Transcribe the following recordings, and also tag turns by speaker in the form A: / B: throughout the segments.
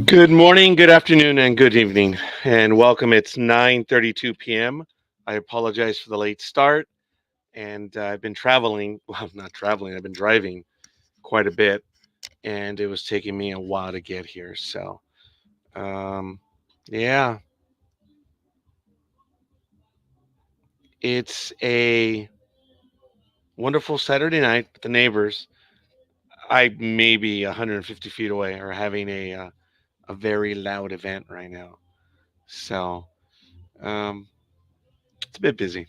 A: Good morning, good afternoon, and good evening, and welcome. It's 9:32 p.m. I apologize for the late start, and I've been traveling. Well, not traveling. I've been driving quite a bit, and it was taking me a while to get here. So, um, yeah, it's a wonderful Saturday night with the neighbors. I may be 150 feet away, are having a very loud event right now. So, um, it's a bit busy.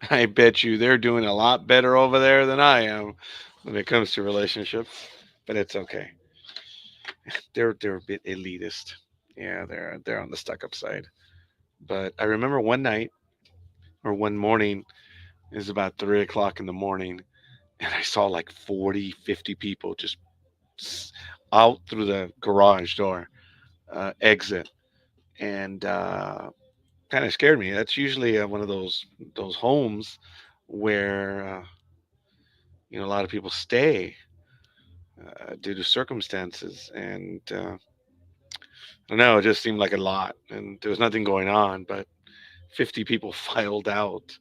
A: I bet you they're doing a lot better over there than I am when it comes to relationships, but it's okay. They're a bit elitist. Yeah, they're on the stuck up side. But I remember one night or one morning, it was about 3 o'clock in the morning, and I saw like 40, 50 people just out through the garage door exit, and kind of scared me. That's usually one of those homes where a lot of people stay due to circumstances. And I don't know, it just seemed like a lot. And there was nothing going on, but 50 people filed out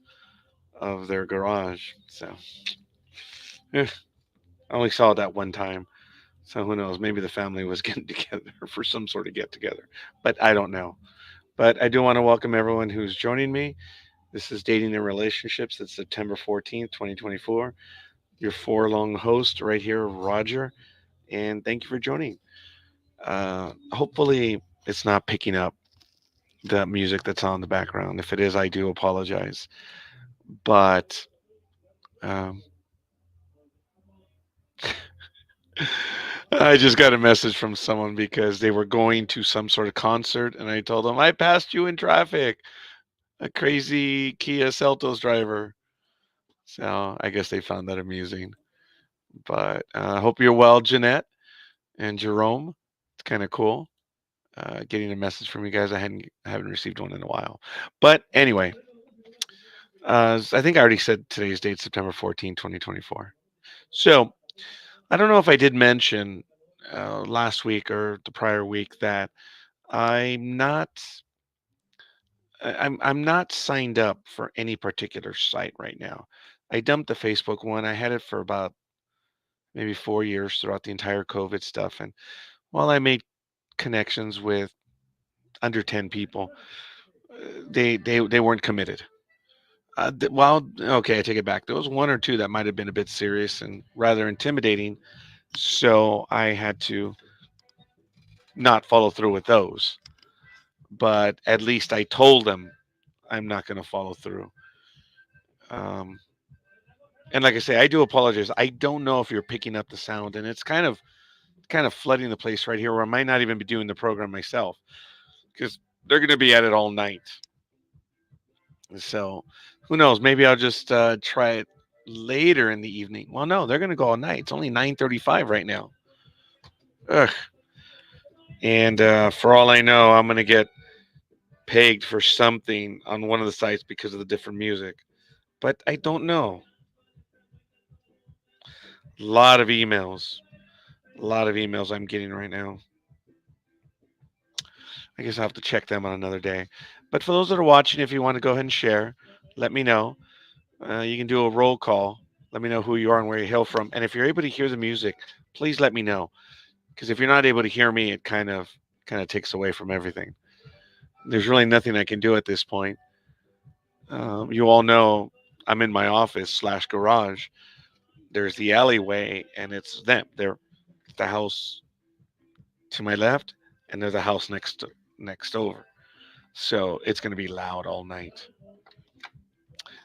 A: of their garage. So eh, I only saw it that one time. So who knows? Maybe the family was getting together for some sort of get together, but I don't know. But I do want to welcome everyone who's joining me. This is Dating and Relationships. It's September 14th, 2024. Your long host right here, Roger. And thank you for joining. Hopefully, it's not picking up the music that's on the background. If it is, I do apologize. But um, I just got a message from someone because they were going to some sort of concert, and I told them I passed you in traffic, a crazy Kia Seltos driver. So I guess they found that amusing. But I hope you're well, Jeanette and Jerome. It's kind of cool getting a message from you guys. I haven't received one in a while. But anyway, I think I already said today's date, September 14, 2024. So I don't know if I did mention last week or the prior week that I'm not I'm not signed up for any particular site right now. I dumped the Facebook one. I had it for about maybe 4 years throughout the entire COVID stuff. And while I made connections with under 10 people, they weren't committed. Well, okay, I take it back. There was one or two that might have been a bit serious and rather intimidating, so I had to not follow through with those. But at least I told them I'm not going to follow through. Um, and like I say, I do apologize. I don't know if you're picking up the sound, and it's kind of flooding the place right here, where I might not even be doing the program myself because they're going to be at it all night. So who knows? Maybe I'll just try it later in the evening. Well, no, they're going to go all night. It's only 9:35 right now. Ugh. And for all I know, I'm going to get pegged for something on one of the sites because of the different music. But I don't know. A lot of emails. A lot of emails I'm getting right now. I guess I'll have to check them on another day. But for those that are watching, if you want to go ahead and share, let me know. You can do a roll call. Let me know who you are and where you hail from. And if you're able to hear the music, please let me know. Because if you're not able to hear me, it kind of takes away from everything. There's really nothing I can do at this point. You all know I'm in my office slash garage. There's the alleyway, and it's them. They're the house to my left, and there's a house next over. So it's going to be loud all night.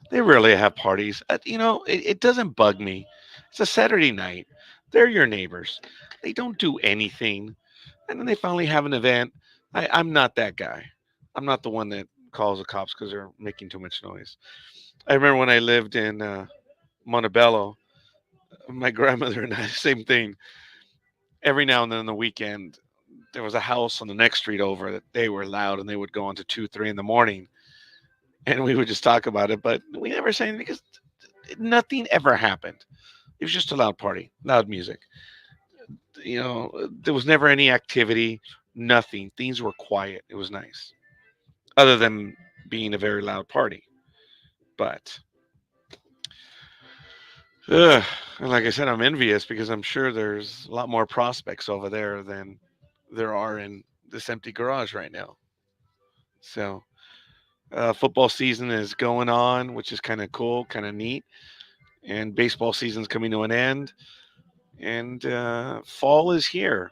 A: They rarely have parties. It doesn't bug me. It's a Saturday night. They're your neighbors. They don't do anything. And then they finally have an event. I'm not that guy. I'm not the one that calls the cops because they're making too much noise. I remember when I lived in Montebello, my grandmother and I, same thing. Every now and then on the weekend, there was a house on the next street over that they were loud and they would go on to 2, 3 in the morning. And we would just talk about it, but we never say anything because nothing ever happened. It was just a loud party, loud music. there was never any activity, nothing. Things were quiet. It was nice, other than being a very loud party. But ugh, and like I said, I'm envious because I'm sure there's a lot more prospects over there than there are in this empty garage right now. So football season is going on, which is kind of cool, kind of neat, and baseball season's coming to an end, and fall is here,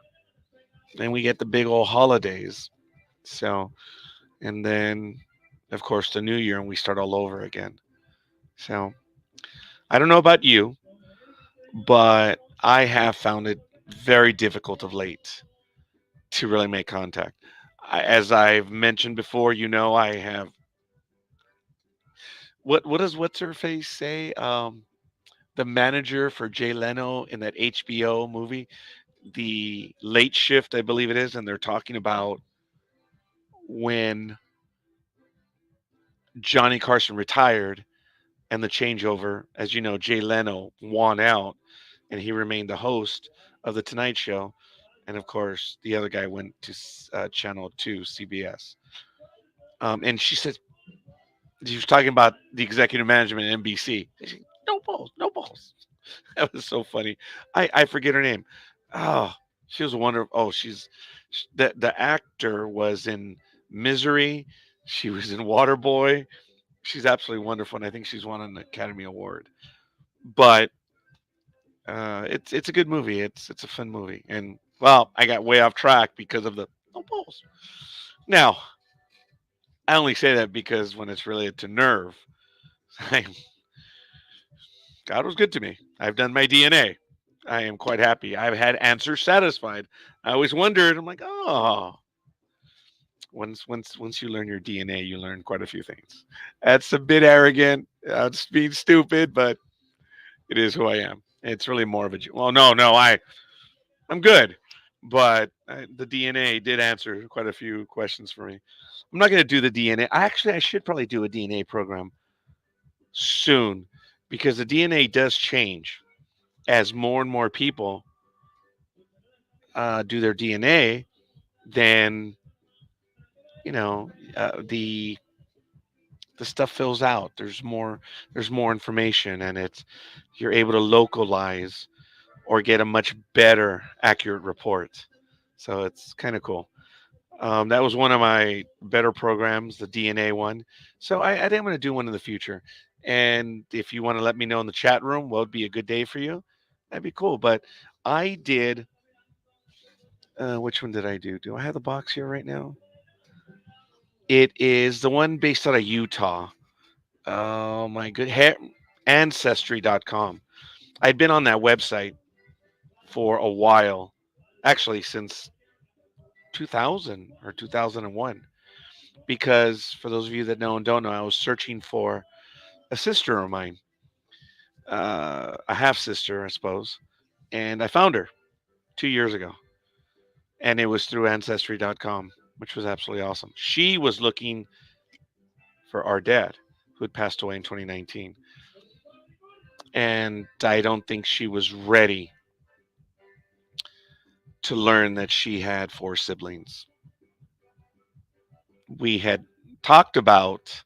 A: and we get the big old holidays. So, and then of course the new year, and we start all over again. So I don't know about you, but I have found it very difficult of late to really make contact. As I've mentioned before, I have what does what's her face say? The manager for Jay Leno in that HBO movie, The Late Shift, I believe it is, and they're talking about when Johnny Carson retired and the changeover. As you know, Jay Leno won out, and he remained the host of the Tonight Show, and of course, the other guy went to Channel Two, CBS. And she was talking about the executive management at NBC. She said, no balls, no balls. That was so funny. I forget her name. Oh, she was wonderful. Oh, the actor was in Misery. She was in Waterboy. She's absolutely wonderful, and I think she's won an Academy Award. But it's a good movie. It's a fun movie. And well, I got way off track because of the no balls. Now I only say that because when it's related to nerve, I, God was good to me. I've done my DNA. I am quite happy. I've had answers satisfied. I always wondered. I'm like, oh, once you learn your DNA, you learn quite a few things. That's a bit arrogant. It's being stupid, but it is who I am. It's really more of a. Well, no, I'm good, but the DNA did answer quite a few questions for me. I'm not going to do the DNA. I should probably do a DNA program soon because the DNA does change as more and more people do their DNA. Then the stuff fills out. There's more information, and you're able to localize or get a much better accurate report. So it's kind of cool. That was one of my better programs, the DNA one. So I think I'm going to do one in the future. And if you want to let me know in the chat room what would be a good day for you, that'd be cool. But I did. Which one did I do? Do I have the box here right now? It is the one based out of Utah. Oh my good. Ancestry.com. I'd been on that website for a while, actually since 2000 or 2001. Because for those of you that know and don't know, I was searching for a sister of mine, a half sister, I suppose, and I found her 2 years ago, and it was through Ancestry.com, which was absolutely awesome. She was looking for our dad, who had passed away in 2019, and I don't think she was ready to learn that she had four siblings. We had talked about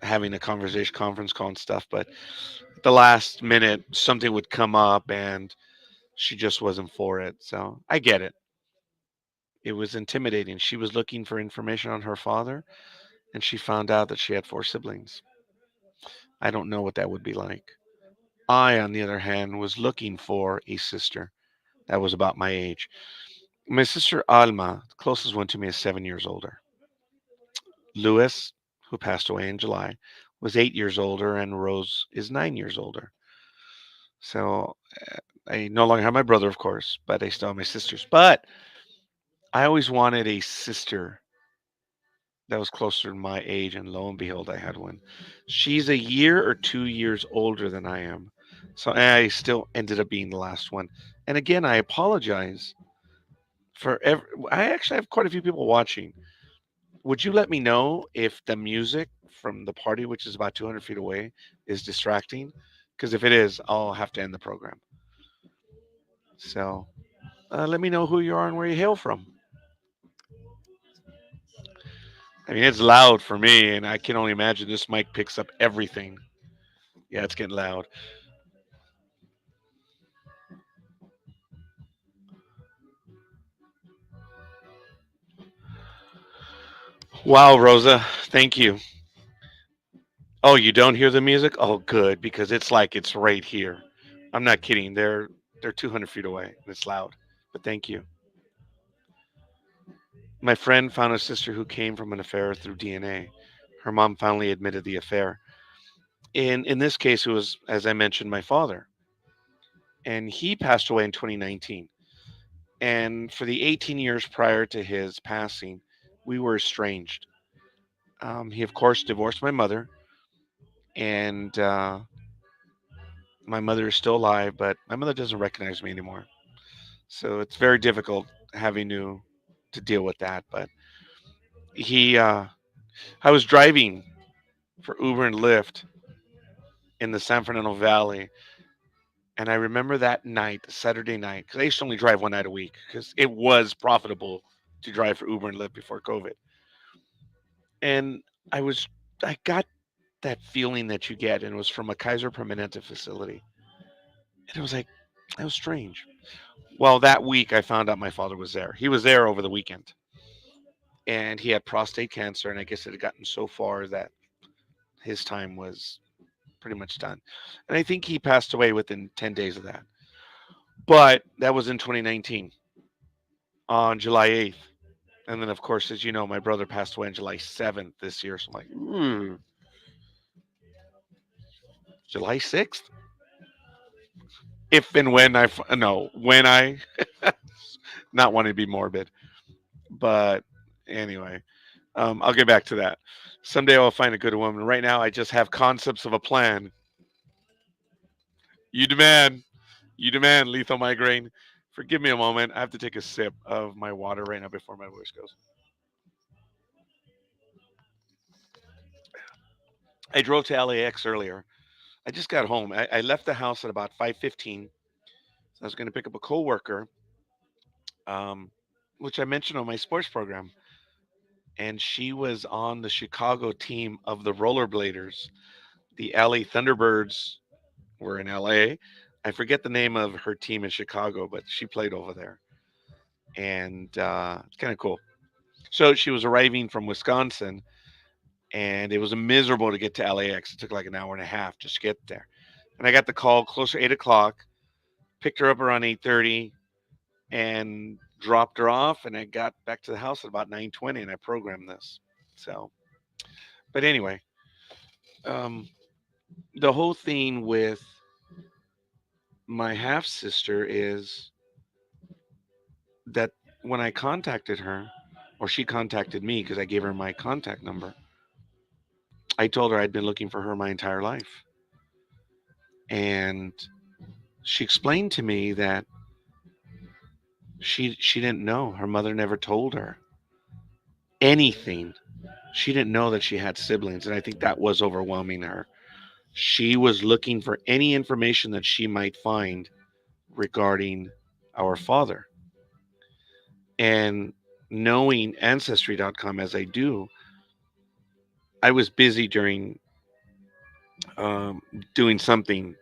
A: having a conversation conference call and stuff, but at the last minute something would come up and she just wasn't for it. So I get it. It was intimidating. She was looking for information on her father, and she found out that she had four siblings. I don't know what that would be like. I, on the other hand, was looking for a sister that was about my age. My sister Alma, the closest one to me, is 7 years older. Lewis, who passed away in July, was 8 years older, and Rose is 9 years older. So I no longer have my brother, of course, but I still have my sisters. But I always wanted a sister that was closer to my age, and lo and behold, I had one. She's a year or 2 years older than I am. So I still ended up being the last one. And again, I apologize for I actually have quite a few people watching. Would you let me know if the music from the party, which is about 200 feet away, is distracting? Because if it is, I'll have to end the program. So let me know who you are and where you hail from. I mean, it's loud for me, and I can only imagine this mic picks up everything. Yeah, it's getting loud. Wow, Rosa, thank you. Oh, you don't hear the music? Oh, good, because it's like it's right here. I'm not kidding. They're 200 feet away. And it's loud, but thank you. My friend found a sister who came from an affair through DNA. Her mom finally admitted the affair. In this case, it was, as I mentioned, my father, and he passed away in 2019. And for the 18 years prior to his passing, we were estranged. He, of course, divorced my mother, and my mother is still alive, but my mother doesn't recognize me anymore. So it's very difficult having to deal with that. But he, I was driving for Uber and Lyft in the San Fernando Valley, and I remember that night, Saturday night, because I used to only drive one night a week because it was profitable to drive for Uber and Lyft before COVID. And I was, I got that feeling that you get, and it was from a Kaiser Permanente facility. And it was like, that was strange. Well, that week I found out my father was there. He was there over the weekend, and he had prostate cancer, and I guess it had gotten so far that his time was pretty much done. And I think he passed away within 10 days of that. But that was in 2019 on July 8th. And then, of course, as you know, my brother passed away on July 7th this year. So I'm like, July 6th? If and when no, when I, not wanting to be morbid. But anyway, I'll get back to that. Someday I'll find a good woman. Right now, I just have concepts of a plan. You demand, you demand lethal migraine. Forgive me a moment. I have to take a sip of my water right now before my voice goes. I drove to LAX earlier. I just got home. I left the house at about 5:15. So I was going to pick up a coworker, um, which I mentioned on my sports program, and she was on the Chicago team of the Rollerbladers. The LA Thunderbirds were in LA. I forget the name of her team in Chicago, but she played over there, and it's kind of cool. So she was arriving from Wisconsin, and it was miserable to get to LAX. It took like an hour and a half just to get there. And I got the call closer to 8 o'clock. Picked her up around 8:30, and dropped her off. And I got back to the house at about 9:20, and I programmed this. So, but anyway, um, the whole thing with my half sister is that when I contacted her, or she contacted me because I gave her my contact number, I told her I'd been looking for her my entire life. And she explained to me that she didn't know. Her mother never told her anything. She didn't know that she had siblings, and I think that was overwhelming her. She was looking for any information that she might find regarding our father. And knowing ancestry.com as I do, I was busy during um, doing something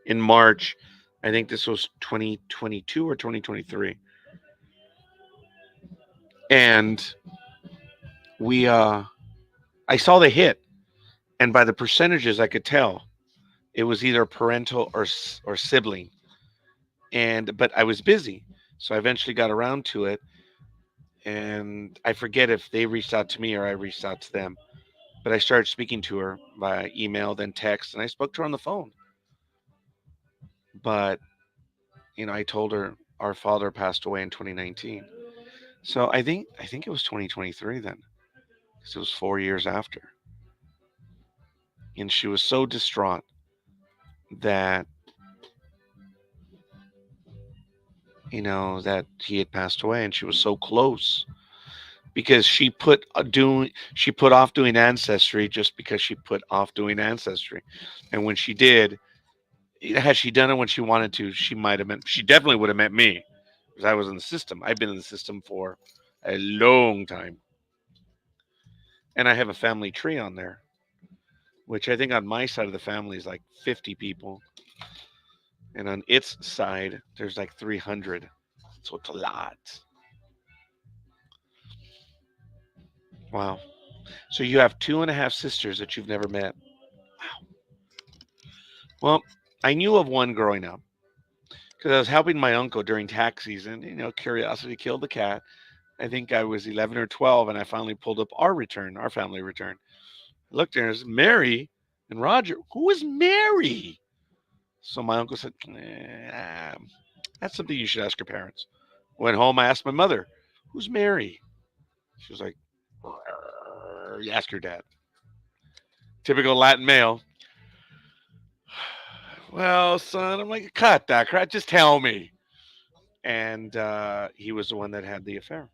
A: in March. I think this was 2022 or 2023. And we I saw the hit, and by the percentages I could tell it was either parental or sibling. And but I was busy, so I eventually got around to it, and I forget if they reached out to me or I reached out to them. But I started speaking to her by email, then text, and I spoke to her on the phone. But I told her our father passed away in 2019. So I think it was 2023 then, because it was 4 years after. And she was so distraught that that he had passed away, and she was so close because she put off doing ancestry just because she put off doing ancestry, and when she did, Had she done it when she wanted to, she might have met. She definitely would have met me because I was in the system. I've been in the system for a long time, and I have a family tree on there, which I think on my side of the family is like 50 people, and on its side there's like 300. So it's a lot. Wow. So you have two and a half sisters that you've never met. Wow. Well, I knew of one growing up because I was helping my uncle during tax season. Curiosity killed the cat. I think I was 11 or 12, and I finally pulled up our return, our family return. I looked there, and it was Mary and Roger. Who is Mary? So my uncle said, that's something you should ask your parents. Went home, I asked my mother, who's Mary? She was like, you ask your dad. Typical Latin male. Well, son, I'm like, cut that crap. Just tell me. And he was the one that had the affair.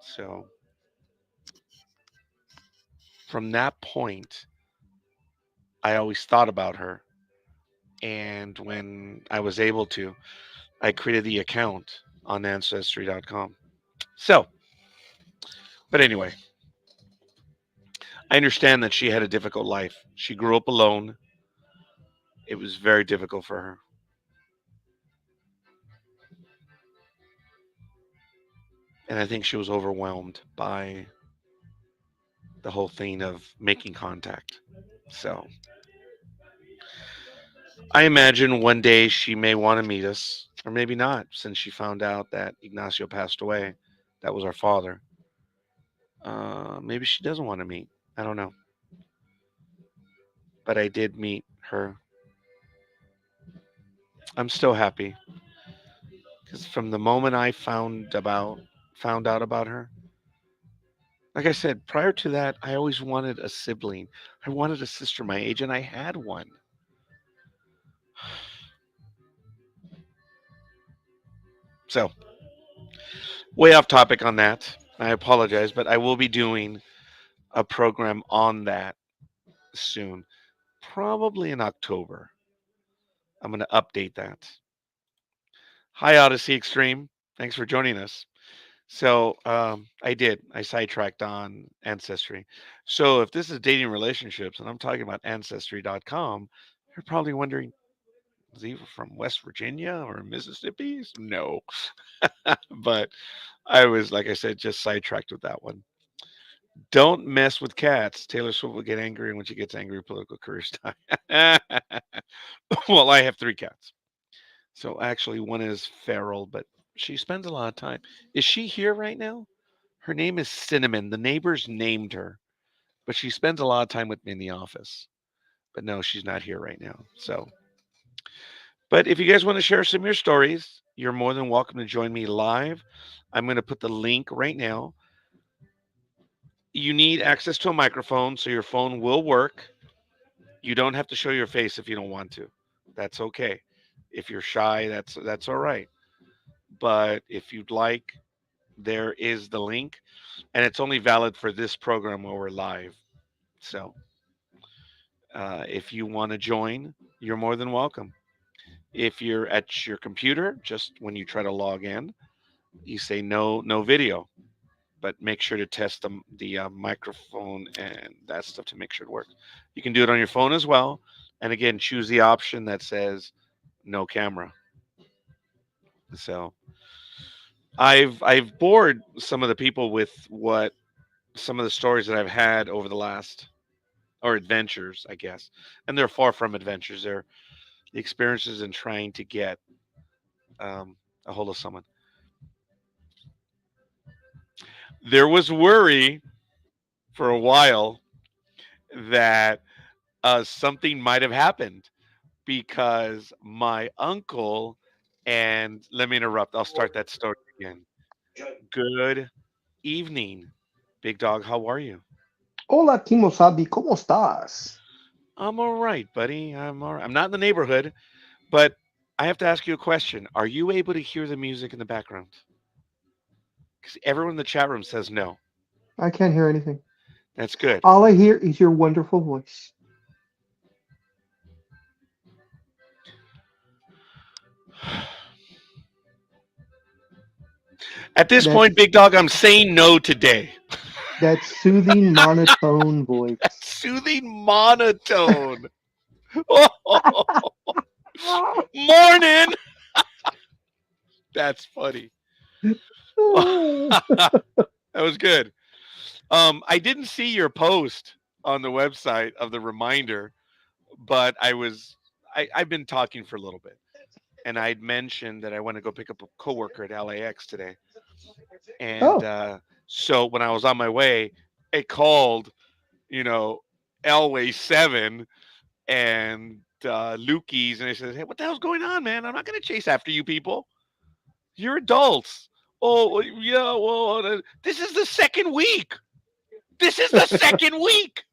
A: So from that point, I always thought about her. And when I was able to, I created the account on Ancestry.com. So, but anyway, I understand that she had a difficult life. She grew up alone. It was very difficult for her. And I think she was overwhelmed by the whole thing of making contact. So I imagine one day she may want to meet us, or maybe not, since she found out that Ignacio passed away. That was our father. Maybe she doesn't want to meet. I don't know. But I did meet her. I'm still happy because from the moment I found out about her, like I said, prior to that, I always wanted a sibling. I wanted a sister my age, and I had one. So, way off topic on that. I apologize, but I will be doing a program on that soon, probably in October. I'm going to update that. Hi, Odyssey Extreme. Thanks for joining us. So, I sidetracked on Ancestry. So, if this is dating relationships and I'm talking about Ancestry.com, you're probably wondering, is he from West Virginia or Mississippi? No. But I was, like I said, just sidetracked with that one. Don't mess with cats. Taylor Swift will get angry, and when she gets angry, political careers die. Well, I have three cats. So actually, one is feral, but she spends a lot of time. Is she here right now? Her name is Cinnamon. The neighbors named her, but she spends a lot of time with me in the office. But no, she's not here right now. So, but if you guys want to share some of your stories, you're more than welcome to join me live. I'm going to put the link right now. You need access to a microphone so your phone will work. You don't have to show your face if you don't want to. That's okay. If you're shy, that's all right. But if you'd like, there is the link, and it's only valid for this program while we're live. So if you want to join, you're more than welcome. If you're at your computer, just when you try to log in, you say no video, but make sure to test the microphone and that stuff to make sure it works. You can do it on your phone as well, and again, choose the option that says no camera. So I've bored some of the people with what some of the stories that I've had over the last, or adventures, I guess, and they're far from adventures. They're the experiences in trying to get um, a hold of someone. There was worry for a while that something might have happened because my uncle, and let me interrupt. I'll start that story again. Good evening, Big Dog. How are you?
B: Hola, Kimosabi, ¿cómo estás?
A: I'm all right, buddy. I'm all right. I'm not in the neighborhood, but I have to ask you a question. Are you able to hear the music in the background? Because everyone in the chat room says no.
B: I can't hear anything.
A: That's good.
B: All I hear is your wonderful voice.
A: At this point,
B: That's
A: Big Dog, I'm saying no today.
B: that soothing monotone voice.
A: Soothing monotone. Morning. That's funny. That was good. I didn't see your post on the website of the reminder, but I've been talking for a little bit, and I'd mentioned that I want to go pick up a coworker at LAX today, and
B: Oh,
A: so when I was on my way, it called, you know, Elway 7 and Lukey's, and I said, "Hey, what the hell's going on, man? I'm not going to chase after you people. You're adults." Oh, well, yeah, well, this is the second week. This is the second week.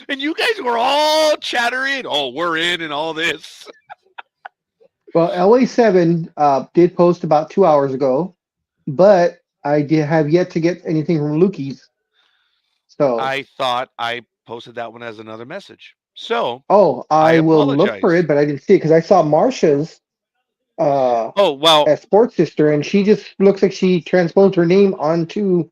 A: And you guys were all chattering. Oh, we're in and all this.
B: well, LA7 did post about 2 hours ago, but I did have yet to get anything from Lukey's. So,
A: I thought I posted that one as another message. So
B: oh,
A: I
B: I will look for
A: apologize.
B: it, but I didn't see it because I saw Marsha's uh,
A: Oh, well,
B: as Sports Sister, and she just looks like she transposed her name onto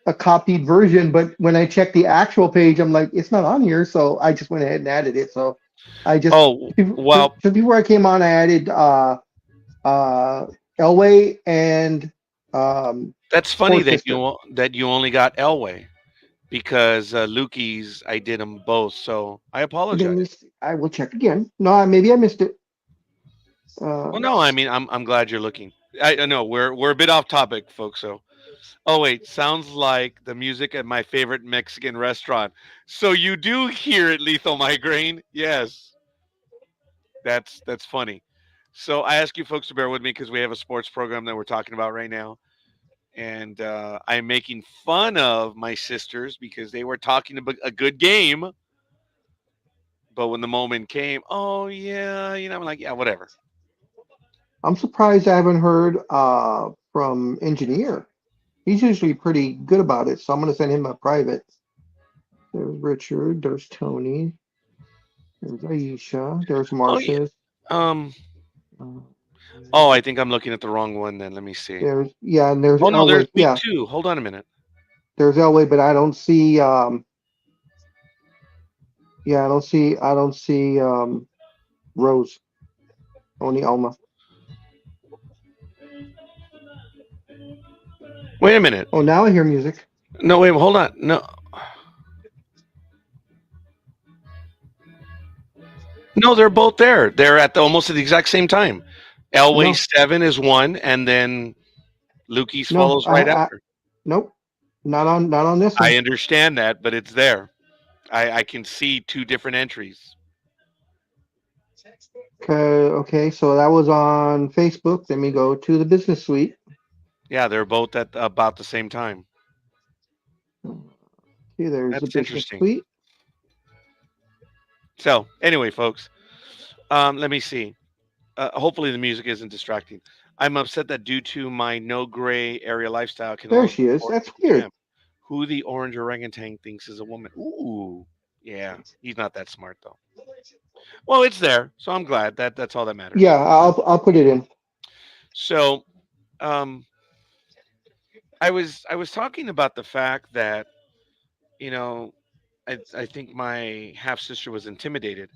B: a copied version. But when I checked the actual page, I'm like, it's not on here. So I just went ahead and added it. So I just
A: oh, well,
B: just before I came on, I added uh, Elway and
A: that's funny
B: Sports Sister.
A: that you only got Elway because Lukey's, I did them both. So I
B: Let
A: apologize.
B: me see. I will check again. No, maybe I missed it. Uh,
A: Well, no, I mean, I'm glad you're looking. I know we're a bit off topic, folks. So, oh wait, sounds like the music at my favorite Mexican restaurant. So you do hear it, Lethal Migraine? Yes, that's funny. So I ask you folks to bear with me because we have a sports program that we're talking about right now, and I'm making fun of my sisters because they were talking about a good game, but when the moment came, oh yeah, I'm like, yeah, whatever.
B: I'm surprised I haven't heard from Engineer. He's usually pretty good about it, so I'm gonna send him a private. There's Richard. There's Tony. There's Aisha. There's
A: Oh yeah.
B: Marcia.
A: Um.
B: Uh,
A: Oh, I think I'm looking at the wrong one. Then let me see.
B: there's yeah, and there's
A: Oh no, there's
B: Elway.
A: week
B: Yeah,
A: two. Hold on a minute.
B: there's Elway, but I don't see. Yeah, I don't see Rose. Only Alma.
A: Wait a minute.
B: Oh, now I hear music.
A: No, wait. Hold on. No, no, they're both there. They're at almost at the exact same time. Elway
B: No,
A: 7 is one, and then Lukey's
B: no,
A: follows right after.
B: nope, not on this
A: I
B: one.
A: understand that, but it's there. I can see two different entries.
B: Okay, so that was on Facebook. Let me go to the business suite.
A: Yeah, they're both at about the same time.
B: See, there's the
A: That's
B: business
A: interesting.
B: suite.
A: So, anyway, folks, let me see. Hopefully, the music isn't distracting. I'm upset that due to my no gray area lifestyle, I can no
B: There
A: longer
B: she is.
A: afford
B: That's
A: to
B: weird.
A: gym. Who the orange orangutan thinks is a woman? Ooh, yeah, he's not that smart though. Well, it's there, so I'm glad that that's all that
B: Yeah,
A: matters.
B: I'll put it in.
A: So, um, I was talking about the fact that you know I think my half sister was intimidated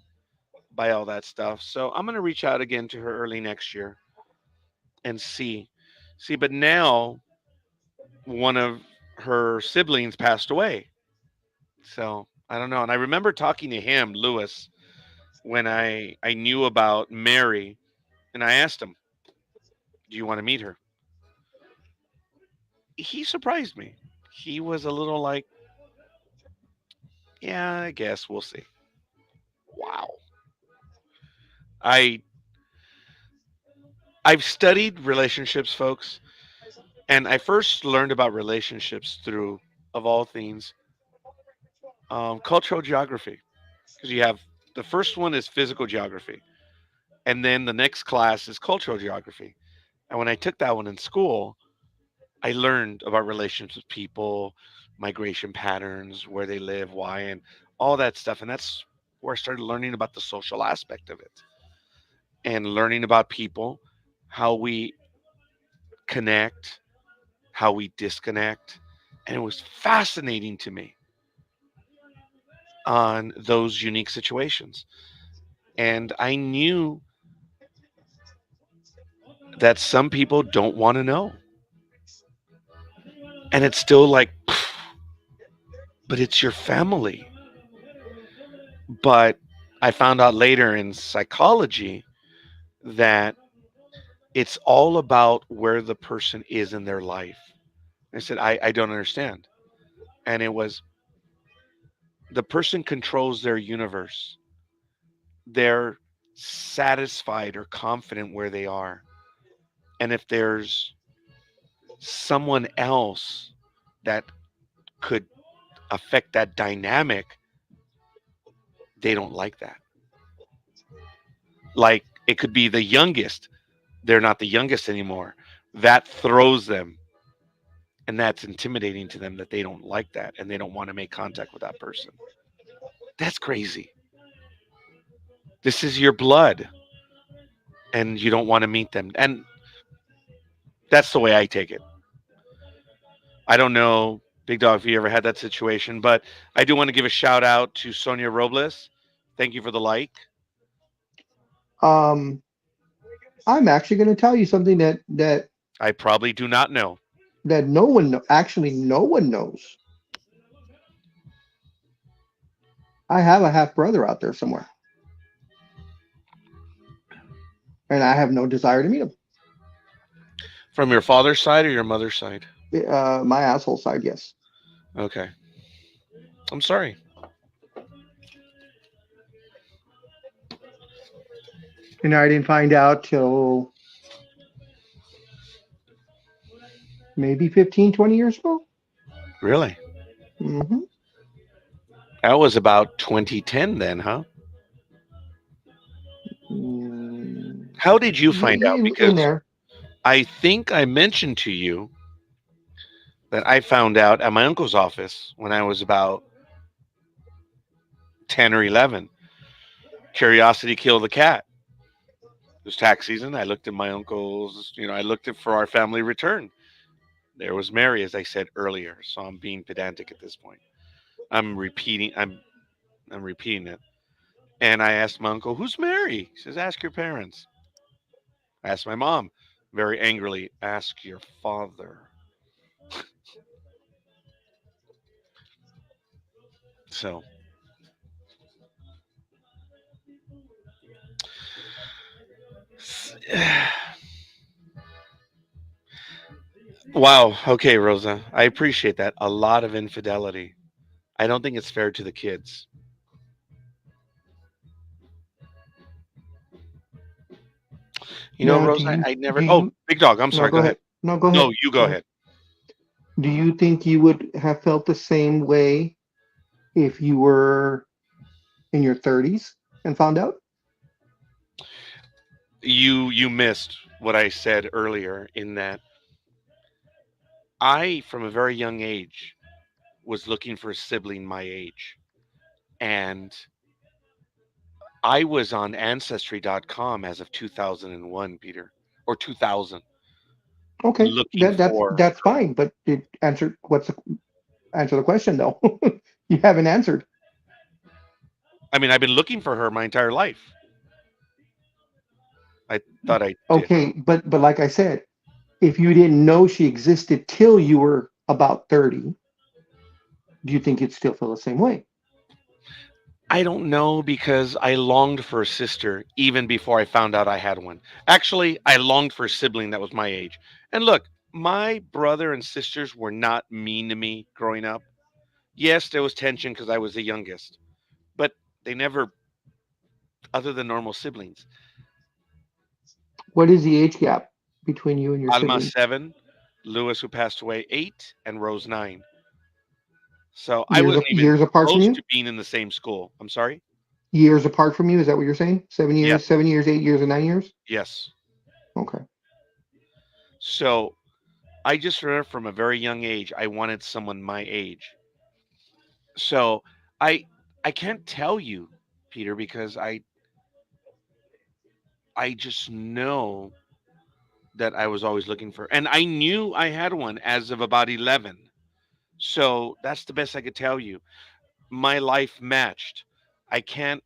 A: by all that stuff. So I'm gonna reach out again to her early next year and see. But now one of her siblings passed away, so I don't know. And I remember talking to him, Lewis, when I knew about Mary, and I asked him, "Do you want to meet her?" He surprised me. He was a little like, "Yeah, I guess we'll see." Wow. I I've studied relationships, folks, and I first learned about relationships through, of all things, cultural geography. Because you have the first one is physical geography, and then the next class is cultural geography. And when I took that one in school, I learned about relationships with people, migration patterns, where they live, why, and all that stuff. And that's where I started learning about the social aspect of it and learning about people. how we connect, how we disconnect. And it was fascinating to me on those unique situations. And I knew that some people don't want to know. And it's still like, but it's your family. But I found out later in psychology that it's all about where the person is in their life. I said, I don't understand. And it was the person controls their universe. They're satisfied or confident where they are. And if there's someone else that could affect that dynamic, they don't like that. Like it could be the youngest. They're not the youngest anymore. That throws them, and that's intimidating to them that they don't like that and they don't want to make contact with that person. That's crazy. This is your blood and you don't want to meet them. And that's the way I take it. I don't know, Big Dog, if you ever had that situation, but I do want to give a shout out to Sonia Robles. Thank you for the like.
B: Um, I'm actually going to tell you something
A: I probably do not know.
B: that no one actually no one knows. I have a half brother out there somewhere, and I have no desire to meet him.
A: From your father's side or your mother's side?
B: My asshole side, yes.
A: Okay. I'm sorry.
B: And I didn't find out till maybe 15, 20 years ago.
A: Really?
B: Hmm.
A: That was about 2010 then, huh?
B: Mm,
A: How did you find out?
B: in
A: Because
B: there.
A: I think I mentioned to you that I found out at my uncle's office when I was about 10 or 11. Curiosity killed the cat. It was tax season. I looked at my uncle's, I looked at for our family return. There was Mary, as I said earlier. So I'm being pedantic at this point. I'm repeating. I'm repeating it. And I asked my uncle, "Who's Mary?" He says, "Ask your parents." I asked my mom, very angrily, "Ask your father." So, wow. Okay, Rosa, I appreciate that. A lot of infidelity. I don't think it's fair to the kids.
B: Now,
A: Rosa, I
B: do
A: never. Oh,
B: you,
A: Big Dog. I'm
B: no,
A: sorry.
B: go
A: Go ahead.
B: ahead. No, go
A: No,
B: ahead.
A: you go
B: Go ahead.
A: ahead.
B: Do you think you would have felt the same way if you were in your 30s and found out?
A: You missed what I said earlier in that I, from a very young age, was looking for a sibling my age, and I was on Ancestry.com as of 2001, Peter, or 2000,
B: Okay,
A: looking for.
B: that's fine, but it answer the question though. You haven't answered.
A: I mean, I've been looking for her my entire life. I thought I did.
B: Okay, but like I said, if you didn't know she existed till you were about 30, do you think you'd still feel the same way?
A: I don't know because I longed for a sister even before I found out I had one. Actually, I longed for a sibling that was my age. And look, my brother and sisters were not mean to me growing up. Yes, there was tension because I was the youngest, but they never, other than normal siblings.
B: What is the age gap between you and your
A: Alma
B: siblings?
A: 7, Lewis, who passed away, 8, and Rose 9. So I
B: Years
A: wasn't even
B: years apart from
A: close
B: you?
A: to being in the same school. I'm sorry?
B: Years apart from you? Is that what you're saying?
A: Yes,
B: 7 years, 8 years, and 9 years?
A: yes.
B: Okay.
A: So I just remember from a very young age, I wanted someone my age. So I I can't tell you, Peter, because I just know that I was always looking for. And I knew I had one as of about 11. So that's the best I could tell you. My life matched. I can't,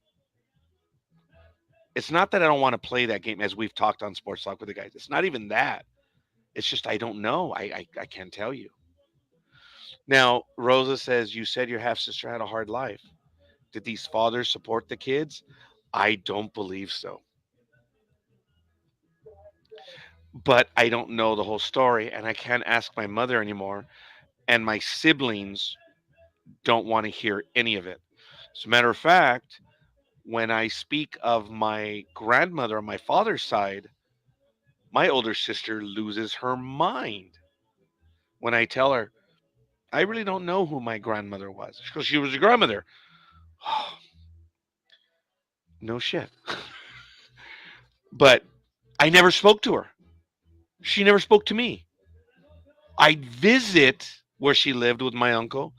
A: it's not that I don't want to play that game as we've talked on Sports Talk with the guys. It's not even that. It's just I don't know. I can't tell you. Now, Rosa says, you said your half sister had a hard life. Did these fathers support the kids? I don't believe so. But I don't know the whole story, and I can't ask my mother anymore. And my siblings don't want to hear any of it. As a matter of fact, when I speak of my grandmother on my father's side, my older sister loses her mind when I tell her, I really don't know who my grandmother was. She goes, she was your grandmother. No shit. But I never spoke to her. She never spoke to me. I'd visit where she lived with my uncle,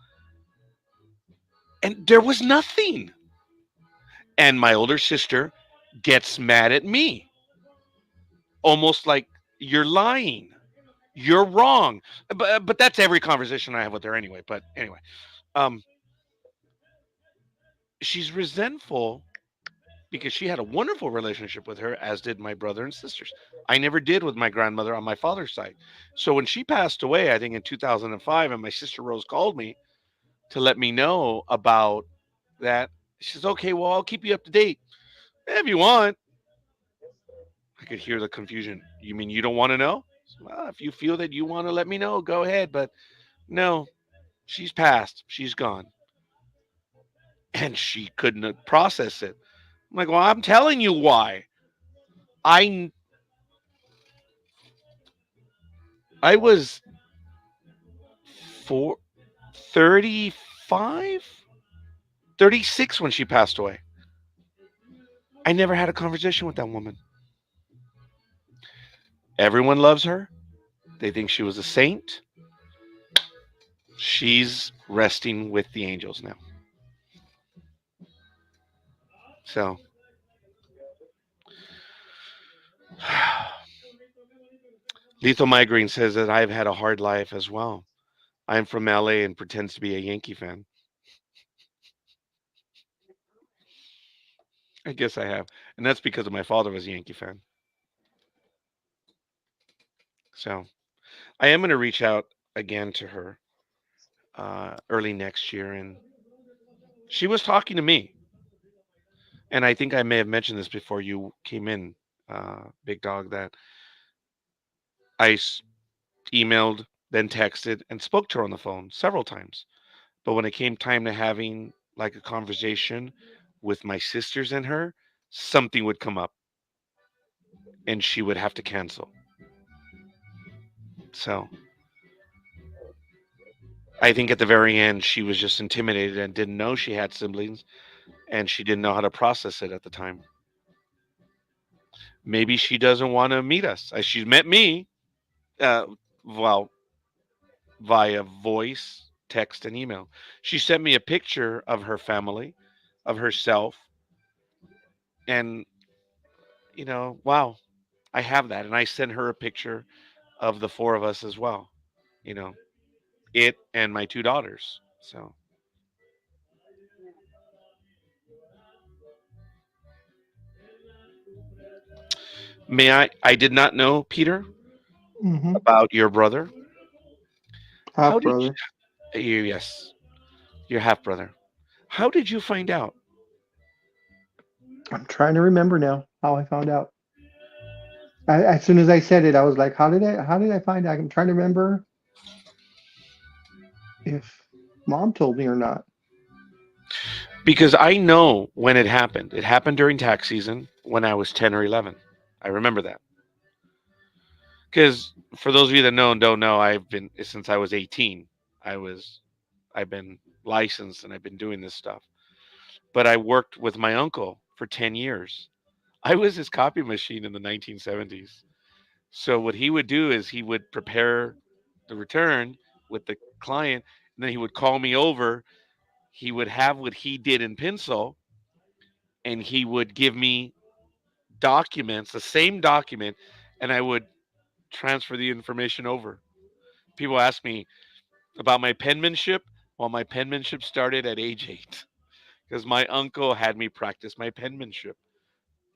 A: and there was nothing. And my older sister gets mad at me, almost like, you're lying. You're wrong. But that's every conversation I have with her anyway. But anyway, um, she's resentful because she had a wonderful relationship with her, as did my brother and sisters. I never did with my grandmother on my father's side. So when she passed away, I think in 2005, and my sister Rose called me to let me know about that. She says, okay, well, I'll keep you up to date. If you want. I could hear the confusion. You mean you don't want to know? Well, if you feel that you want to let me know, go ahead. But no, she's passed. She's gone. And she couldn't process it. I'm like, well, I'm telling you why. I I was four, 35, 36 when she passed away. I never had a conversation with that woman. Everyone loves her. They think she was a saint. She's resting with the angels now. So, Lethal Migraine says that I've had a hard life as well. I'm from LA and pretends to be a Yankee fan. I guess I have. And that's because of my father was a Yankee fan. So, I am going to reach out again to her early next year. And she was talking to me. And I think I may have mentioned this before you came in, Big Dog, that I emailed, then texted, and spoke to her on the phone several times. But when it came time to having like a conversation with my sisters and her, something would come up and she would have to cancel. So I think at the very end, she was just intimidated and didn't know she had siblings and she didn't know how to process it at the time. Maybe she doesn't want to meet us. She's met me, uh, well, via voice, text, and email. She sent me a picture of her family, of herself, and, wow, I have that. And I sent her a picture of the four of us as well, you know, it and my two daughters. So, I did not know, Peter,
B: Hmm.
A: about your brother. How
B: Half
A: did
B: brother.
A: yes, your half brother. How did you find out?
B: I'm trying to remember now how I found out. As soon as I said it, I was like, how did I find out? I'm trying to remember if mom told me or not.
A: Because I know when it happened. It happened during tax season when I was 10 or 11. I remember that. Because for those of you that know and don't know, I've been since I was 18. I was I've been licensed and I've been doing this stuff. But I worked with my uncle for 10 years. I was his copy machine in the 1970s. So what he would do is he would prepare the return with the client, and then he would call me over. He would have what he did in pencil, and he would give me documents, the same document, and I would transfer the information over. People ask me about my penmanship. Well, my penmanship started at age 8 because my uncle had me practice my penmanship,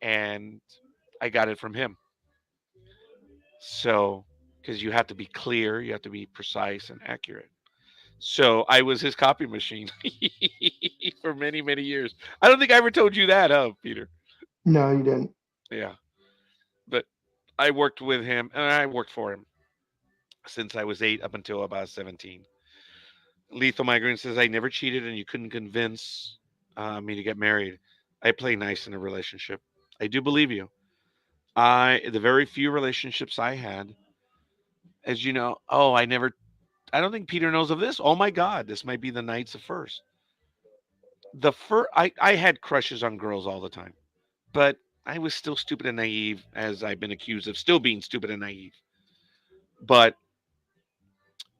A: and I got it from him. So, because you have to be clear, you have to be precise and accurate. So I was his copy machine for many, many years. I don't think I ever told you that, huh, Peter?
B: No, you didn't.
A: Yeah, but I worked with him and I worked for him since I was 8 up until about 17. Lethal Migraine says I never cheated and you couldn't convince me to get married. I play nice in a relationship. I do believe you. The very few relationships I had, as you know, I don't think Peter knows of this. Oh my God, this might be the nights of first. I had crushes on girls all the time, but I was still stupid and naive, as I've been accused of still being stupid and naive. But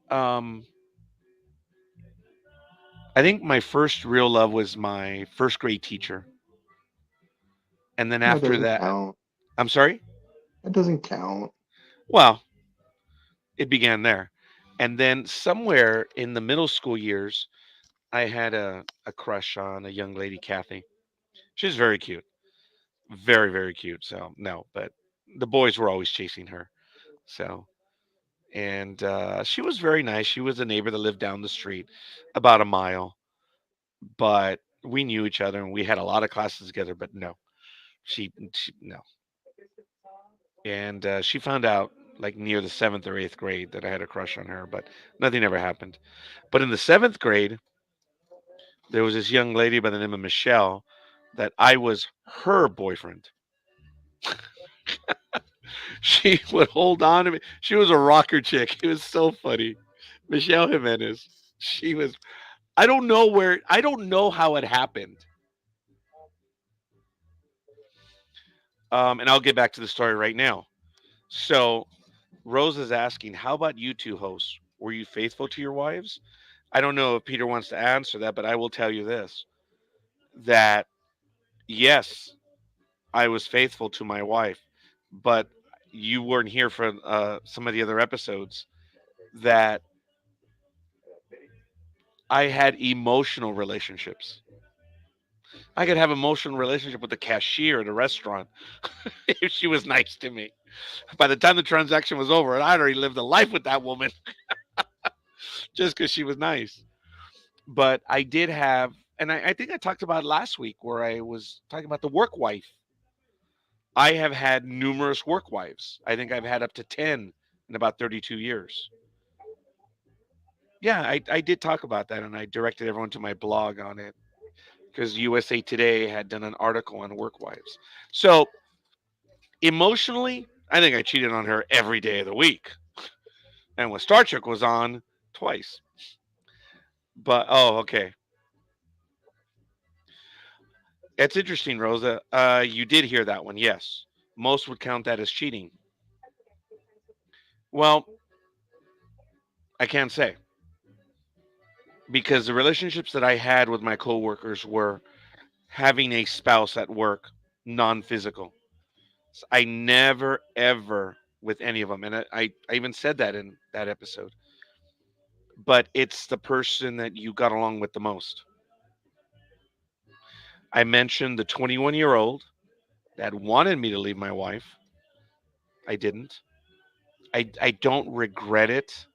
A: um, I think my first real love was my first grade teacher, and then
B: That
A: after
B: doesn't
A: that,
B: count.
A: I'm sorry.
B: That doesn't count.
A: Well, it began there, and then somewhere in the middle school years, I had a crush on a young lady, Kathy. She's very cute, very very cute. So no, but the boys were always chasing her. So and she was very nice. She was a neighbor that lived down the street, about a mile, but we knew each other and we had a lot of classes together. But no, she no, and she found out like near the 7th or 8th grade that I had a crush on her, but nothing ever happened. But in the 7th grade, there was this young lady by the name of Michelle that I was her boyfriend. She would hold on to me. She was a rocker chick. It was so funny. Michelle Jimenez. She was I don't know how it happened. And I'll get back to the story right now. So Rose is asking, how about you two hosts? Were you faithful to your wives? I don't know if Peter wants to answer that, but I will tell you this, that yes, I was faithful to my wife, but you weren't here for some of the other episodes, that I had emotional relationships. I could have emotional relationship with the cashier at a restaurant if she was nice to me. By the time the transaction was over, I'd already lived a life with that woman just because she was nice. But I did have, and I think I talked about it last week where I was talking about the work wife. I have had numerous work wives. I think I've had up to 10 in about 32 years. Yeah, I did talk about that and I directed everyone to my blog on it because USA Today had done an article on work wives. So emotionally, I think I cheated on her every day of the week. And when Star Trek was on, twice. But oh, okay. It's interesting, Rosa. You did hear that one, yes. Most would count that as cheating. Well, I can't say because the relationships that I had with my coworkers were having a spouse at work, non-physical. I never ever with any of them, and I even said that in that episode. But it's the person that you got along with the most. I mentioned the 21-year-old that wanted me to leave my wife. I didn't. I don't regret it.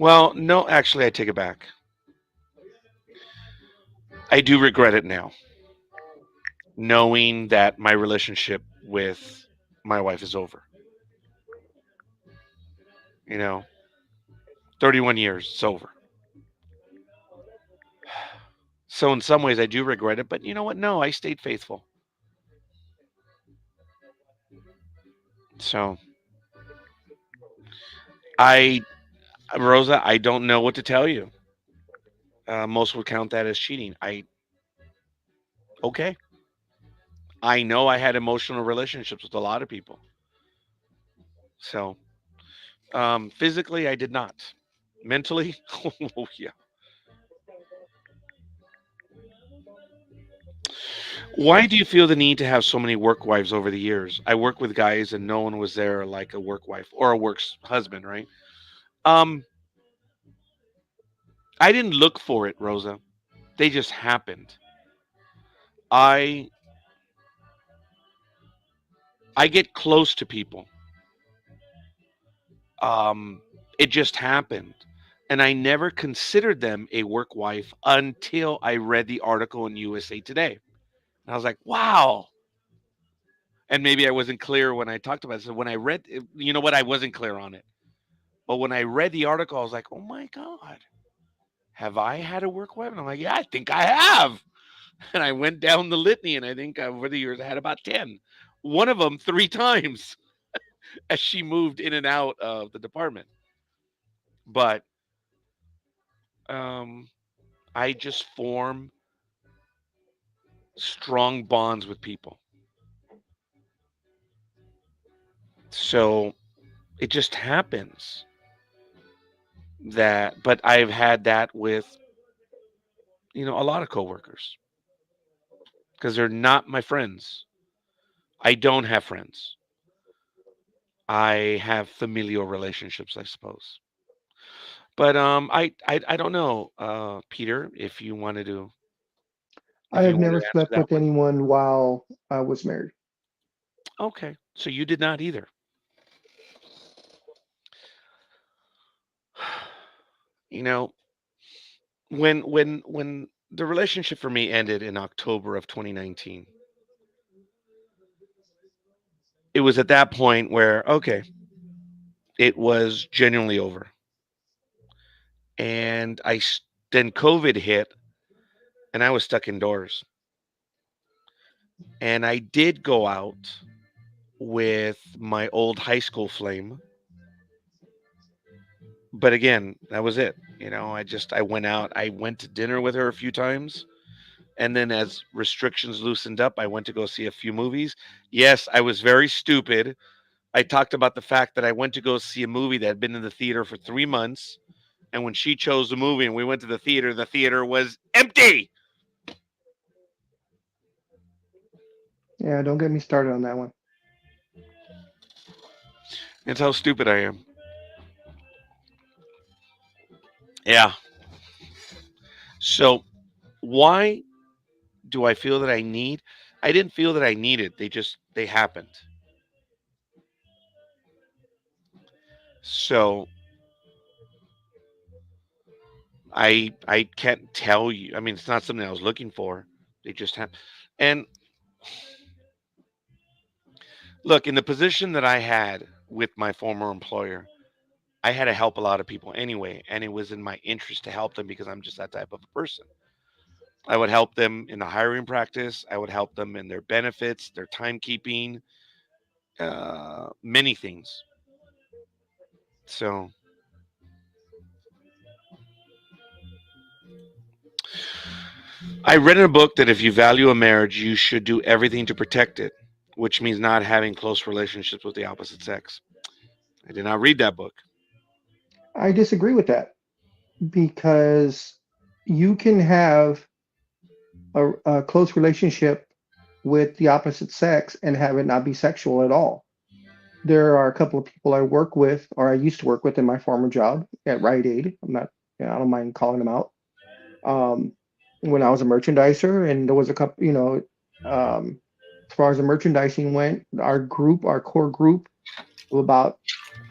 A: Well, no, actually, I take it back. I do regret it now, knowing that my relationship with my wife is over. You know, 31 years, it's over. So in some ways, I do regret it, but you know what? No, I stayed faithful. So I, Rosa, I don't know what to tell you. Most would count that as cheating. Okay. I know I had emotional relationships with a lot of people. So physically, I did not. Mentally, oh yeah. Why do you feel the need to have so many work wives over the years? I work with guys and no one was there like a work wife or a husband, right? Um, I didn't look for it, Rosa. They just happened. I I get close to people. Um, it just happened. And I never considered them a work wife until I read the article in USA Today. And I was like, wow. And maybe I wasn't clear when I talked about it. So when I read, you know what, I wasn't clear on it. But when I read the article, I was like, oh my God, have I had a work wife? And I'm like, yeah, I think I have. And I went down the litany, and I think over the years I had about 10. One of them 3 times as she moved in and out of the department. But um, I just form strong bonds with people. So it just happens that, but I've had that with, a lot of coworkers because they're not my friends. I don't have friends. I have familial relationships, I suppose. But I don't know, Peter,
B: I
A: if you
B: have
A: wanted
B: never
A: to answer
B: slept
A: that
B: with
A: one.
B: anyone while I was married.
A: Okay, so you did not either. You know, when the relationship for me ended in October of 2019, it was at that point where okay, it was genuinely over, and then COVID hit, and I was stuck indoors, and I did go out with my old high school flame, but again, that was it. I went out. I went to dinner with her a few times. And then as restrictions loosened up, I went to go see a few movies. Yes, I was very stupid. I talked about the fact that I went to go see a movie that had been in the theater for 3 months. And when she chose the movie and we went to the theater was empty.
B: Yeah, don't get me started on that one.
A: That's how stupid I am. Yeah. So why do I feel that I need? I didn't feel that I needed. They happened. So I can't tell you. I mean, it's not something I was looking for. They just happened. And look, in the position that I had with my former employer, I had to help a lot of people anyway, and it was in my interest to help them because I'm just that type of a person. I would help them in the hiring practice. I would help them in their benefits, their timekeeping, many things. So I read in a book that if you value a marriage, you should do everything to protect it, which means not having close relationships with the opposite sex. I did not read that book.
B: I disagree with that because you can have a close relationship with the opposite sex and have it not be sexual at all. There are a couple of people I work with, or I used to work with in my former job at Rite Aid. I'm not, I don't mind calling them out. Um, when I was a merchandiser, and there was a couple, as far as the merchandising went, our core group of about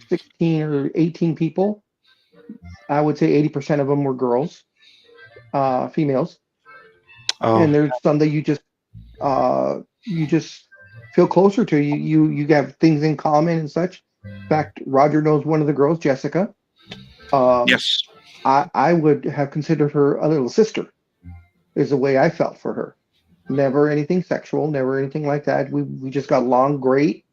B: 16 or 18 people, I would say 80% of them were girls, females,
A: Oh,
B: and there's some that you just feel closer to. You have things in common and such. In fact, Roger knows one of the girls, Jessica. Um,
A: yes.
B: I would have considered her a little sister, is the way I felt for her. Never anything sexual, never anything like that. We just got along great.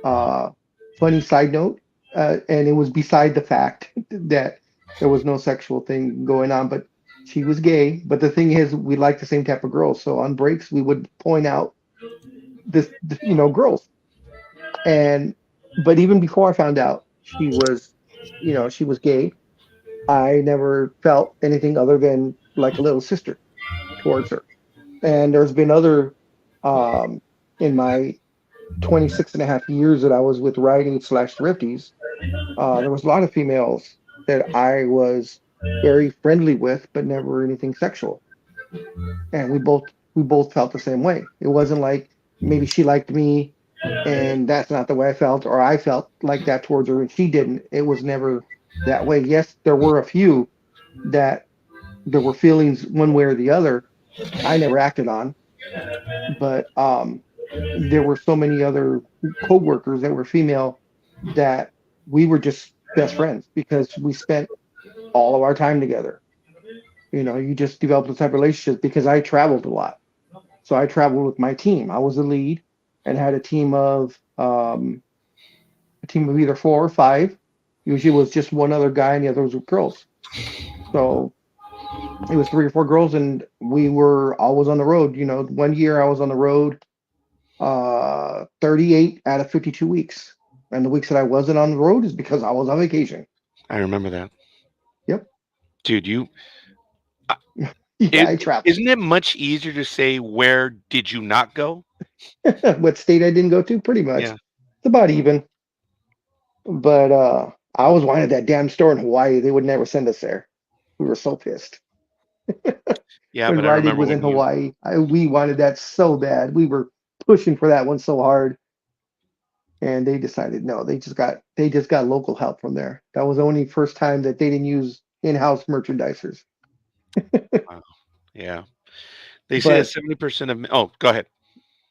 B: Uh, Funny side note, and it was beside the fact that there was no sexual thing going on, but she was gay. But the thing is, we like the same type of girls. So on breaks, we would point out girls. And but even before I found out she was gay, I never felt anything other than like a little sister towards her. And there's been other Um, in my 26 and a half years that I was with riding slash thrifties, there was a lot of females that I was very friendly with, but never anything sexual. And we both felt the same way. It wasn't like maybe she liked me and that's not the way I felt, or I felt like that towards her and she didn't. It was never that way. Yes, there were a few that there were feelings one way or the other. I never acted on, but there were so many other co-workers that were female that we were just best friends because we spent all of our time together. You just develop those type of relationships because I traveled a lot. So I traveled with my team. I was the lead and had a team of either 4 or 5. Usually it was just one other guy and the others were girls. So it was 3 or 4 girls and we were always on the road. One year I was on the road 38 out of 52 weeks. And the weeks that I wasn't on the road is because I was on vacation.
A: I remember that,
B: Yep.
A: dude. Uh,
B: Yeah, I traveled.
A: isn't it much easier to say where did you not go?
B: What state I didn't go to, pretty much.
A: Yeah,
B: It's about even. But I always wanted that damn store in Hawaii. They would never send us there. We were so pissed.
A: yeah.
B: When
A: But I
B: Rite Aid
A: remember
B: was in
A: when you.
B: Hawaii, we wanted that so bad. We were pushing for that one so hard, and they decided no. They just got local help from there. That was the only first time that they didn't use in-house merchandisers.
A: Wow. Yeah, they say that
B: But
A: 70% of. Oh, go ahead.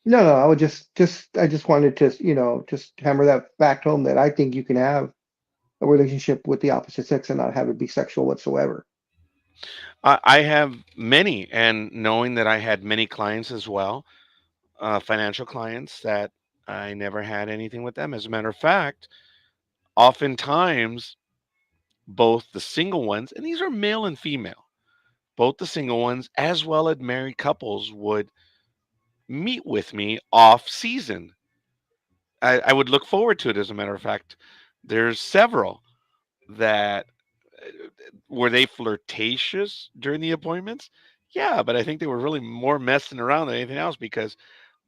B: no, no, I just wanted to, just hammer that fact home that I think you can have a relationship with the opposite sex and not have it be sexual whatsoever.
A: I have many, and knowing that I had many clients as well, financial clients that I never had anything with them. As a matter of fact, oftentimes both the single ones, and these are male and female, both the single ones as well as married couples would meet with me off season. I would look forward to it. As a matter of fact, there's several that were they flirtatious during the appointments? Yeah, but I think they were really more messing around than anything else because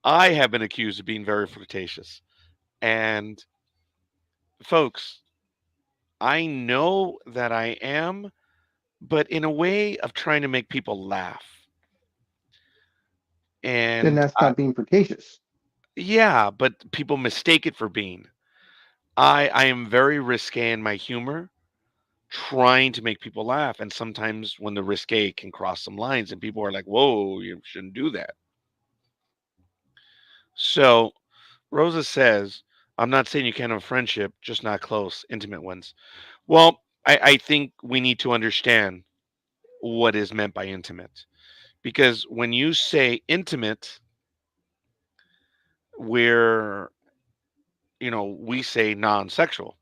A: I have been accused of being very flirtatious. And folks, I know that I am, but in a way of trying to make people laugh.
B: Then
A: And
B: that's not being flirtatious.
A: yeah, but people mistake it for being. I am very risque in my humor, trying to make people laugh. And sometimes when the risque can cross some lines and people are like, whoa, you shouldn't do that. So Rosa says, I'm not saying you can't have a friendship, just not close, intimate ones. Well, I think we need to understand what is meant by intimate. Because when you say intimate, we say non sexual.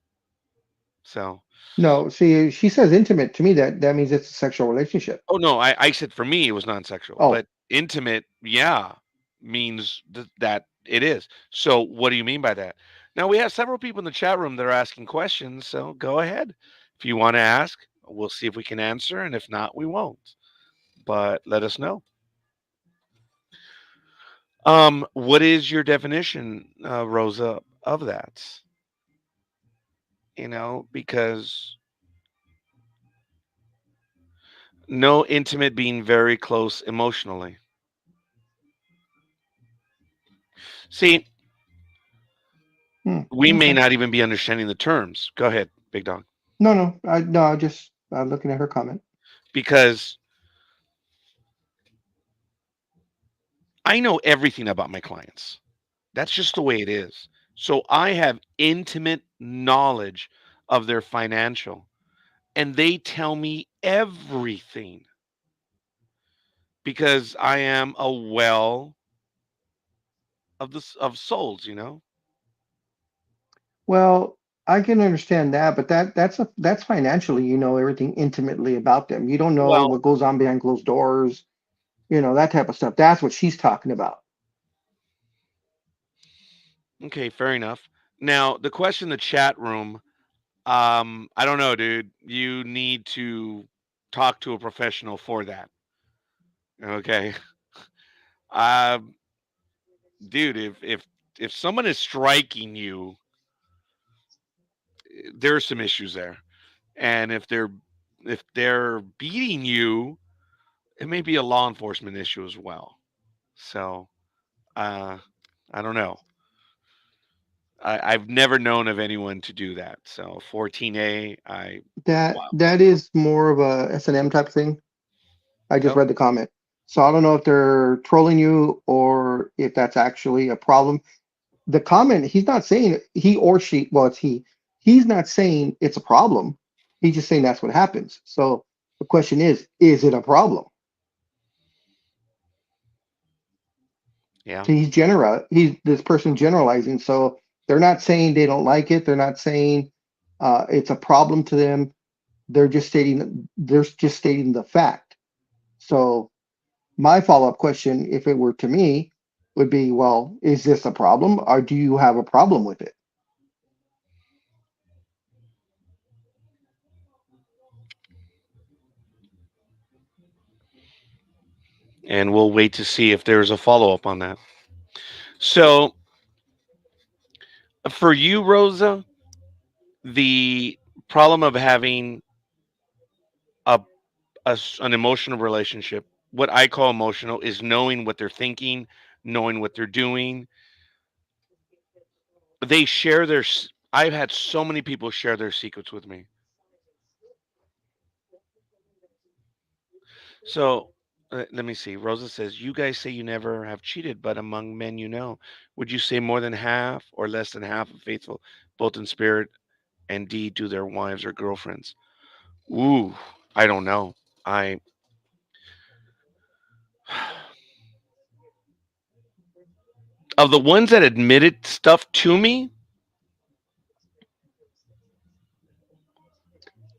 A: So,
B: No, see, she says intimate. To me, that means it's a sexual relationship.
A: oh no, I said for me it was non sexual,
B: Oh,
A: but intimate, yeah, means that it is. So, what do you mean by that? Now, we have several people in the chat room that are asking questions. So, go ahead. If you want to ask, we'll see if we can answer. And if not, we won't. But let us know. What is your definition, Rosa, of that? Because no intimate being very close emotionally. See, we may
B: okay.
A: not even be understanding the terms. Go ahead, big dog.
B: No, no, no. Just looking at her comment.
A: Because I know everything about my clients. That's just the way it is. So I have intimate knowledge of their financial, and they tell me everything because I am a well of souls.
B: Well, I can understand that, but that's financially. You know everything intimately about them. You don't know
A: Well,
B: what goes on behind closed doors. That type of stuff. That's what she's talking about.
A: okay, fair enough. Now, the question in the chat room, I don't know, dude. You need to talk to a professional for that. Okay. Um, dude, if someone is striking you, there are some issues there. And if they're beating you, it may be a law enforcement issue as well. So, uh, I don't know. I've never known of anyone to do that. So 14A, wow.
B: That is more of a S&M type thing. I just
A: Oh,
B: read the comment. So I don't know if they're trolling you or if that's actually a problem. The comment, he's not saying he or she, well, it's he. He's not saying it's a problem. He's just saying that's what happens. So the question is it a problem?
A: yeah.
B: So he's this person generalizing. So they're not saying they don't like it. They're not saying it's a problem to them. They're just stating the fact. So my follow-up question, if it were to me, would be, well, is this a problem or do you have a problem with it?
A: And we'll wait to see if there's a follow up on that. So for you, Rosa, the problem of having a, an emotional relationship, what I call emotional, is knowing what they're thinking, knowing what they're doing. They share I've had so many people share their secrets with me. So let me see. Rosa says, "You guys say you never have cheated, but among men you know, would you say more than half or less than half of faithful, both in spirit and deed, to their wives or girlfriends?" Ooh, I don't know. I of the ones that admitted stuff to me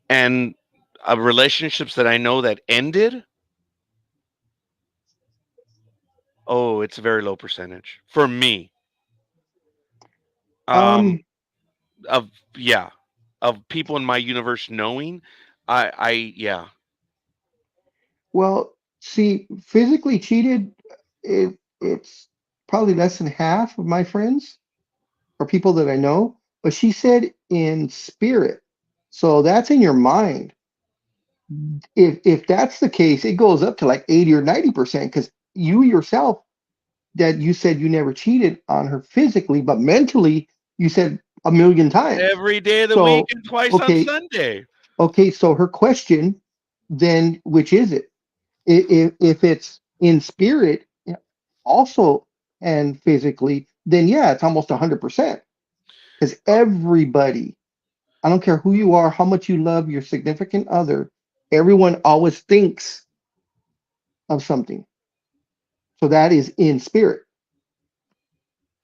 A: and of relationships that I know that ended, oh, it's a very low percentage for me. Um,
B: Um,
A: of yeah, of people in my universe knowing, yeah.
B: well, see, physically cheated, it's probably less than half of my friends or people that I know, but she said in spirit. So that's in your mind. If that's the case, it goes up to like 80 or 90% because you yourself that you said you never cheated on her physically, but mentally you said a million times.
A: Every day of the week
B: So,
A: and twice on
B: okay,
A: Sunday.
B: okay, so her question then, which is it? If it's in spirit, yeah, also and physically, then yeah, it's almost 100%. Because everybody, I don't care who you are, how much you love your significant other, everyone always thinks of something. So that is in spirit.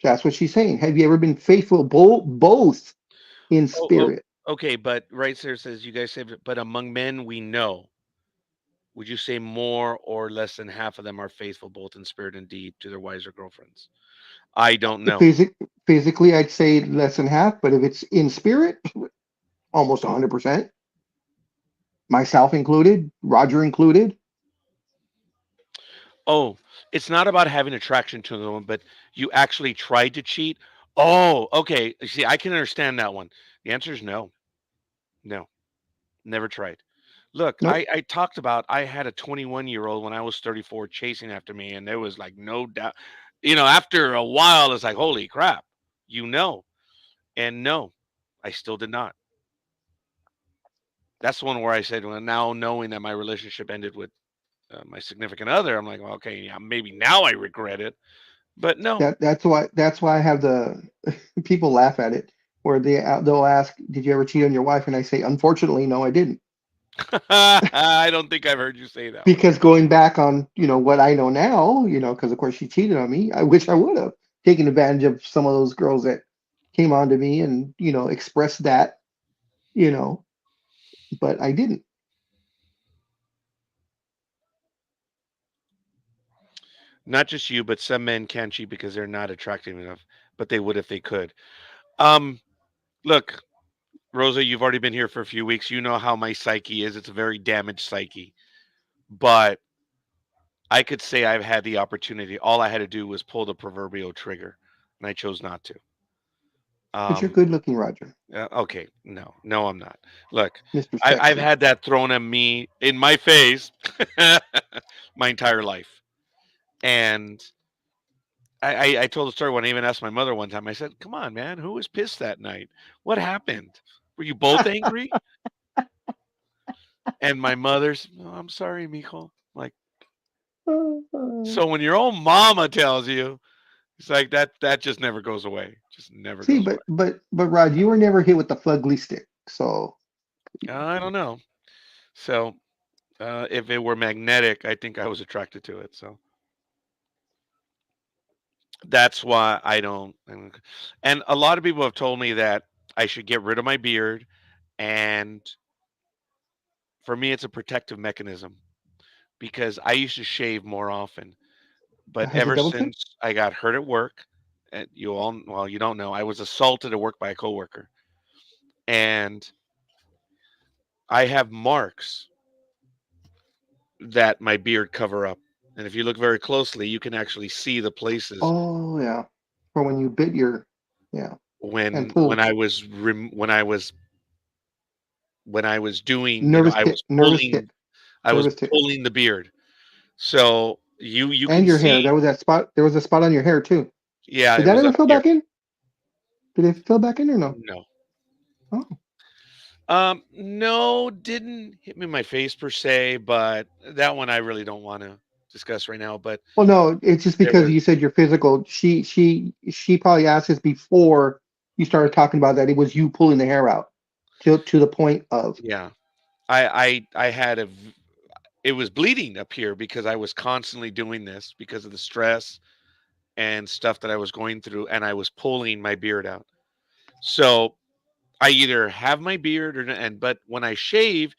B: That's what she's saying. Have you ever been faithful both in
A: Oh, oh,
B: spirit?
A: okay, but right there says you guys say, but among men we know. Would you say more or less than half of them are faithful, both in spirit and deed, to their wives or girlfriends? I don't know.
B: Physic- Physically, I'd say less than half, but if it's in spirit, almost 100%, myself included, Roger included.
A: Oh, it's not about having attraction to the woman, but you actually tried to cheat. Oh, okay. See, I can understand that one. The answer is no, no, never tried. Look,
B: Nope.
A: I talked about I had a 21-year-old when I was 34 chasing after me, and there was like no doubt. After a while, it's like, holy crap, you know. And no, I still did not. That's the one where I said, well, now knowing that my relationship ended with my significant other, I'm like, well, okay, yeah, maybe now I regret it, but no.
B: That's why I have the people laugh at it where they'll ask, "Did you ever cheat on your wife?" And I say, "Unfortunately, no, I didn't."
A: I don't think I've heard you say that one.
B: Because going back on what I know now, because of course she cheated on me. I wish I would have taken advantage of some of those girls that came on to me and expressed that, you know, but I didn't.
A: Not just you, but some men can't cheat because they're not attractive enough, but they would if they could. Um, Look, Rosa, you've already been here for a few weeks. You know how my psyche is. It's a very damaged psyche. But I could say I've had the opportunity. All I had to do was pull the proverbial trigger, and I chose not to.
B: But you're
A: Um,
B: good looking, Roger,
A: okay, no, no, I'm not. Look,
B: Mr.
A: I've
B: Sexy.
A: had that thrown at me in my face my entire life, and I told the story when I even asked my mother one time. I said, "Come on, man, who was pissed that night? What happened? Were you both angry?" And my mother's, "Oh, I'm sorry, Mijo." Like, so when your own mama tells you, it's like that just never goes away. Just never
B: See,
A: goes
B: but
A: away.
B: Rod, you were never hit with the fugly stick, so
A: I don't know. So if it were magnetic, I think I was attracted to it. So that's why I don't. And a lot of people have told me that I should get rid of my beard, and for me, it's a protective mechanism because I used to shave more often. But
B: has a
A: ever
B: double chin.
A: since I got hurt at work, and well, you don't know, I was assaulted at work by a coworker, and I have marks that my beard cover up. And if you look very closely, you can actually see the places
B: Oh yeah, for when you bit your, yeah, and
A: when
B: pulled.
A: I was doing,
B: Nervous tick,
A: I was
B: nervous tick,
A: pulling the beard. So you
B: and
A: can
B: your hair.
A: see,
B: There was that spot. There was a spot on your hair too.
A: yeah,
B: Did
A: it
B: that
A: was
B: ever
A: up
B: fill
A: here.
B: back in? Did it fill back in or no?
A: No.
B: Oh,
A: No, didn't hit me in my face per se, but that one I really don't want to discuss right now. But
B: well, no. It's just
A: there
B: because
A: was,
B: you said you're physical. She probably asked this before you started talking about that. It was you pulling the hair out to the point of.
A: yeah, I had it was bleeding up here because I was constantly doing this because of the stress and stuff that I was going through, and I was pulling my beard out. So I either have my beard but when I shave,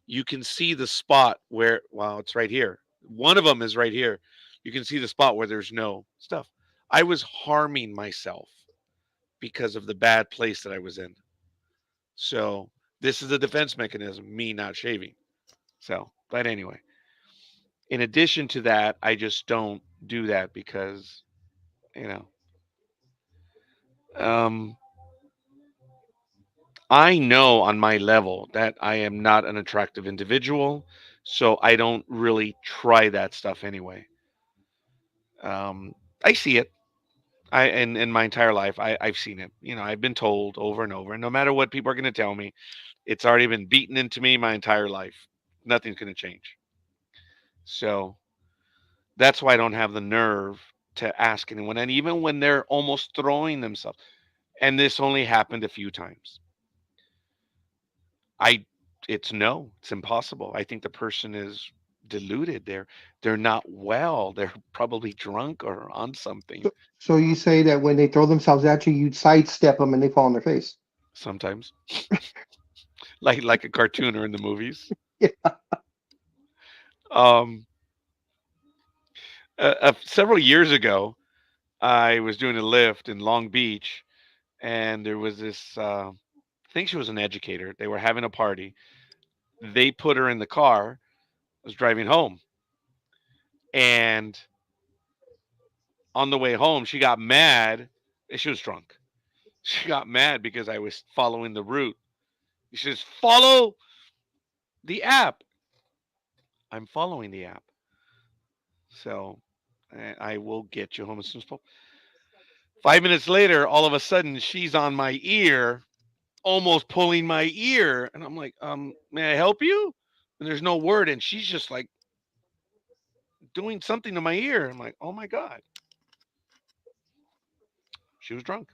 A: you can see the spot where, well, it's right here. One of them is right here. You can see the spot where there's no stuff. I was harming myself because of the bad place that I was in. So this is a defense mechanism, me not shaving. So, but anyway, in addition to that, I just don't do that because, you know, um, I know on my level that I am not an attractive individual. So I don't really try that stuff anyway. Um, I see it. In my entire life, I've seen it. I've been told over and over, and no matter what people are going to tell me, it's already been beaten into me my entire life. Nothing's going to change. So that's why I don't have the nerve to ask anyone. And even when they're almost throwing themselves, and this only happened a few times, I it's no, it's impossible. I think the person is deluded. They're not well. They're probably drunk or on something.
B: So you say that when they throw themselves at you, you sidestep them and they fall on their face.
A: Sometimes, like a cartoon or in the movies.
B: Yeah.
A: Um, several years ago, I was doing a lift in Long Beach, and there was this. I think she was an educator. They were having a party. They put her in the car. I was driving home, and on the way home, she got mad. She was drunk. She got mad because I was following the route. She says, "Follow the app." I'm following the app, so I will get you home as soon as possible. 5 minutes later, all of a sudden, she's on my ear, almost pulling my ear, and I'm like, may I help you? And there's no word, and she's just like doing something to my ear. I'm like, oh my god, she was drunk.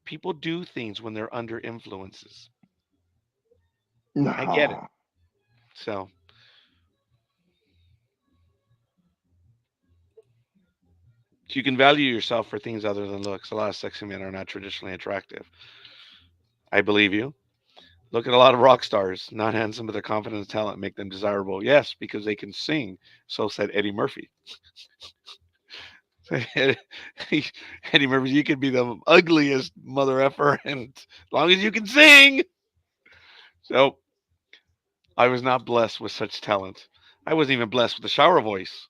A: People do things when they're under influences. I get it.
B: No.
A: So you can value yourself for things other than looks. A lot of sexy men are not traditionally attractive. I believe you. Look at a lot of rock stars, not handsome, but their confidence and talent make them desirable. Yes, because they can sing. So said Eddie Murphy. Eddie Murphy, you could be the ugliest mother effer, and as long as you can sing. So I was not blessed with such talent. I wasn't even blessed with the shower voice.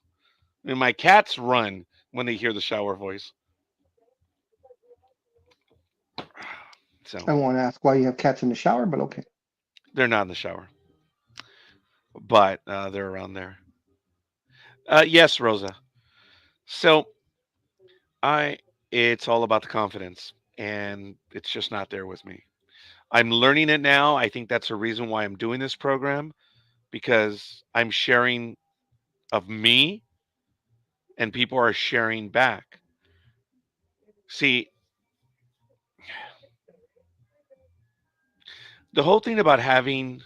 A: I mean, my cats run when they hear the shower voice. So
B: I won't ask why you have cats in the shower, but okay.
A: they're not in the shower, but they're around there. Yes, Rosa. So I, it's all about the confidence, and it's just not there with me. I'm learning it now. I think that's a reason why I'm doing this program because I'm sharing of me, and people are sharing back. See, the whole thing about having,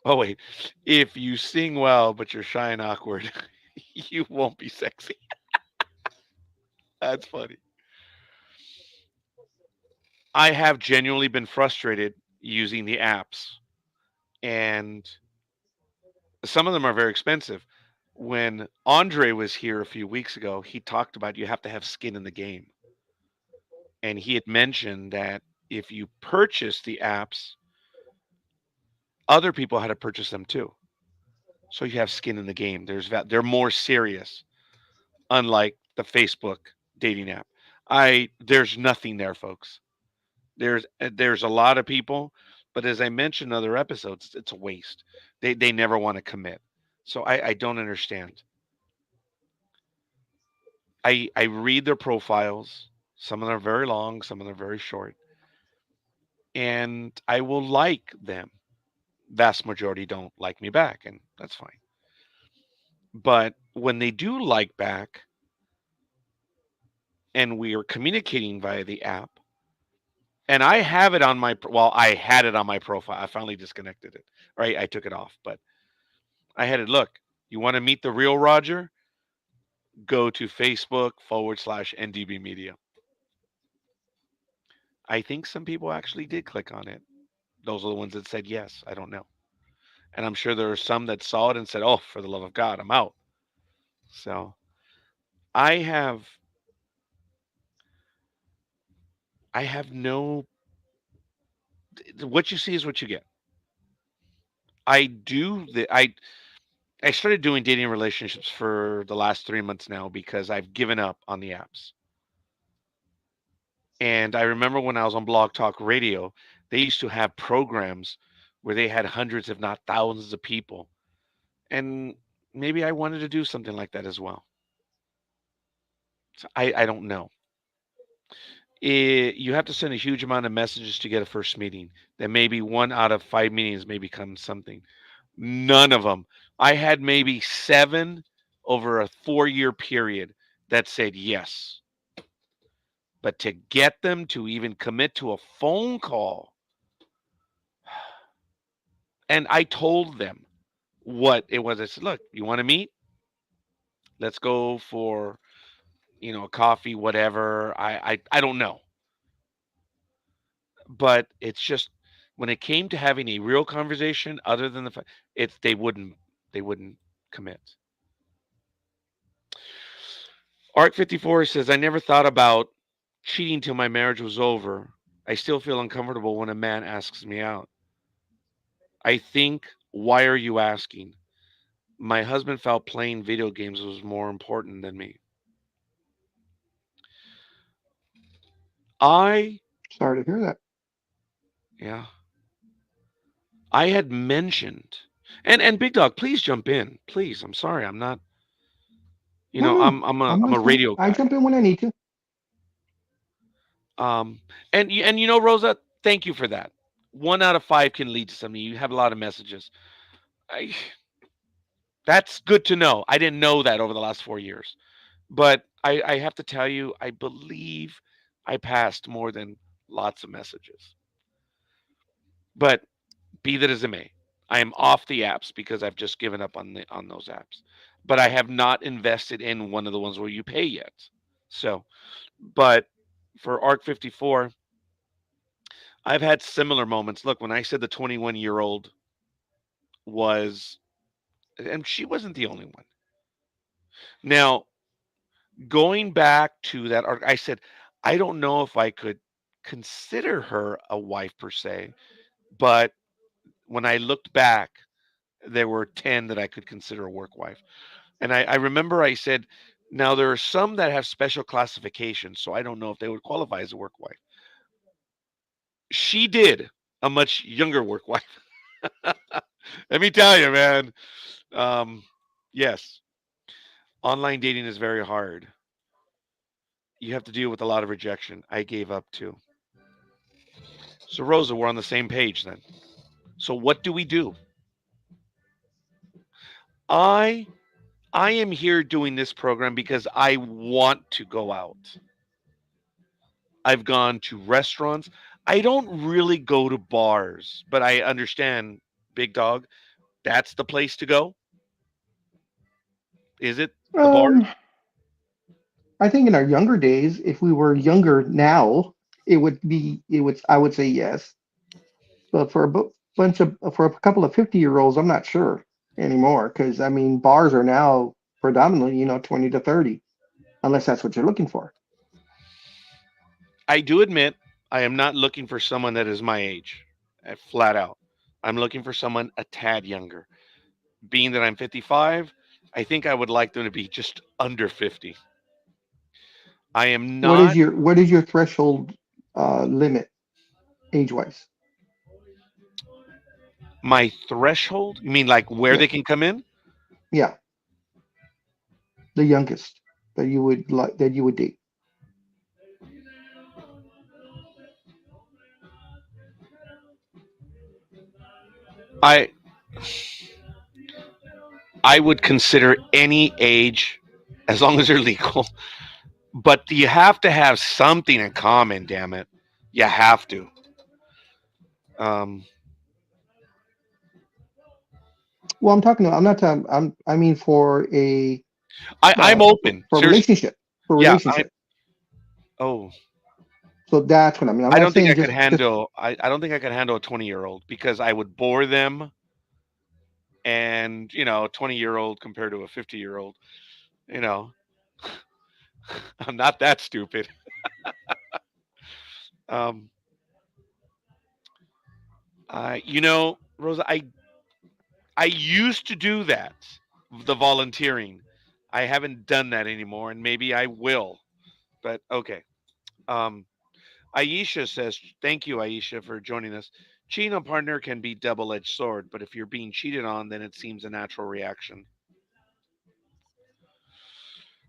A: oh wait, if you sing well but you're shy and awkward, you won't be sexy. That's funny. I have genuinely been frustrated using the apps, and some of them are very expensive. When Andre was here a few weeks ago, he talked about you have to have skin in the game. And he had mentioned that if you purchase the apps, other people had to purchase them too. So you have skin in the game. They're more serious, unlike the Facebook dating app. I There's nothing there, folks. There's a lot of people, but as I mentioned in other episodes, it's a waste. They never want to commit. So I don't understand. I read their profiles. Some of them are very long, some of them are very short, and I will like them. Vast majority don't like me back, and that's fine. But when they do like back, and we are communicating via the app, and I have it on my well, I had it on my profile. I finally disconnected it. Right, I took it off, but I had it. Look, you want to meet the real Roger? Go to Facebook/NDB Media. I think some people actually did click on it. Those are the ones that said yes. I don't know. And I'm sure there are some that saw it and said, "Oh, for the love of God, I'm out." So I have I have no. What you see is what you get. I do the I started doing dating relationships for the last 3 months now because I've given up on the apps. And I remember when I was on Blog Talk Radio, they used to have programs where they had hundreds, if not thousands, of people. And maybe I wanted to do something like that as well. So I don't know. You have to send a huge amount of messages to get a first meeting. Then maybe one out of five meetings may become something. None of them. I had maybe seven over a 4 year period that said yes. But to get them to even commit to a phone call, and I told them what it was. I said, look, you want to meet? Let's go for, a coffee, whatever. I don't know. But it's just when it came to having a real conversation, other than the fact it's they wouldn't commit. Arc 54 says, I never thought about cheating till my marriage was over. I still feel uncomfortable when a man asks me out. I think, why are you asking? My husband felt playing video games was more important than me. I,
B: Sorry to hear that.
A: yeah, I had mentioned, and Big Dog, please jump in, please. I'm sorry, I'm not,
B: No, no, I'm
A: I'm a
B: listening.
A: radio
B: I
A: guy.
B: jump in when I need to.
A: Um, and Rosa, thank you for that. One out of five can lead to something. You have a lot of messages. I, that's good to know. I didn't know that over the last 4 years, but I have to tell you, I believe I passed more than lots of messages. But be that as it may, I am off the apps because I've just given up on those apps. But I have not invested in one of the ones where you pay yet. So, but for Arc 54, I've had similar moments. Look, when I said the 21-year-old was, and she wasn't the only one. Now, going back to that arc, I said, I don't know if I could consider her a wife per se, but when I looked back, there were 10 that I could consider a work wife. And I remember I said, now there are some that have special classifications, so I don't know if they would qualify as a work wife. She did, a much younger work wife. Let me tell you, man. Um, yes, online dating is very hard. You have to deal with a lot of rejection. I gave up too. So Rosa, we're on the same page then. So what do we do? I I am here doing this program because I want to go out. I've gone to restaurants. I don't really go to bars, but I understand, Big Dog, that's the place to go. Is it the bars?
B: Um, I think in our younger days, if we were younger now, I would say yes. But for for a couple of 50-year-olds, I'm not sure anymore. Because I mean, bars are now predominantly, 20 to 30, unless that's what you're looking for.
A: I do admit I am not looking for someone that is my age, flat out. I'm looking for someone a tad younger. Being that I'm 55, I think I would like them to be just under 50. I am not
B: What is your threshold limit age wise?
A: my threshold. You mean like where
B: Yeah,
A: they can come in?
B: yeah, the youngest that you would date.
A: I I would consider any age as long as they're legal. But you have to have something in common, damn it. You have to. Um,
B: Well, I'm not talking. I mean
A: I'm open.
B: for a
A: Seriously.
B: relationship, for a
A: Yeah.
B: relationship.
A: Oh,
B: So that's what I mean. I'm
A: I
B: not
A: don't think
B: saying
A: I could
B: just
A: handle. I don't think I could handle a 20-year-old because I would bore them. And a 20-year-old compared to a 50-year-old, you know, I'm not that stupid. Um, Rosa, I used to do that, the volunteering. I haven't done that anymore, and maybe I will. But okay. Um, Aisha says, "Thank you, Aisha, for joining us. Cheating on partner can be double-edged sword, but if you're being cheated on, then it seems a natural reaction."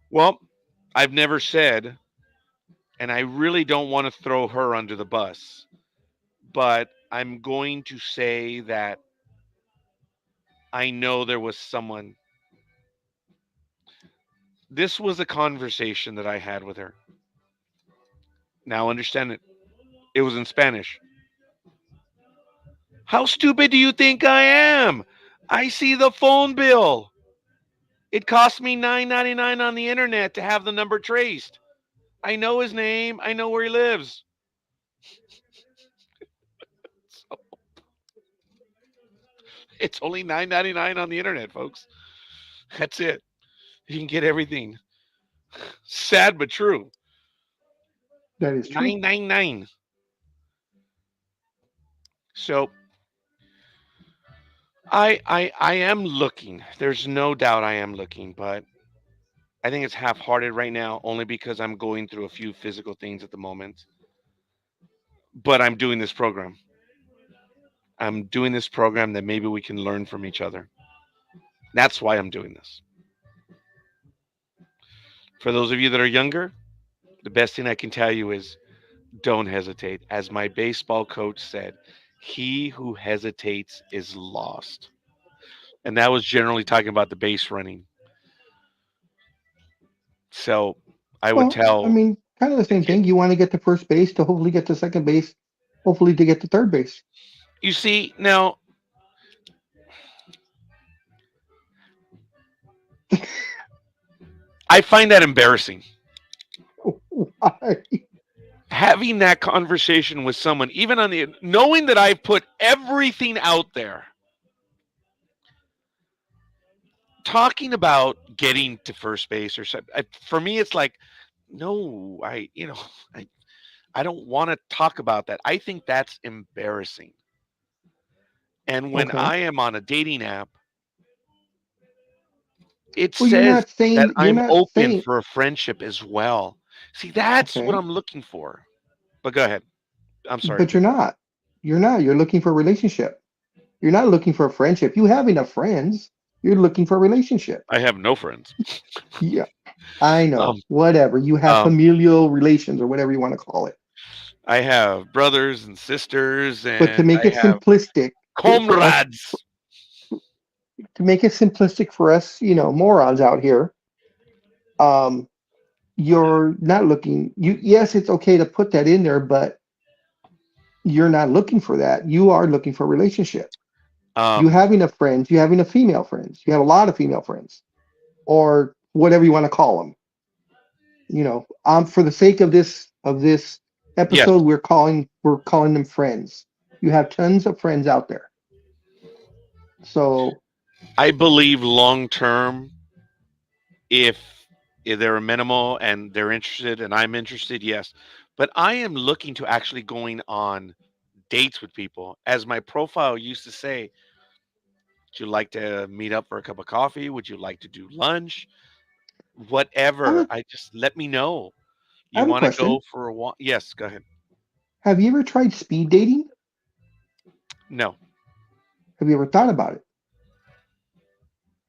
A: Well, I've never said, and I really don't want to throw her under the bus, but I'm going to say that I know there was someone. This was a conversation that I had with her. Now understand it. It was in Spanish. How stupid do you think I am? I see the phone bill. It cost me $9.99 on the internet to have the number traced. I know his name. I know where he lives. So it's only $9.99 on the internet, folks. That's it. You can get everything. Sad but true.
B: that is true.
A: 999. So I am looking. There's no doubt I am looking, but I think it's half-hearted right now only because I'm going through a few physical things at the moment. But I'm doing this program. I'm doing this program that maybe we can learn from each other. That's why I'm doing this. For those of you that are younger, the best thing I can tell you is don't hesitate. As my baseball coach said, he who hesitates is lost. And that was generally talking about the base running. So I would
B: Well, I
A: tell
B: mean, kind of the
A: the
B: same
A: kid,
B: thing. You want to get to first base to hopefully get to second base, hopefully to get to third base.
A: you see, now I find that embarrassing.
B: Why?
A: Having that conversation with someone, even on the knowing that I've put everything out there, talking about getting to first base or something. For me, it's like, no, I, I don't want to talk about that. I think that's embarrassing. And when
B: Okay.
A: I am on a dating app It
B: Well, you're
A: says
B: not
A: that
B: saying you're
A: I'm
B: not
A: open
B: saying
A: for a friendship as well. See, that's what
B: okay,
A: I'm looking for. But go ahead. I'm sorry,
B: but you're
A: Peter.
B: not. You're not. You're looking for a relationship. You're not looking for a friendship. You have enough friends. You're looking for a relationship.
A: I have no friends.
B: Yeah, I
A: Um,
B: know. Whatever. You have
A: um,
B: familial relations or whatever you want to call it.
A: I have brothers and sisters,
B: But to
A: and
B: make
A: I
B: it
A: have
B: simplistic for us,
A: comrades.
B: to make it simplistic for us, morons out here, um, you're not looking. Yes, it's okay to put that in there, but you're not looking for that. You are looking for a relationship. You
A: Um,
B: have enough friends. You have enough female friends. You have a lot of female friends, or whatever you want to call them. For the sake of this
A: yes,
B: episode, we're calling them friends. You have tons of friends out there. So
A: I believe long term, if if they're minimal and they're interested and I'm interested, yes. But I am looking to actually going on dates with people. As my profile used to say, would you like to meet up for a cup of coffee? Would you like to do lunch?
B: I
A: Whatever.
B: have,
A: I just let me know.
B: I
A: You
B: have a
A: want to go
B: question.
A: for a walk? Yes, go ahead.
B: Have you ever tried speed dating?
A: No,
B: Have you ever thought about it?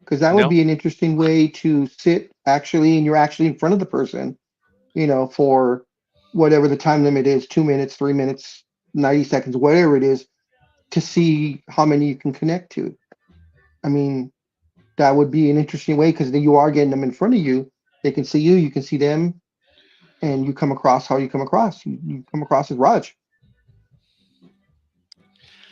B: Because that would
A: no.
B: be an interesting way to sit actually, and you're actually in front of the person, for whatever the time limit is, 2 minutes, 3 minutes, 90 seconds, whatever it is, to see how many you can connect to. I mean, that would be an interesting way because then you are getting them in front of you. They can see you, you can see them, and you come across how you come across. You come across as Raj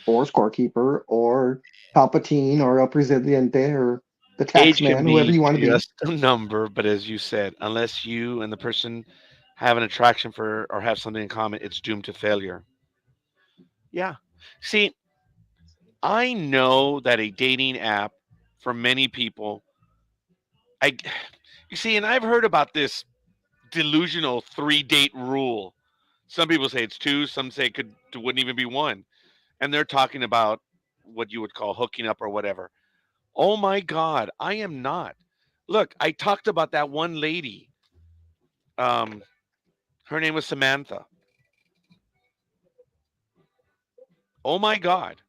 B: or scorekeeper or Palpatine or El Presidente or the tax
A: Age can
B: man, whoever
A: be
B: you want to be.
A: just a number, but as you said, unless you and the person have an attraction for or have something in common, it's doomed to failure. Yeah. See, I know that a dating app for many people, I you see, and I've heard about this delusional 3 date rule. Some people say it's two, some say it wouldn't even be one. And they're talking about what you would call hooking up or whatever. Oh my God, I am not. Look, I talked about that one lady. Um, her name was Samantha. Oh my God.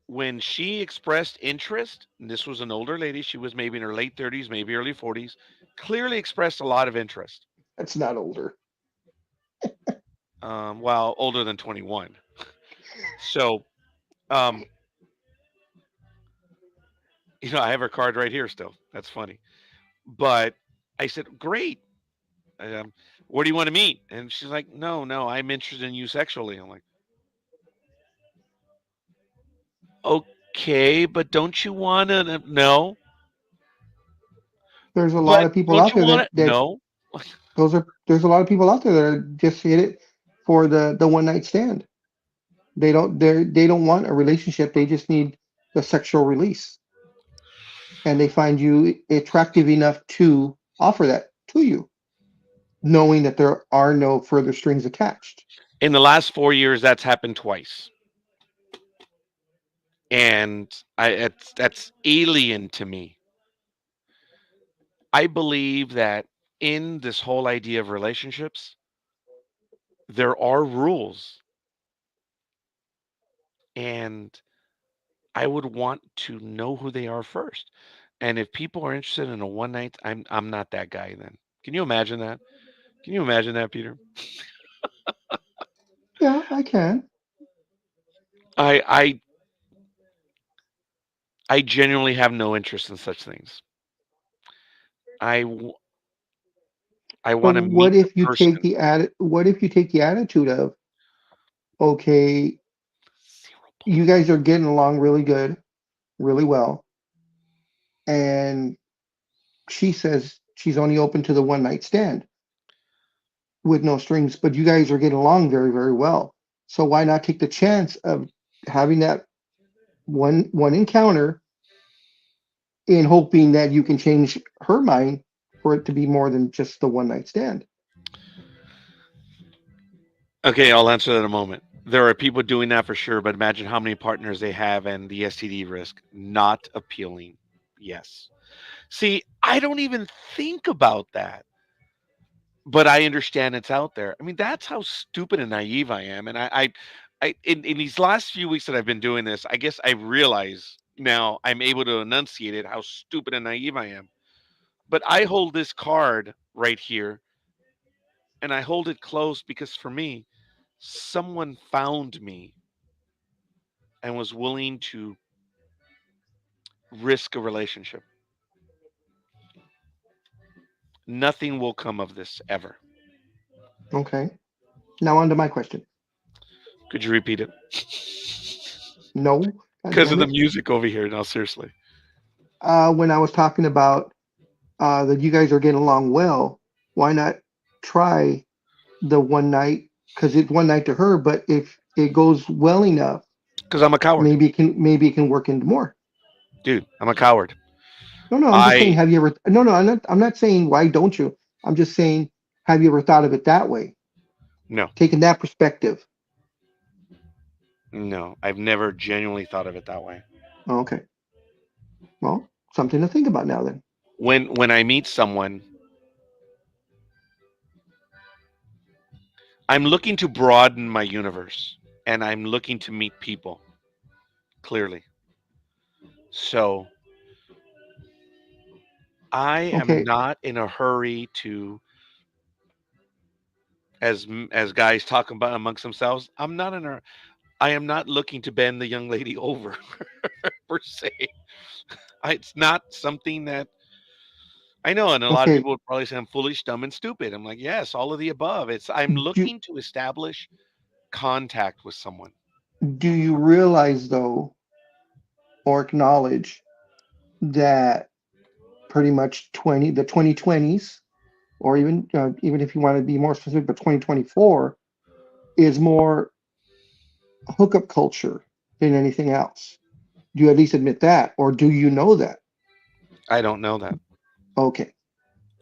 A: When she expressed interest, and this was an older lady, she was maybe in her late 30s, maybe early 40s, clearly expressed a lot of interest.
B: That's not older.
A: Well, older than 21. So, um, I have her card right here still. That's funny. But I said, great. Um, where do you want to meet? And she's like, no, no, I'm interested in you sexually. I'm like, okay, but don't you want to? No,
B: There's a lot
A: but
B: of people
A: don't
B: out
A: you
B: there
A: want
B: that
A: to?
B: that
A: No.
B: there's a lot of people out there that are just hit it for the one night stand. They don't want a relationship. They just need the sexual release, and they find you attractive enough to offer that to you, knowing that there are no further strings attached.
A: In the last 4 years, that's happened twice, and that's alien to me. I believe that in this whole idea of relationships, there are rules, and I would want to know who they are first. And if people are interested in a one night, I'm not that guy then. Can you imagine that? Can you imagine that, Peter?
B: Yeah, I can.
A: I I genuinely have no interest in such things. I w- I
B: But
A: want to meet the person.
B: what if you take the attitude of, okay,
A: Zero
B: you
A: bullshit.
B: guys are getting along really good, really well, and she says she's only open to the one night stand with no strings, but you guys are getting along very, very well. So why not take the chance of having that one encounter in hoping that you can change her mind for it to be more than just the one night stand?
A: Okay, I'll answer that in a moment. There are people doing that for sure, but imagine how many partners they have and the STD risk. Not appealing. Yes. See, I don't even think about that, but I understand it's out there. I mean, that's how stupid and naive I am. And in these last few weeks that I've been doing this, I guess I realize now I'm able to enunciate it how stupid and naive I am. But I hold this card right here, and I hold it close because for me, someone found me and was willing to risk a relationship. Nothing will come of this ever.
B: Okay. Now on to my question.
A: Could you repeat it?
B: No, God
A: Because of
B: damn
A: the
B: it.
A: music over here. No, seriously.
B: When I was talking about that you guys are getting along well, why not try the one night? Because it's one night to her, but if it goes well enough,
A: Because I'm a coward.
B: maybe it can work into more.
A: Dude, I'm a coward.
B: No, no, I'm just saying,
A: I
B: have you ever? No, no, I'm not saying why don't you. I'm just saying, have you ever thought of it that way,
A: no,
B: taking that perspective?
A: no. I've never genuinely thought of it that way.
B: Okay, well, something to think about now then.
A: When I meet someone, I'm looking to broaden my universe and I'm looking to meet people clearly. So I am
B: Okay,
A: not in a hurry to, as guys talk about amongst themselves. I am not looking to bend the young lady over per se. It's not something that I know, and a lot of
B: okay.
A: people would probably say I'm foolish, dumb, and stupid. I'm like, yes, all of the above. It's I'm
B: Do
A: looking to establish contact with someone.
B: do you realize though, or acknowledge that pretty much 2020s, or even if you want to be more specific, but 2024 is more hookup culture than anything else. Do you at least admit that, or do you know that?
A: I don't know that.
B: Okay,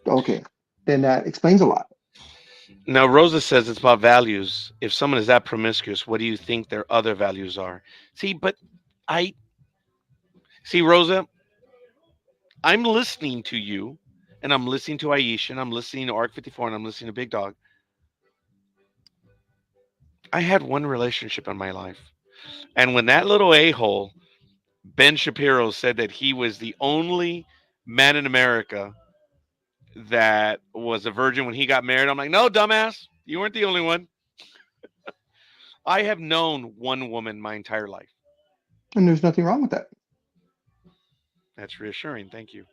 B: okay, then that explains a lot.
A: Now, Rosa says it's about values. If someone is that promiscuous, what do you think their other values are? See, but I see, Rosa, I'm listening to you, and I'm listening to Aisha, and I'm listening to Arc 54, and I'm listening to Big Dog. I had one relationship in my life. And when that little a hole, Ben Shapiro, said that he was the only man in America that was a virgin when he got married, I'm like, no, dumbass, you weren't the only one. I have known one woman my entire life.
B: And there's nothing wrong with that.
A: That's reassuring. Thank you.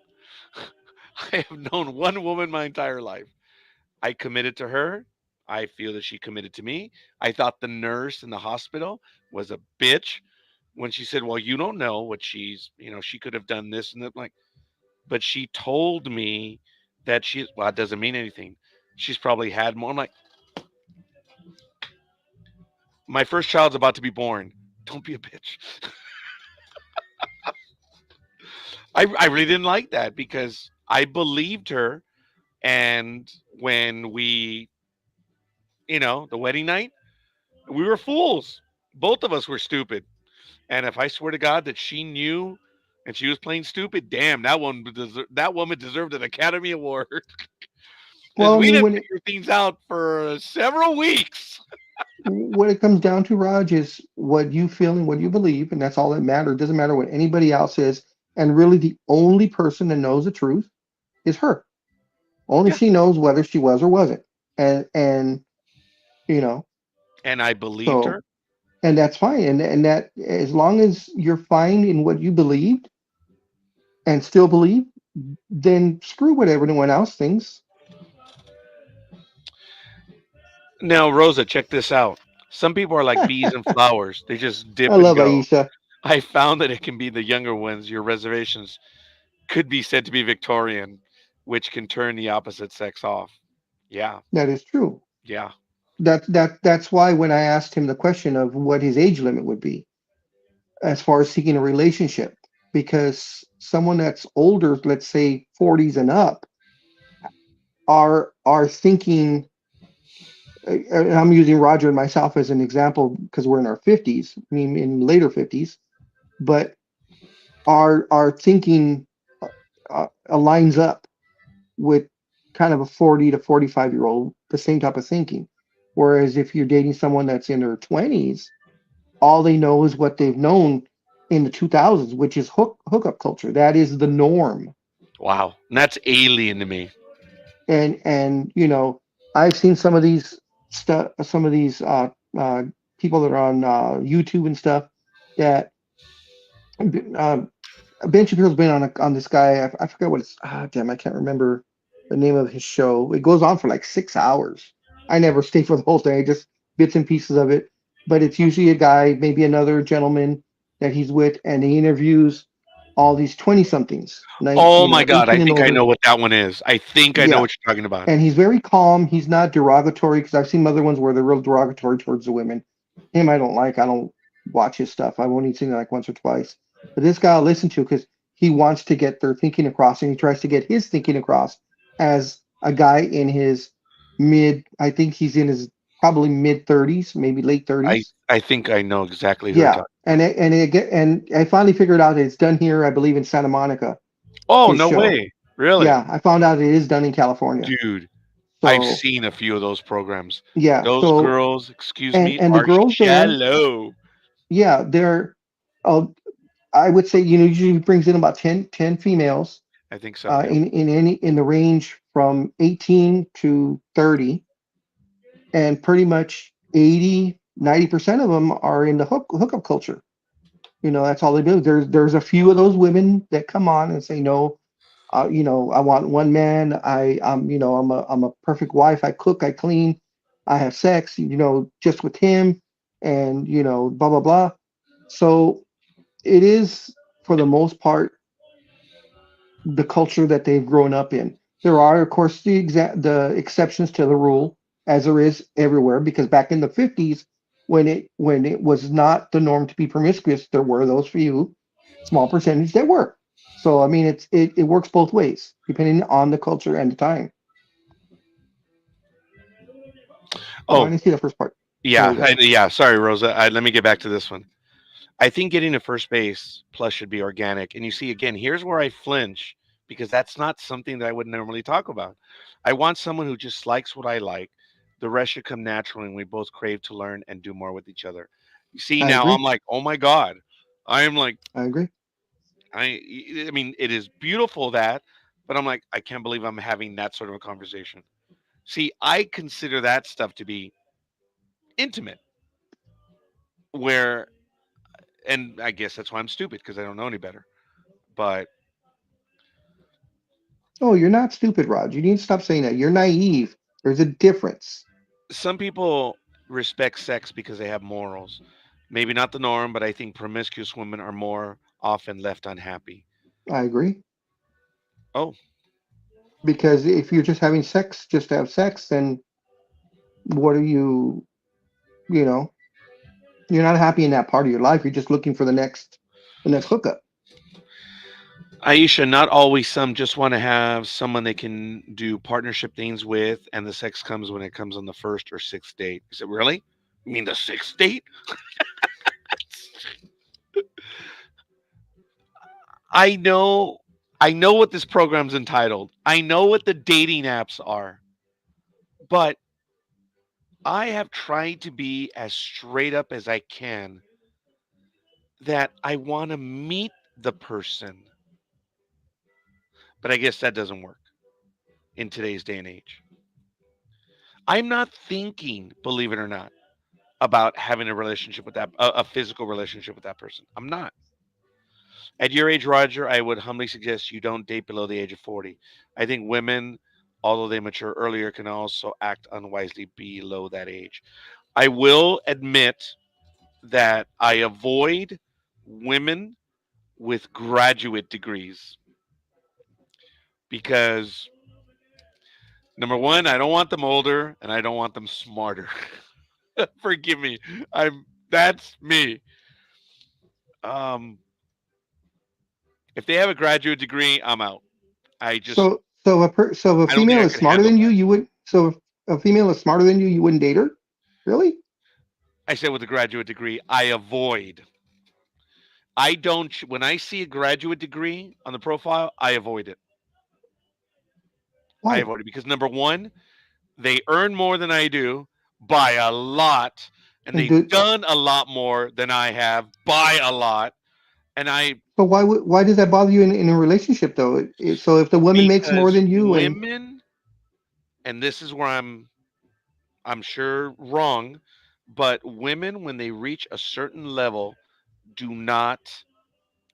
A: I have known one woman my entire life. I committed to her. I feel that she committed to me. I thought the nurse in the hospital was a bitch when she said, "Well, you don't know what she could have done this and that." Like, but she told me that well, it doesn't mean anything. She's probably had more. I'm like, my first child's about to be born. Don't be a bitch. I really didn't like that because I believed her. And when the wedding night, we were fools. Both of us were stupid. And if I swear to God that she knew and she was playing stupid, damn, that woman deserved an Academy Award because
B: Well, I
A: we
B: mean,
A: didn't figure things out for several weeks.
B: what it comes down to, Raj, is what you feel and what you believe, and that's all that matters. It doesn't matter what anybody else is. And really, the only person that knows the truth is her. Only
A: Yeah,
B: she knows whether she was or wasn't. And you know,
A: and I believed
B: so
A: her.
B: and that's fine. And that as long as you're fine in what you believed and still believe, then screw what everyone else thinks.
A: Now, Rosa, check this out. Some people are like bees and
B: I
A: flowers; they just dip and
B: love
A: go.
B: Aisha.
A: I found that it can be the younger ones. Your reservations could be said to be Victorian, which can turn the opposite sex off. Yeah,
B: That is true.
A: yeah.
B: That's why when I asked him the question of what his age limit would be as far as seeking a relationship, because someone that's older, let's say 40s and up, are thinking. And I'm using Roger and myself as an example because we're in our 50s, I mean in later 50s, but are thinking aligns up with kind of a 40 to 45-year old, the same type of thinking. Whereas if you're dating someone that's in their 20s, all they know is what they've known in the 2000s, which is hookup culture. That is the norm.
A: Wow. And that's alien to me.
B: And I've seen some of these stuff, some of these uh, people that are on YouTube and stuff that uh, Ben Shapiro's been on this guy. I forget what it's. Damn, I can't remember the name of his show. It goes on for like 6 hours. I never stay for the whole thing. Just bits and pieces of it. But it's usually a guy, maybe another gentleman that he's with, and he interviews all these 20 somethings,
A: Oh my God. I
B: 18 and
A: think I know
B: older.
A: what that one is. I think I know
B: Yeah,
A: what you're talking about.
B: and he's very calm. He's not derogatory because I've seen other ones where they're real derogatory towards the women. Him, I don't like. I don't watch his stuff. I've only seen it like once or twice. But this guy I'll listen to because he wants to get their thinking across, and he tries to get his thinking across as a guy in his mid. I think he's in his probably mid 30s, maybe late
A: I
B: 30s.
A: I think I know exactly who you're
B: Yeah,
A: talking.
B: and I finally figured out it's done here. I believe in Santa Monica.
A: Oh,
B: His
A: no
B: show.
A: way. Really?
B: Yeah, I found out it is done in California.
A: Dude, I've
B: So
A: seen a few of those programs.
B: yeah,
A: Those
B: so
A: girls, excuse
B: and
A: me,
B: and the
A: are
B: girls there,
A: shallow.
B: yeah, they're uh, I would say usually brings in about 10 females
A: I think so. Yep.
B: in the range from 18 to 30, and pretty much 80-90% of them are in the hookup culture. That's all they do. There's a few of those women that come on and say no. I want one man. I'm a perfect wife. I cook, I clean, I have sex, just with him, and blah blah blah. So it is, for the most part, the culture that they've grown up in. There are, of course, the exceptions to the rule, as there is everywhere, because back in the 50s, when it was not the norm to be promiscuous, there were those few, small percentage that were. So I mean, it works both ways, depending on the culture and the time. Oh, I
A: Oh,
B: didn't see the first part. There
A: yeah.
B: we go.
A: Yeah. Sorry, Rosa. Let me get back to this one. I think getting to first base plus should be organic. And you see, again, here's where I flinch because that's not something that I would normally talk about. I want someone who just likes what I like. The rest should come naturally, and we both crave to learn and do more with each other. You see,
B: I
A: now I'm
B: agree.
A: like, oh my God. I am like,
B: I agree.
A: I mean, it is beautiful that, but I'm like, I can't believe I'm having that sort of a conversation. See, I consider that stuff to be intimate, where, and I guess that's why I'm stupid because I don't know any better. But
B: Oh, you're not stupid, Rod. You need to stop saying that. You're naive. There's a difference.
A: some people respect sex because they have morals. Maybe not the norm, but I think promiscuous women are more often left unhappy.
B: I agree.
A: Oh,
B: Because if you're just having sex just to have sex, then what are you, you know, you're not happy in that part of your life. You're just looking for the next hookup.
A: Aisha, not always. Some just want to have someone they can do partnership things with, and the sex comes when it comes on the first or sixth date. Is it really? You mean the sixth date? I know, I know what this program's entitled. I know what the dating apps are, but I have tried to be as straight up as I can that I want to meet the person, but I guess that doesn't work in today's day and age. I'm not thinking, believe it or not, about having a relationship with a physical relationship with that person. I'm not. At your age, Roger, I would humbly suggest you don't date below the age of 40. I think women, although they mature earlier, can also act unwisely below that age. I will admit that I avoid women with graduate degrees because number one, I don't want them older and I don't want them smarter. Forgive me. I'm That's me. Um, if they have a graduate degree, I'm out. I just
B: So if a
A: I don't think
B: female
A: I
B: is
A: could
B: smarter
A: handle
B: than you,
A: that.
B: you would. So if a female is smarter than you wouldn't date her? Really?
A: I said with a graduate degree, I avoid. I don't when I see a graduate degree on the profile, I avoid it. I
B: Why?
A: avoid it because number one, they earn more than I do by a lot, and
B: And
A: they've
B: do,
A: done a lot more than I have by a lot. And I
B: but why does that bother you in a relationship though? So if the woman makes more
A: because
B: than you, and
A: women, and this is where I'm sure wrong, but women when they reach a certain level do not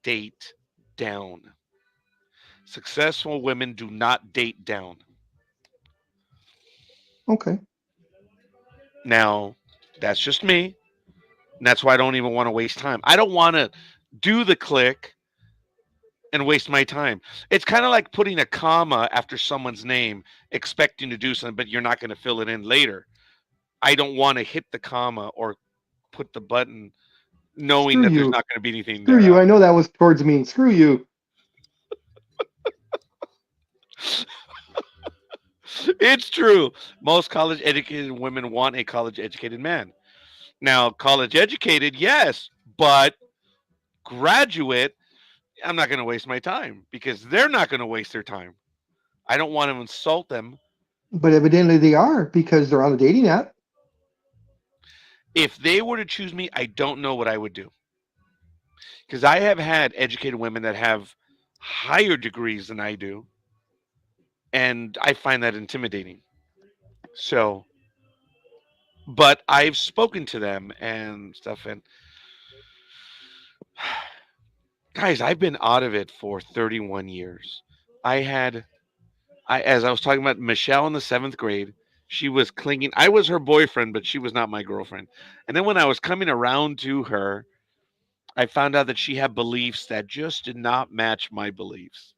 A: date down. Successful women do not date down.
B: okay,
A: Now, that's just me. And that's why I don't even want to waste time. I don't want to do the click and waste my time. It's kind of like putting a comma after someone's name, expecting to do something, but you're not going to fill it in later. I don't want to hit the comma or put the button knowing
B: screw
A: that there's
B: you,
A: not going to be anything
B: screw you. I
A: thereafter.
B: know that was towards me. Screw you.
A: It's true. Most college educated women want a college educated man. Now, college educated, yes, but graduate, I'm not going to waste my time because they're not going to waste their time. I don't want to insult them.
B: But evidently they are because they're on the dating app.
A: If they were to choose me, I don't know what I would do because I have had educated women that have higher degrees than I do, and I find that intimidating. So, but I've spoken to them and stuff, and guys, I've been out of it for 31 years. I had, as I was talking about Michelle in the seventh grade, she was clinging. I was her boyfriend, but she was not my girlfriend. And then when I was coming around to her, I found out that she had beliefs that just did not match my beliefs.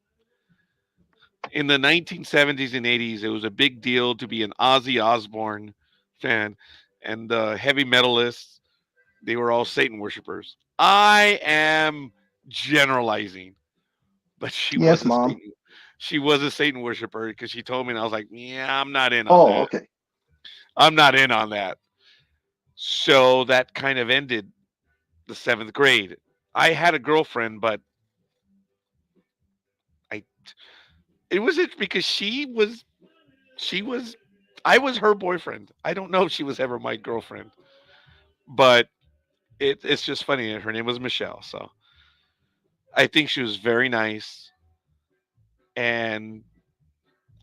A: In the 1970s and 80s, it was a big deal to be an Ozzy Osbourne fan, and the heavy metalists, they were all Satan worshippers. I am generalizing, but
B: Yes, mom.
A: She was a Satan worshiper because she told me, and I was like, yeah, I'm not in on
B: Oh,
A: that.
B: okay.
A: I'm not in on that. So that kind of ended the seventh grade. I had a girlfriend, but I it was it because she was I was her boyfriend. I don't know if she was ever my girlfriend, but it's just funny. Her name was Michelle, so I think she was very nice, and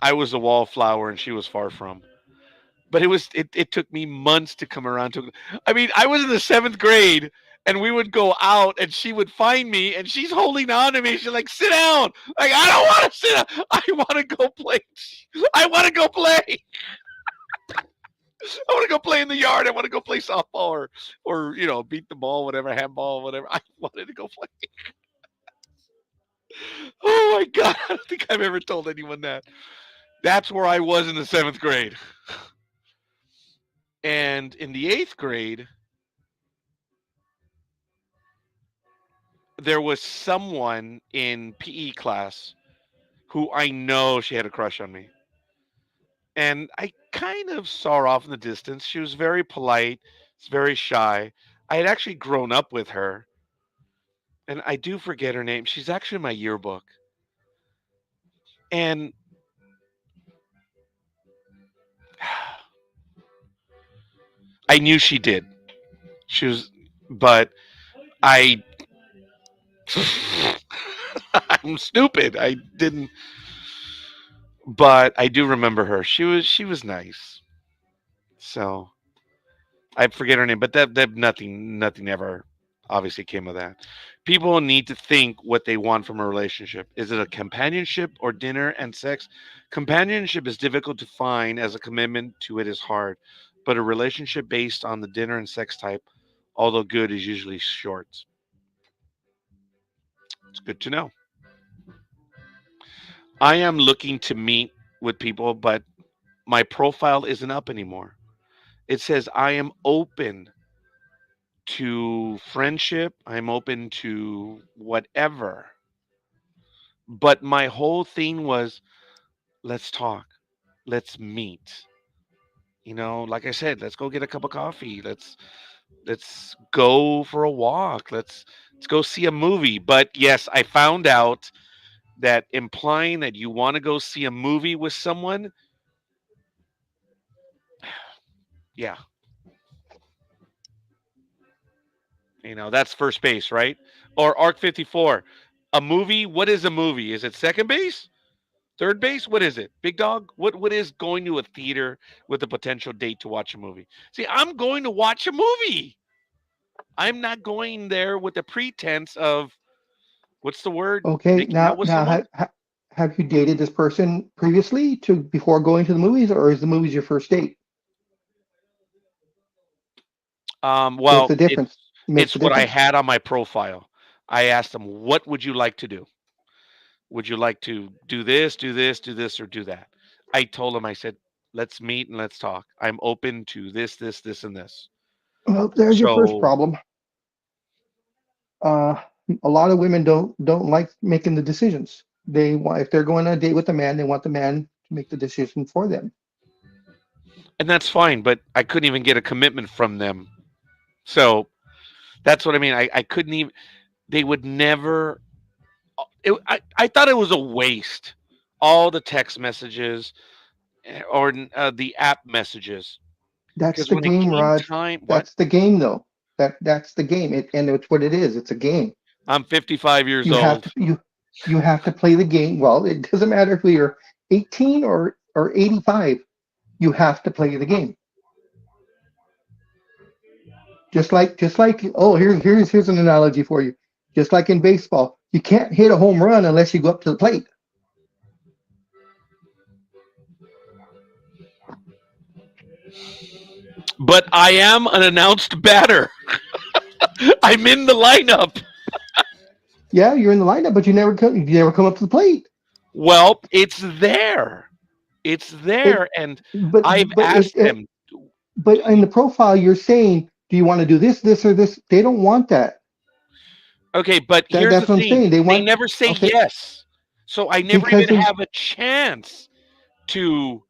A: I was a wallflower, and she was far from. But it took me months to come around to. I mean, I was in the seventh grade, and we would go out, and she would find me, and she's holding on to me. She's like, "Sit down." Like, I don't want to sit down. I want to go play. I want to go play. I want to go play in the yard. I want to go play softball or beat the ball, whatever, handball, whatever. I wanted to go play. Oh my god! I don't think I've ever told anyone that. That's where I was in the seventh grade, and in the eighth grade, there was someone in PE class who I know she had a crush on me, and I kind of saw her off in the distance. She was very polite, very shy. I had actually grown up with her, and I do forget her name. She's actually in my yearbook. And I knew she did. She was, but I, I'm stupid. I didn't, but I do remember her. She was nice. So I forget her name, but that nothing ever obviously came of that. People need to think what they want from a relationship. Is it a companionship or dinner and sex? Companionship is difficult to find as a commitment to it is hard, but a relationship based on the dinner and sex type, although good, is usually short. It's good to know. I am looking to meet with people, but my profile isn't up anymore. It says I am open to friendship, I'm open to whatever. But my whole thing was let's talk, let's meet. Like I said, let's go get a cup of coffee. Let's go for a walk. Let's go see a movie. But yes, I found out that implying that you want to go see a movie with someone, yeah, that's first base, right? Or Arc 54. A movie, what is a movie? Is it second base? Third base? What is it? Big dog? What is going to a theater with a potential date to watch a movie? See, I'm going to watch a movie. I'm not going there with the pretense of what's the word?
B: Okay,
A: Making out with
B: now
A: someone.
B: have you dated this person previously to before going to the movies, or is the movies your first date? Makes
A: Well,
B: a difference. Makes
A: it's
B: a
A: what I
B: difference.
A: had on my profile. I asked them, "What would you like to do? Would you like to do this, do this, do this, or do that?" I told them, I said, "Let's meet and let's talk. I'm open to this, and this."
B: Well, there's your first
A: So,
B: problem. Uh, a lot of women don't like making the decisions. They want if they're going on a date with a man, they want the man to make the decision for them.
A: and that's fine, but I couldn't even get a commitment from them. So that's what I mean. I couldn't even. They would never. I thought it was a waste. All the text messages or the app messages.
B: That's
A: Because
B: the
A: when it
B: game,
A: came
B: Raj.
A: time, what?
B: That's the game, though. That's the game. And it's what it is. It's a game.
A: I'm 55 years
B: You have
A: old.
B: to you have to play the game. Well, it doesn't matter if you're 18 or 85. You have to play the game. Just like oh, here's an analogy for you. Just like in baseball, you can't hit a home run unless you go up to the plate.
A: But I am an announced batter. I'm in the lineup.
B: Yeah, you're in the lineup, but you never come up to the plate.
A: Well, it's there. It's
B: It
A: there. And
B: but
A: I've
B: but it,
A: asked
B: it
A: them,
B: but in the profile you're saying, do you want to do this, or this? They don't want that.
A: okay, but
B: That
A: here's the
B: that's what I'm
A: thing,
B: saying. They
A: they
B: want
A: never say
B: okay
A: yes. So I never
B: because
A: even
B: they
A: have a chance to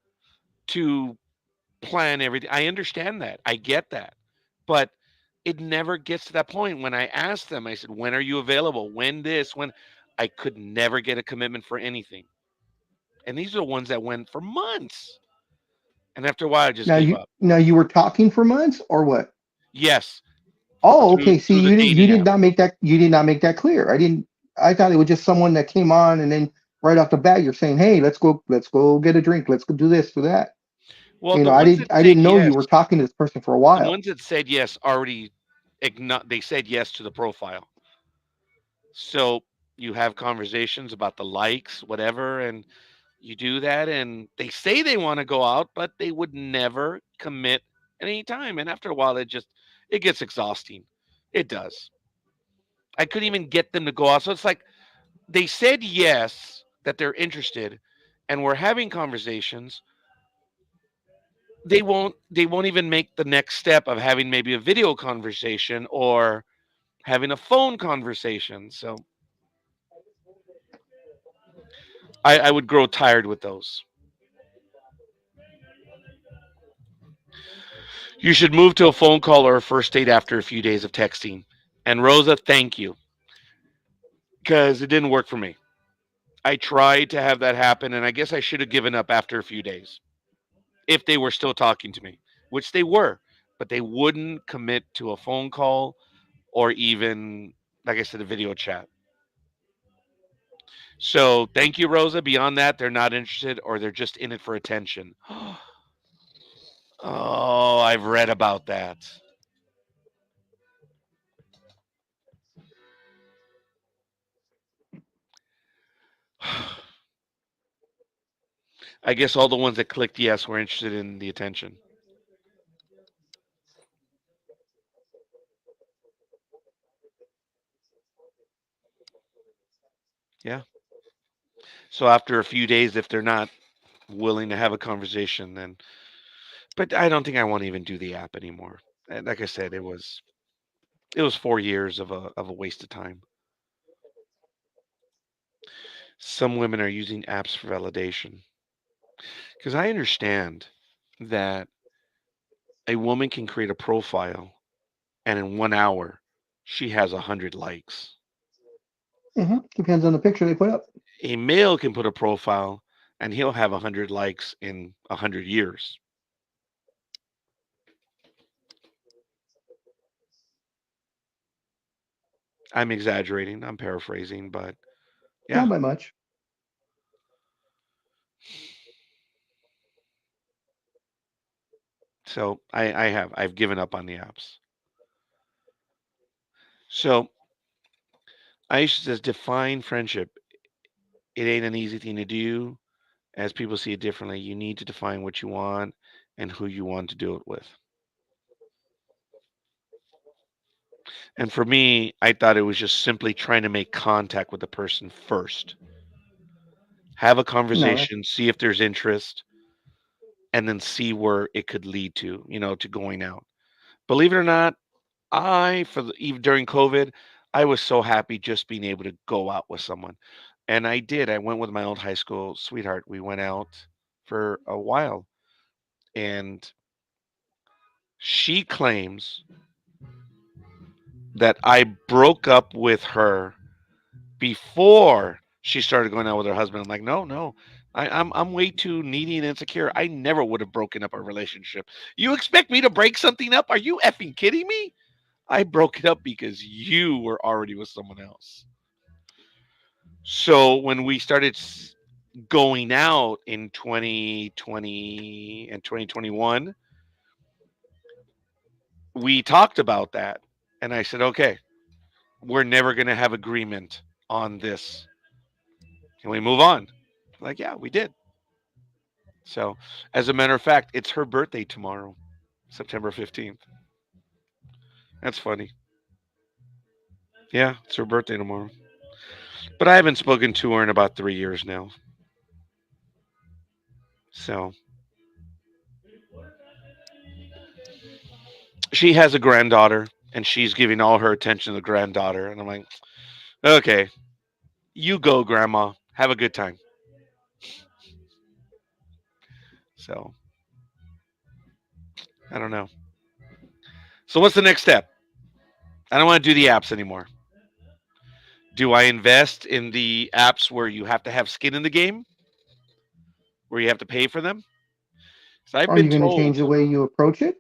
A: to plan everything. I understand that. I get that. But it never gets to that point. When I asked them, I said, "When are you available? When this? When?" I could never get a commitment for anything. And these are the ones that went for months. And after a while, I just
B: now
A: gave
B: you
A: up.
B: now you were talking for months or what?
A: Yes,
B: Oh,
A: through
B: okay. See,
A: through the
B: you
A: dating
B: did
A: app.
B: not make that clear. I thought it was just someone that came on and then right off the bat you're saying, "Hey, let's go get a drink. Let's go do this, do that."
A: Well,
B: You
A: the
B: know,
A: ones that
B: I
A: said
B: didn't know you
A: yes,
B: were talking to this person for a
A: the
B: while.
A: ones that said yes already they said yes to the profile. So you have conversations about the likes, whatever, and you do that, and they say they want to go out, but they would never commit at any time. And after a while, it gets exhausting. It does. I couldn't even get them to go out. So it's like they said yes, that they're interested, and we're having conversations. They won't even make the next step of having maybe a video conversation or having a phone conversation. So I would grow tired with those. You should move to a phone call or a first date after a few days of texting. And Rosa, thank you, because it didn't work for me. I tried to have that happen, and I guess I should have given up after a few days if they were still talking to me, which they were, but they wouldn't commit to a phone call or even, like I said, a video chat. So thank you, Rosa. Beyond that, they're not interested or they're just in it for attention. Oh, I've read about that. I guess all the ones that clicked yes were interested in the attention. Yeah. So after a few days, if they're not willing to have a conversation, then. But I don't think I want to even do the app anymore. And like I said, it was 4 years of a waste of time. Some women are using apps for validation because I understand that a woman can create a profile and in 1 hour she has 100 likes.
B: Depends on the picture they put up.
A: A male can put a profile and he'll have 100 likes in 100 years. I'm exaggerating. I'm paraphrasing, but yeah.
B: Not by much.
A: So I've given up on the apps. So Aisha says, define friendship. It ain't an easy thing to do, as people see it differently. You need to define what you want and who you want to do it with. And for me, I thought it was just simply trying to make contact with the person first. Have a
B: No,
A: conversation, see if there's interest, and then see where it could lead to, to going out. Believe it or not, even during COVID, I was so happy just being able to go out with someone. And I did. I went with my old high school sweetheart. We went out for a while. And she claims that I broke up with her before she started going out with her husband. I'm like, no, no. I'm way too needy and insecure. I never would have broken up a relationship. You expect me to break something up? Are you effing kidding me? I broke it up because you were already with someone else. So when we started going out in 2020 and 2021, we talked about that. And I said, okay, we're never going to have agreement on this. Can we move on? Like, yeah, we did. So, as a matter of fact, it's her birthday tomorrow, September 15th. That's funny. Yeah, it's her birthday tomorrow. But I haven't spoken to her in about 3 years now. So, she has a granddaughter, and she's giving all her attention to the granddaughter. And I'm like, okay, you go, grandma. Have a good time. So, I don't know. So, what's the next step? I don't want to do the apps anymore. Do I invest in the apps where you have to have skin in the game, where you have to pay for them? So I've
B: Are
A: been
B: you going to
A: told,
B: change the way you approach it?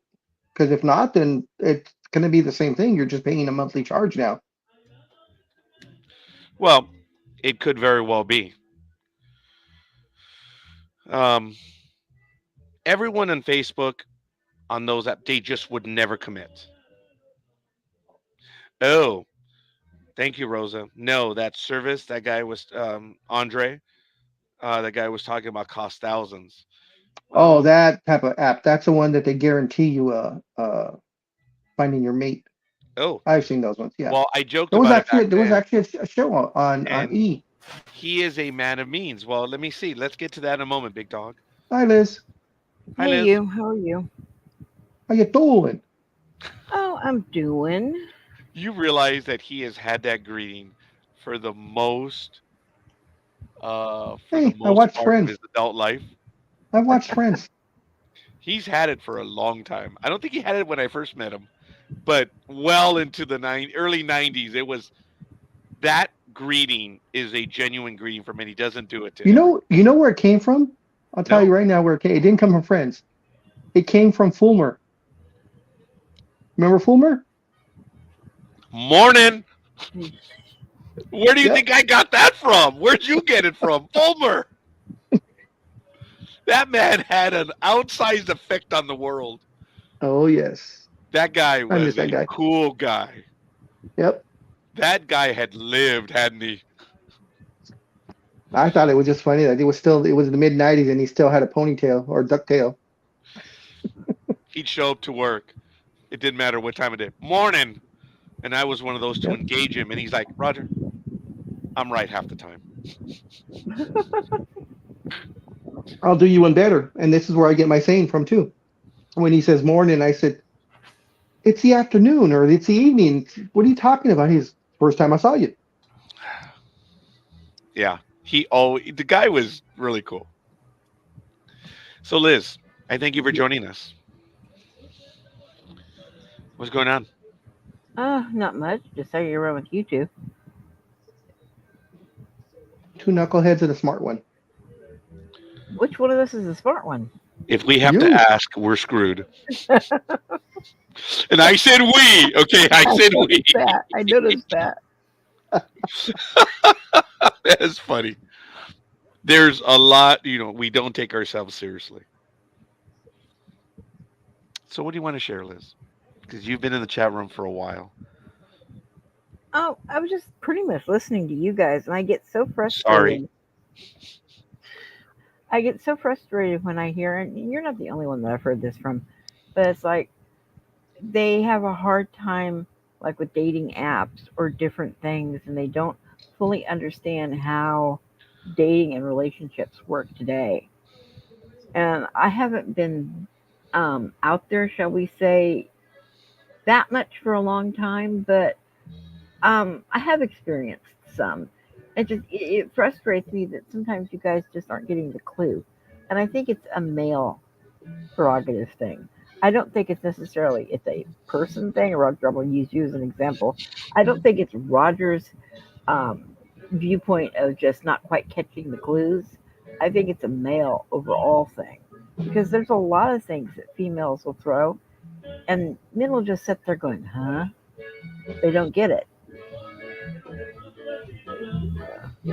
B: Because if not, then it's going to be the same thing. You're just paying a monthly charge now.
A: well, it could very well be. Um, Everyone on Facebook on those apps, they just would never commit. Oh, thank you, Rosa. No, that service, that guy was Andre. That guy was talking about cost thousands.
B: Oh,
A: Well,
B: that type of app. That's the one that they guarantee you finding your mate.
A: oh,
B: I've seen those ones. Yeah.
A: well, I joked about it back
B: There was
A: then,
B: actually a show on
A: and
B: E.
A: he is a man of means. Well, let me see. Let's get to that in a moment, big dog.
B: Hi, Liz.
A: Hi,
C: Hey,
A: Liz.
C: you. How are you?
B: How you doing?
C: Oh, I'm doing.
A: You realize that he has had that greeting for the most
B: Hey, I watched
A: part of
B: Friends.
A: his adult life.
B: I watched Friends.
A: He's had it for a long time. I don't think he had it when I first met him, but well into the early 90s, it was that greeting is a genuine greeting for me. He doesn't do it to every.
B: You know where it came from? I'll tell you
A: No.
B: right now where it came. It didn't come from Friends. It came from Fulmer. Remember Fulmer?
A: Morning.
C: Hmm.
A: Where do you
B: Yep.
A: think I got that from? Where'd you get it from? Fulmer. That man had an outsized effect on the world.
B: Oh yes.
A: That guy
B: I miss
A: was
B: that
A: a
B: guy.
A: cool guy.
B: Yep.
A: That guy had lived, hadn't he?
B: I thought it was just funny that it was the mid-90s and he still had a ponytail or ducktail.
A: He'd show up to work. It didn't matter what time of day. Morning. And I was one of those to
B: Yep.
A: engage him. And he's like, Roger, I'm right half the time.
B: I'll do you one better. And this is where I get my saying from too. When he says morning, I said, it's the afternoon or it's the evening. What are you talking about? He's first time I saw you.
A: Yeah. The guy was really cool. So, Liz, I thank you for joining us. What's going on?
C: Not much. Just how you run with you two.
B: Two knuckleheads and a smart one.
C: Which one of us is the smart one?
A: If we have to
B: You.
A: ask, we're screwed. And I said we. Okay, I said we.
C: That I noticed that.
A: That is funny. There's a lot, we don't take ourselves seriously. So what do you want to share, Liz? Because you've been in the chat room for a while.
C: Oh, I was just pretty much listening to you guys, and I get so
A: Sorry.
C: frustrated. I get so frustrated when I hear, and you're not the only one that I've heard this from, but it's like they have a hard time, like with dating apps or different things, and they don't fully understand how dating and relationships work today. And I haven't been out there, shall we say, that much for a long time, but I have experienced some. It frustrates me that sometimes you guys just aren't getting the clue, and I think it's a male prerogative thing. I don't think it's a person thing. Roger, I'm going to use you as an example. I don't think it's Roger's viewpoint of just not quite catching the clues. I think it's a male overall thing because there's a lot of things that females will throw, and men will just sit there going, "Huh?" They don't get it.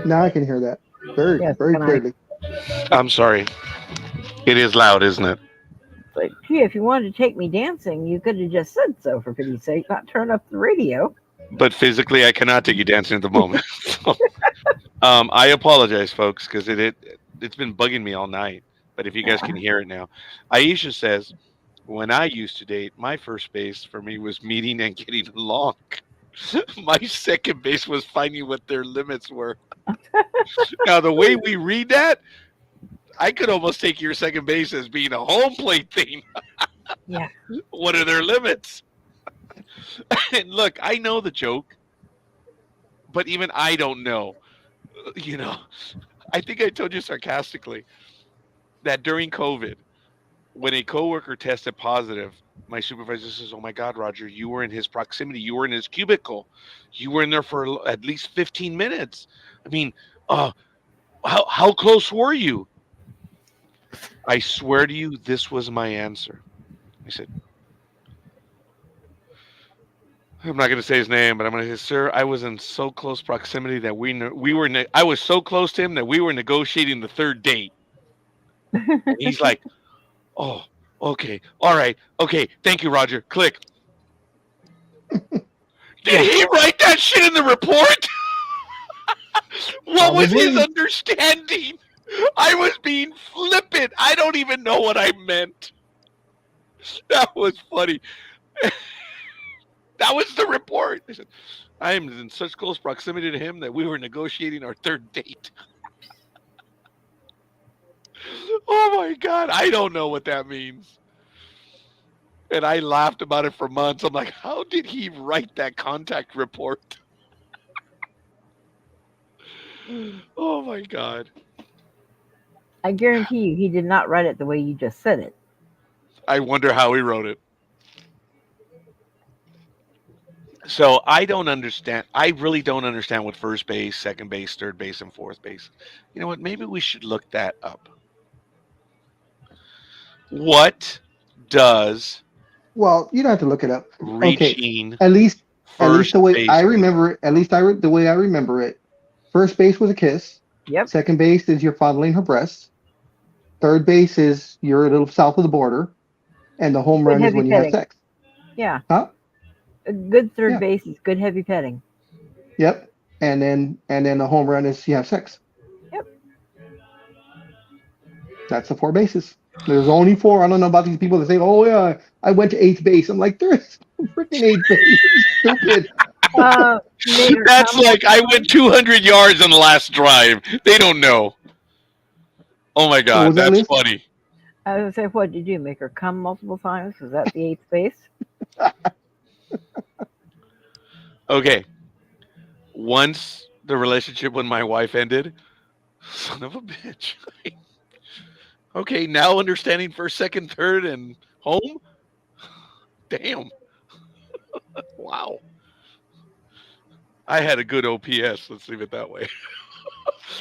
B: Now I can hear that very,
C: Yes,
B: very
C: can I?
B: clearly.
A: I'm sorry. It is loud, isn't it?
C: It's like, gee, if you wanted to take me dancing, you could have just said so, for pity's sake, not turn up the radio.
A: But physically, I cannot take you dancing at the moment. So, I apologize, folks, because it's been bugging me all night. But if you guys can hear it now, Aisha says, when I used to date, my first base for me was meeting and getting along. My second base was finding what their limits were. Now, the way we read that, I could almost take your second base as being a home plate thing.
C: Yeah.
A: What are their limits? And look, I know the joke, but even I don't know. You know, I think I told you sarcastically that during COVID, when a coworker tested positive, my supervisor says, "Oh my God, Roger, you were in his proximity. You were in his cubicle. You were in there for at least 15 minutes. I mean, uh, how close were you?" I swear to you, this was my answer. I said, I'm not going to say his name, but I'm going to say, "Sir, I was in so close proximity that I was so close to him that we were negotiating the third date." And he's like, "Oh, okay, all right, okay, thank you, Roger." Click. Did he write that shit in the report? What was his
B: Probably.
A: understanding? I was being flippant. I don't even know what I meant. That was funny. That was the report. I said, "I am in such close proximity to him that we were negotiating our third date." Oh my God. I don't know what that means. And I laughed about it for months. I'm like, how did he write that contact report? Oh my God.
C: I guarantee you, he did not write it the way you just said it.
A: I wonder how he wrote it. So I don't understand. I really don't understand what first base, second base, third base, and fourth base. You know what? Maybe we should look that up. What does
B: Well, you don't have to look it up. Okay.
A: reaching
B: At least
A: first
B: the way I
A: base mean?
B: remember it, the way I remember it, first base was a kiss.
C: Yep.
B: Second base is you're fondling her breasts. Third base is you're a little south of the border. And the home
C: Good
B: run is
C: heavy
B: when you have
C: petting.
B: sex.
C: Yeah.
B: Huh?
C: A good third
B: Yeah.
C: base is good heavy petting.
B: Yep. And then the home run is you have sex.
C: Yep.
B: That's the four bases. There's only four. I don't know about these people that say, "Oh yeah, I went to eighth base." I'm like, there's no freaking eighth base. Stupid.
C: Make her
A: That's
C: come
A: like I
C: multiple
A: went 200 yards on the last drive. They don't know. Oh my
B: What
A: God,
B: was that,
A: that's
B: Liz?
A: funny.
C: I was gonna say, what did you do? Make her come multiple times? Was that the eighth base?
A: Okay. Once the relationship with my wife ended, son of a bitch. Okay, now understanding first, second, third, and home. Damn. Wow. I had a good OPS. Let's leave it that way.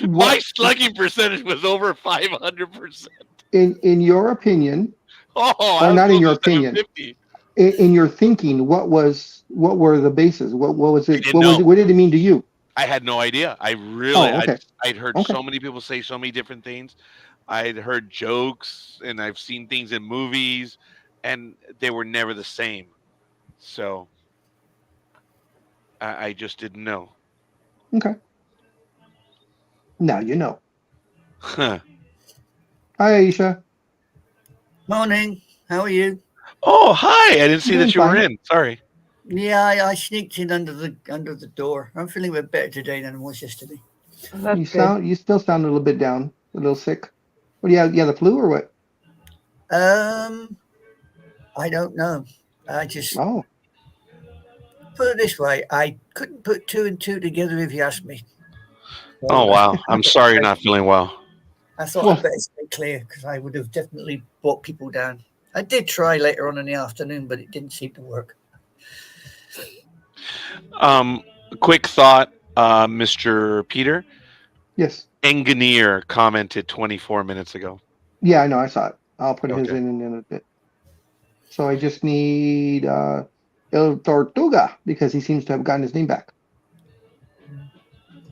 A: My
B: What,
A: slugging percentage was over 500%.
B: in your opinion,
A: Oh,
B: or
A: I was
B: not in
A: close
B: your
A: to
B: opinion,
A: 750.
B: in your thinking, what were the bases? What was
A: I
B: it?
A: didn't
B: What was
A: know.
B: it? What did it mean to you?
A: I had no idea. I really,
B: Oh, okay,
A: I'd heard
B: okay,
A: so many people say so many different things. I'd heard jokes and I've seen things in movies, and they were never the same. So I just didn't know.
B: okay. Now you know.
A: Huh.
B: Hi, Aisha.
D: Morning. How are you?
A: Oh, hi! I didn't see
B: Doing
A: that you were
B: fine.
A: in. Sorry.
D: Yeah, I sneaked in under the door. I'm feeling a bit better today than I was yesterday.
C: That's good.
B: You still sound a little bit down, a little sick. What do you have? You have the flu or what?
D: Um, I don't know. I just
B: Oh,
D: put it this way: I couldn't put two and two together if you asked me.
A: Oh,
D: So
A: wow. I'm sorry you're not feeling well.
D: I thought I'd
B: well,
D: better stay clear because I would have definitely brought people down. I did try later on in the afternoon, but it didn't seem to work.
A: Um, quick thought, Mr. Peter.
B: yes.
A: Engineer commented 24 minutes ago.
B: Yeah, I know. I saw it. I'll put his
A: Okay.
B: in a bit. So I just need El Tortuga because he seems to have gotten his name back.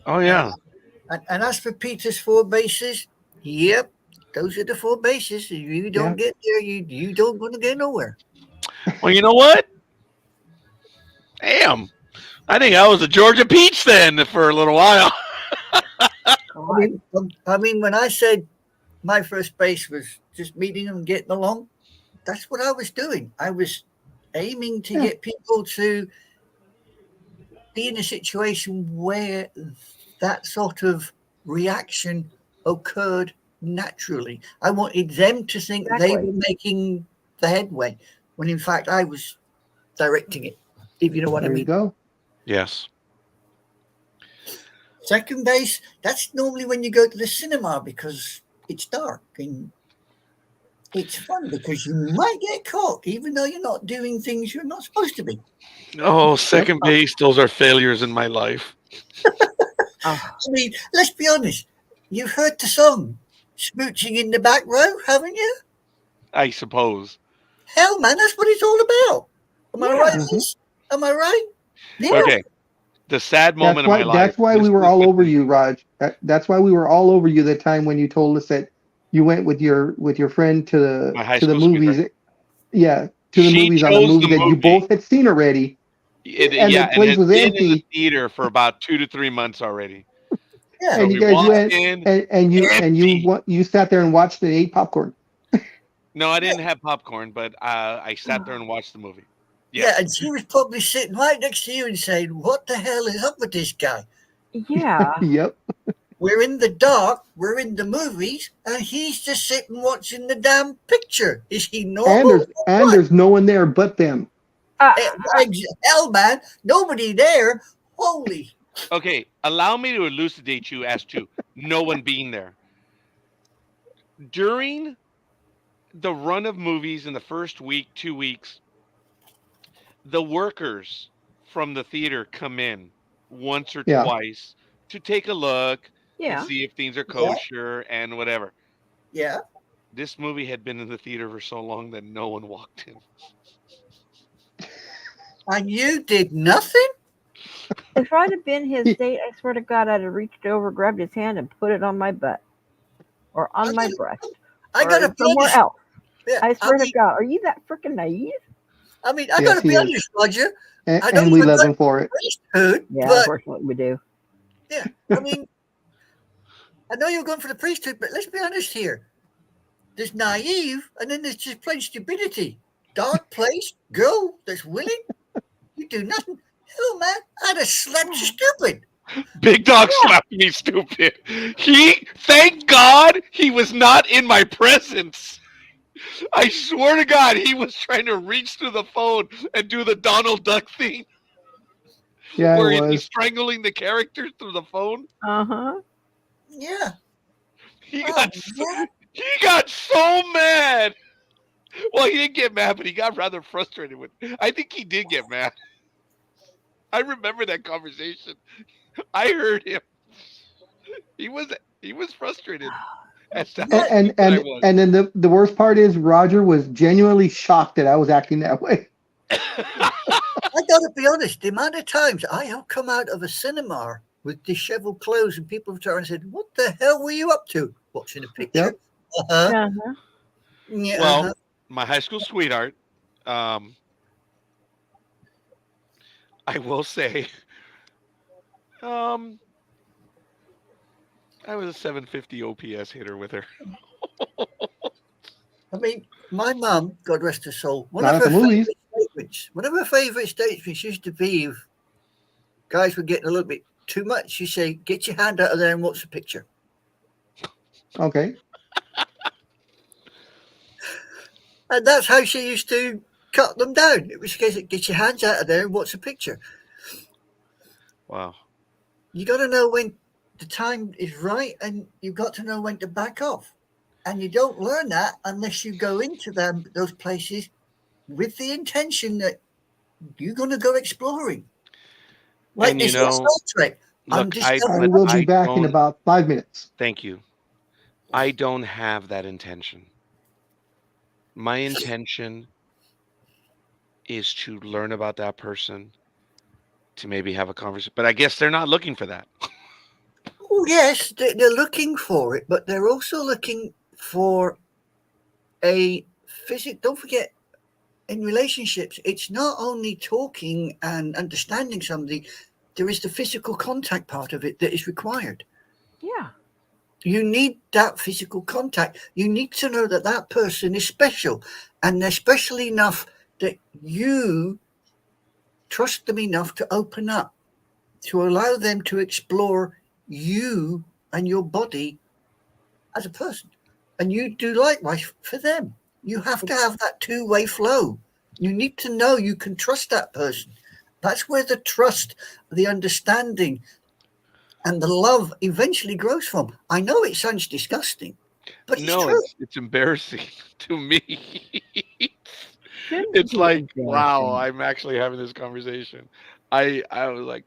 A: Oh, yeah.
D: And as for Peter's four bases, yep, those are the four bases. If you don't get there, you don't going to get nowhere.
A: Well, you know what? Damn. I think I was a Georgia Peach then for a little while.
D: I mean, when I said my first base was just meeting them and getting along, that's what I was doing. I was aiming to get people to be in a situation where that sort of reaction occurred naturally. I wanted them to think they
C: Exactly.
D: were making the headway, when in fact I was directing it, if you know what I
B: There you
D: mean.
B: go.
A: Yes.
D: Second base, that's normally when you go to the cinema because it's dark and it's fun because you might get caught even though you're not doing things you're not supposed to be.
A: Oh, second base. Those are failures in my life.
C: Oh,
D: I mean, let's be honest. You've heard the song Smooching in the Back Row, haven't you?
A: I suppose.
D: Hell, man, that's what it's all about. Am I
C: Yeah.
D: right,
B: Mhm.
D: Liz? Am I right?
C: yeah.
A: Okay. The sad moment of my life.
B: That's why we
A: This
B: were
A: was
B: all
A: with
B: over
A: the-
B: you, Raj. That's why we were all over you that time when you told us that you went with your friend to
A: my high
B: the
A: school
B: movies.
A: sweetheart.
B: Yeah, to the
A: She
B: movies on a
A: chose
B: movie
A: the
B: that you
A: movie.
B: both had seen already, and the
A: Yeah, and
B: place
A: has
B: was
A: been in the
B: empty,
A: theater for about 2 to 3 months already.
D: Yeah.
A: So
B: and you
A: we
B: guys
A: walked
B: went
A: in
B: and
A: empty.
B: you sat there and watched and ate popcorn.
A: No, I didn't have popcorn, but I sat there and watched the movie.
D: Yeah,
A: Yes.
D: and she was probably sitting right next to you and saying, "What the hell is up with this guy?
C: Yeah.
B: Yep.
D: We're in the dark, we're in the movies, and he's just sitting watching the damn picture. Is he normal?
B: And there's no one there but them.
C: Uh,
D: Hell, man, nobody there. Holy.
A: Okay, allow me to elucidate you as to no one being there. During the run of movies in the first week, 2 weeks, the workers from the theater come in once or
B: Yeah.
A: twice to take a look and
C: yeah.
A: see if things are
D: Yeah.
A: kosher and whatever.
D: Yeah.
A: This movie had been in the theater for so long that no one walked in.
D: And you did nothing?
C: If I'd have been his date, I swear to God, I'd have reached over, grabbed his hand, and put it on my butt or on my breast
D: I
C: or
D: gotta be
C: somewhere
D: honest.
C: else.
D: Yeah,
C: I swear to God, are you that freaking naive?
D: I
B: Yes,
D: gotta
B: he
D: be
B: is.
D: honest, Roger. I
B: And,
D: know
B: we
D: you're
B: love
D: not
B: him for it.
D: priesthood,
C: Yeah,
D: but
C: unfortunately, we do.
D: yeah, I mean, I know you're going for the priesthood, but let's be honest here. There's naive, and then there's just plain stupidity. Dark place, girl that's willing, you do nothing. Hell, man, I'd have slapped you stupid.
A: Big Dog slapped me stupid. Thank God he was not in my presence. I swear to God, he was trying to reach through the phone and do the Donald Duck thing
B: Yeah,
A: where
B: it
A: he's
B: was.
A: strangling the characters through the phone.
C: Uh huh.
D: Yeah.
A: He
D: Oh,
A: got
D: man.
A: he got so mad. Well, he didn't get mad, but he got rather frustrated with. I think he did get mad. I remember that conversation. I heard him. He was he was frustrated as to how
B: And and
A: stupid I
B: and,
A: was.
B: and then the worst part is Roger was genuinely shocked that I was acting that way.
D: I gotta be honest, the amount of times I have come out of a cinema with disheveled clothes and people have turned and said, "What the hell were you up to? Watching a picture?"
B: Yep.
D: Uh-huh.
C: Uh-huh.
D: Yeah,
A: Well, my high school sweetheart, I will say, um, I was a 750 OPS hitter with her.
D: I mean, my mum, God rest her soul,
B: Not at the movies.
D: one of her favourite statements used to be if guys were getting a little bit too much, she'd say, "Get your hand out of there and watch the picture."
B: Okay.
D: And that's how she used to cut them down. It was a case of get your hands out of there and watch the picture.
A: Wow.
D: You got to know when the time is right, and you've got to know when to back off. And you don't learn that unless you go into those places with the intention that you're going to go exploring. Like
A: And
D: this Star Trek. I'm
A: look,
D: just
B: I
A: but
B: will be
A: I
B: back in
A: don't.
B: about 5 minutes.
A: Thank you. I don't have that intention. My intention is to learn about that person, to maybe have a conversation. But I guess they're not looking for that.
D: Oh, yes, they're looking for it, but they're also looking for a physical. Don't forget, in relationships, it's not only talking and understanding somebody, there is the physical contact part of it that is required.
C: Yeah.
D: You need that physical contact. You need to know that that person is special, and they're special enough that you trust them enough to open up, to allow them to explore you and your body as a person. And you do likewise for them. You have to have that two-way flow. You need to know you can trust that person. That's where the trust, the understanding, and the love eventually grows from. I know it sounds disgusting, but it's
A: No,
D: true.
A: it's embarrassing to me.
C: Shouldn't
A: It's
C: be
A: like, wow,
C: embarrassing.
A: I'm actually having this conversation. I was like,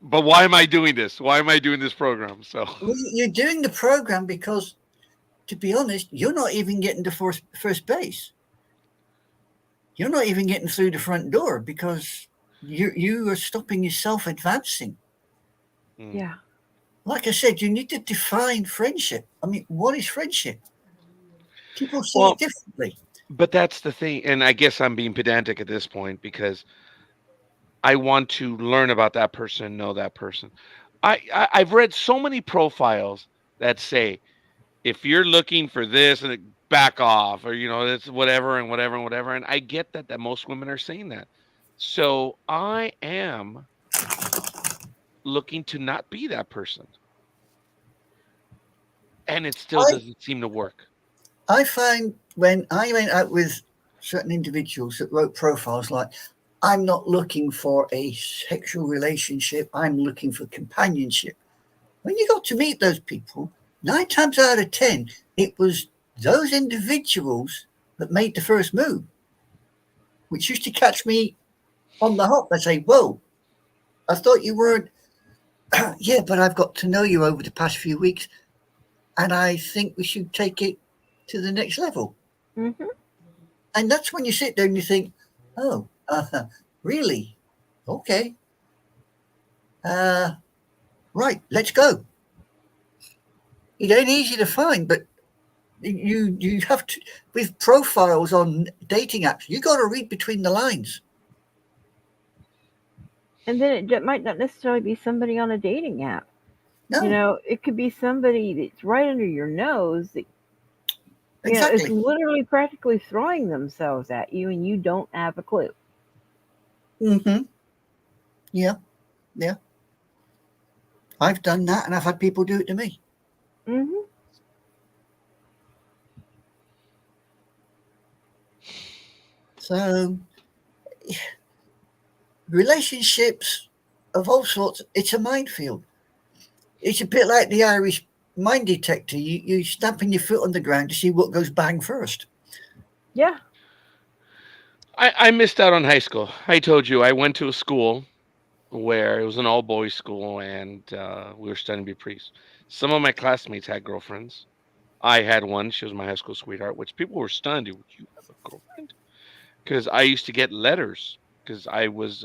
A: but why am I doing this? Why am I doing this program? So
D: Well, you're doing the program because, to be honest, you're not even getting to first base. You're not even getting through the front door because you are stopping yourself advancing.
C: Yeah.
D: Like I said, you need to define friendship. I mean, what is friendship? People see
A: well,
D: it differently.
A: but that's the thing, and I guess I'm being pedantic at this point because I want to learn about that person, know that person. I've read so many profiles that say if you're looking for this and back off, or it's whatever and whatever and whatever, and I get that most women are saying that. So I am looking to not be that person, and it still
D: I,
A: doesn't seem to work.
D: I find when I went out with certain individuals that wrote profiles like, I'm not looking for a sexual relationship, I'm looking for companionship. When you got to meet those people, 9 times out of 10, it was those individuals that made the first move, which used to catch me on the hop. I say, whoa, I thought you weren't. Yeah, but I've got to know you over the past few weeks, and I think we should take it to the next level.
C: Mm-hmm.
D: And that's when you sit there and you think, oh, really? Okay. Right, let's go. It ain't easy to find, but you have to, with profiles on dating apps, you got to read between the lines.
C: And then it might not necessarily be somebody on a dating app.
D: No,
C: It could be somebody that's right under your nose that
D: exactly.
C: is literally practically throwing themselves at you and you don't have a clue.
D: Mm-hmm. Yeah. I've done that, and I've had people do it to me.
C: Mm-hmm.
D: So, relationships of all sorts, it's a minefield. It's a bit like the Irish mine detector. You stamping your foot on the ground to see what goes bang first.
C: Yeah.
A: I missed out on high school. I told you I went to a school where it was an all boys school, and we were studying to be priests. Some of my classmates had girlfriends. I had one. She was my high school sweetheart, which people were stunned. You have a girlfriend? Because I used to get letters. Because I was,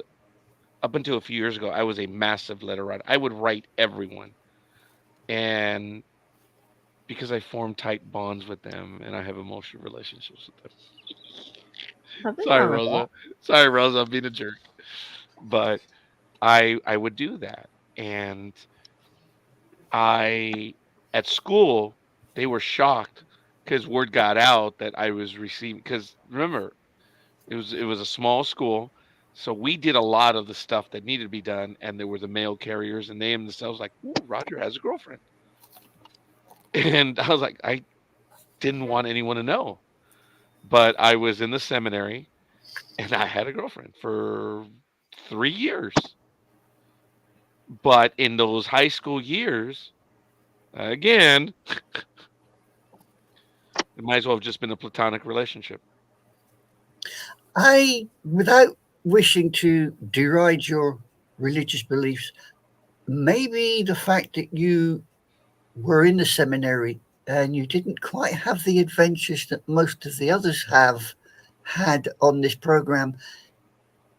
A: up until a few years ago, I was a massive letter writer. I would write everyone. And because I formed tight bonds with them and I have emotional relationships with them.
C: Nothing
A: Sorry,
C: wrong with that.
A: Rosa. Sorry, Rosa. I'm being a jerk. But I would do that. And I at school they were shocked because word got out that I was receiving. Because remember, it was a small school, so we did a lot of the stuff that needed to be done, and there were the mail carriers, and they themselves like, "Ooh, Roger has a girlfriend," and I was like, I didn't want anyone to know, but I was in the seminary, and I had a girlfriend for 3 years. But in those high school years, again, it might as well have just been a platonic relationship.
D: Without wishing to deride your religious beliefs, maybe the fact that you were in the seminary and you didn't quite have the adventures that most of the others have had on this program,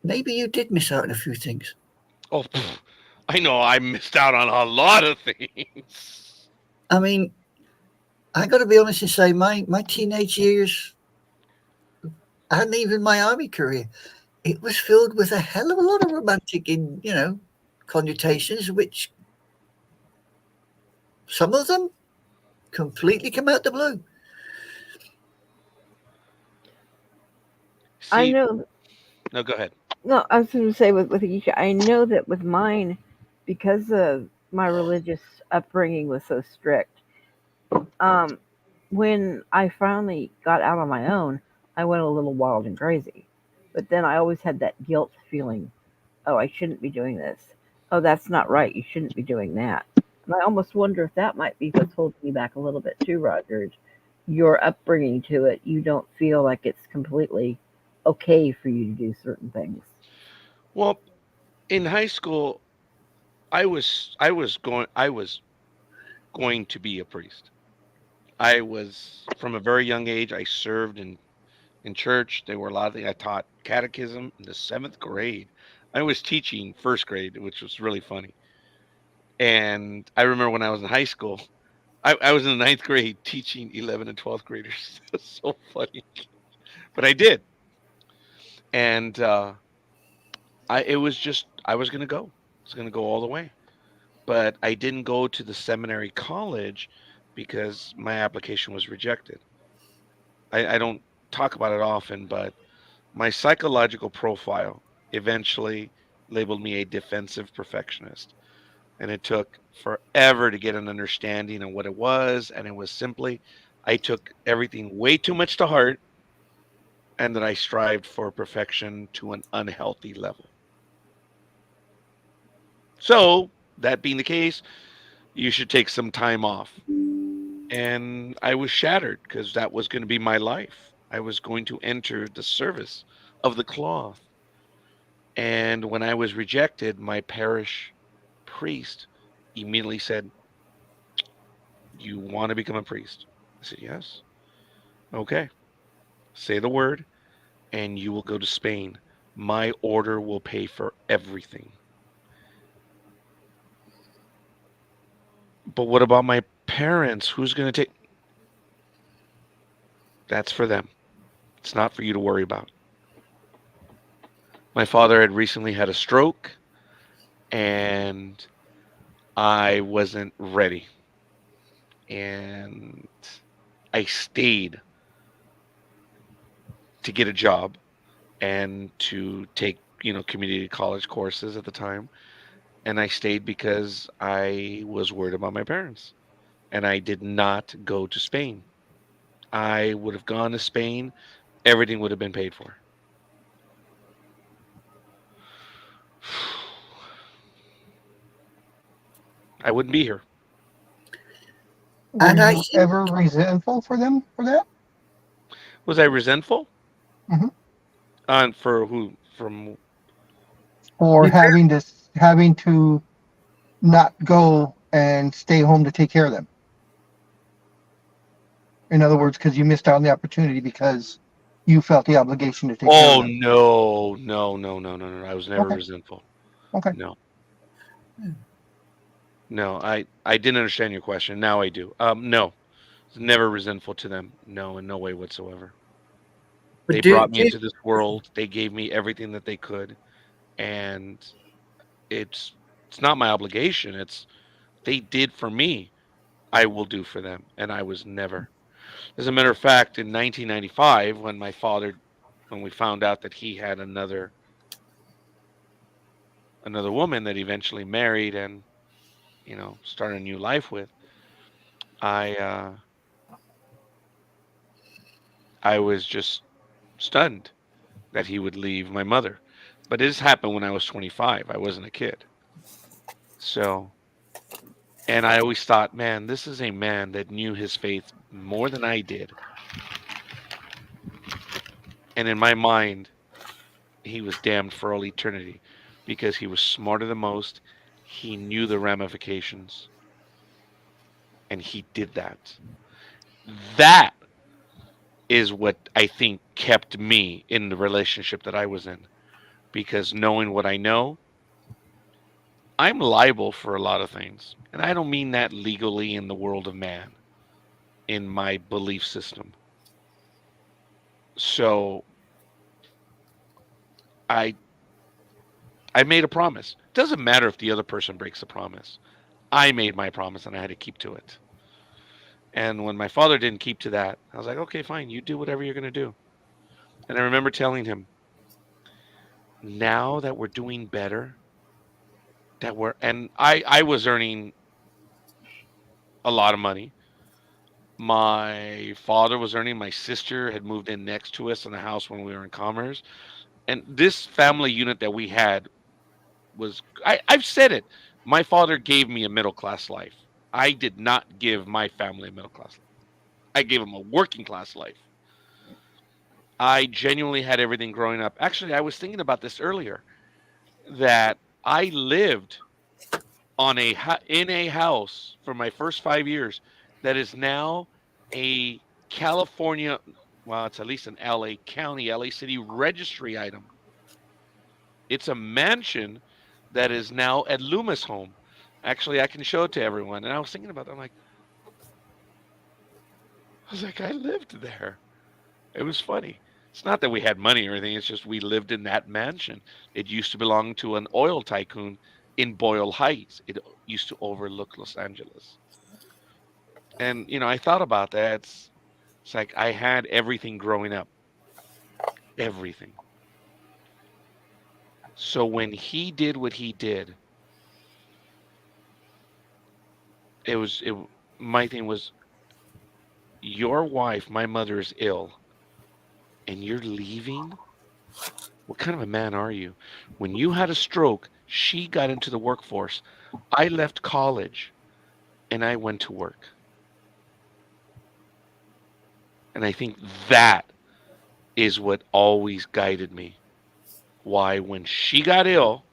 D: maybe you did miss out on a few things.
A: Oh, pff, I know I missed out on a lot of things.
D: I mean, I got to be honest and say, my teenage years and even my army career, it was filled with a hell of a lot of romantic, connotations, which some of them completely come out the blue.
C: I
A: See,
C: know.
A: no, go ahead.
C: No, I was going to say with Aisha, I know that with mine, because of my religious upbringing was so strict. Um, when I finally got out on my own, I went a little wild and crazy. But then I always had that guilt feeling. Oh, I shouldn't be doing this. Oh, that's not right. You shouldn't be doing that. And I almost wonder if that might be what's holding me back a little bit too, Roger. Your upbringing to it, you don't feel like it's completely okay for you to do certain things.
A: Well, in high school, I was going to be a priest. I was from a very young age. I served in church. There were a lot of things. I taught catechism in the 7th grade. I was teaching first grade, which was really funny. And I remember when I was in high school, I was in the 9th grade teaching 11 and 12th graders. It's so funny, but I did, and I it was just I was gonna go. I was gonna go all the way, but I didn't go to the seminary college because my application was rejected. I don't talk about it often, but my psychological profile eventually labeled me a defensive perfectionist. And it took forever to get an understanding of what it was. And it was simply, I took everything way too much to heart, and that I strived for perfection to an unhealthy level. So, that being the case, you should take some time off. And I was shattered because that was going to be my life. I was going to enter the service of the cloth. And when I was rejected, my parish priest immediately said, "You want to become a priest?" I said, "Yes." "Okay. Say the word, and you will go to Spain. My order will pay for everything." "But what about my parents? Who's going to take? That's for them. It's not for you to worry about." My father had recently had a stroke, and I wasn't ready. And I stayed to get a job and to take, community college courses at the time. And I stayed because I was worried about my parents. And I did not go to Spain. I would have gone to Spain, everything would have been paid for. I wouldn't be here.
B: Were
D: And I
B: you
D: think
B: ever resentful for them for that?
A: Was I resentful?
B: Mhm.
A: On for who? From
B: or
D: Your parents.
B: having to not go and stay home to take care of them. In other words, because you missed out on the opportunity because you felt the obligation to take care of
A: oh
B: them.
A: no. I was never
B: Okay.
A: resentful.
B: Okay.
A: No.
D: Hmm.
A: No, I didn't understand your question. Now I do. No. Never resentful to them. No, in no way whatsoever.
D: But
A: They brought me into this world. They gave me everything that they could, and it's it's not my obligation. It's they did for me. I will do for them, and I was never. As a matter of fact, in 1995, when we found out that he had another woman that he eventually married and started a new life with, I I was just stunned that he would leave my mother. But this happened when I was 25. I wasn't a kid. So, and I always thought, man, this is a man that knew his faith more than I did. And in my mind, he was damned for all eternity because he was smarter than most. He knew the ramifications and he did that. That is what I think kept me in the relationship that I was in because knowing what I know, I'm liable for a lot of things. And I don't mean that legally in the world of man, in my belief system. So I I made a promise. It doesn't matter if the other person breaks the promise. I made my promise and I had to keep to it. And when my father didn't keep to that, I was like, okay, fine, you do whatever you're going to do. And I remember telling him, now that we're doing better, and I was earning a lot of money. My father was earning, my sister had moved in next to us in the house when we were in Commerce. And this family unit that we had I've said it. My father gave me a middle class life. I did not give my family a middle class life. I gave them a working class life. I genuinely had everything growing up. Actually, I was thinking about this earlier that I lived in a house for my first 5 years that is now a California, well, it's at least an LA County, LA City registry item. It's a mansion that is now at Loomis Home. Actually, I can show it to everyone. And I was thinking about that. I lived there. It was funny. It's not that we had money or anything. It's just we lived in that mansion. It used to belong to an oil tycoon in Boyle Heights. It used to overlook Los Angeles. And I thought about that. It's like I had everything growing up, everything. So when he did what he did, it was it. My thing was, your wife, my mother, is ill, and you're leaving. What kind of a man are you? When you had a stroke, she got into the workforce. I left college, and I went to work. And I think that is what always guided me. Why, when she got ill,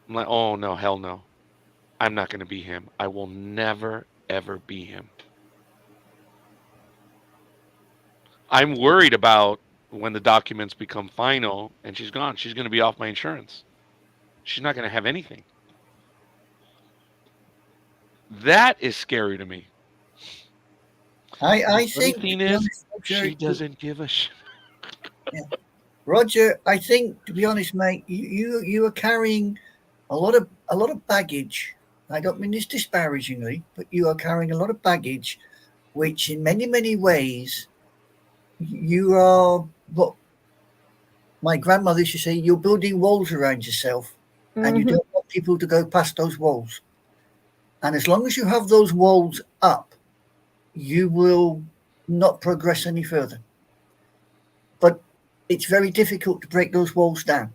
A: I'm like, oh no, hell no. I'm not going to be him. I will never, ever be him. I'm worried about when the documents become final and she's gone. She's going to be off my insurance. She's not going to have anything. That is scary to me.
D: I
A: The funny
D: think, to
A: thing
D: be
A: is,
D: honest, Roger,
A: she doesn't give a shit.
D: yeah. Roger, I think, to be honest, mate, you are carrying a lot of baggage. I don't mean this disparagingly, but you are carrying a lot of baggage, which in many ways you are what my grandmother used to say. You're building walls around yourself, and you
C: Mhm.
D: don't want people to go past those walls. And as long as you have those walls up, you will not progress any further. But it's very difficult to break those walls down.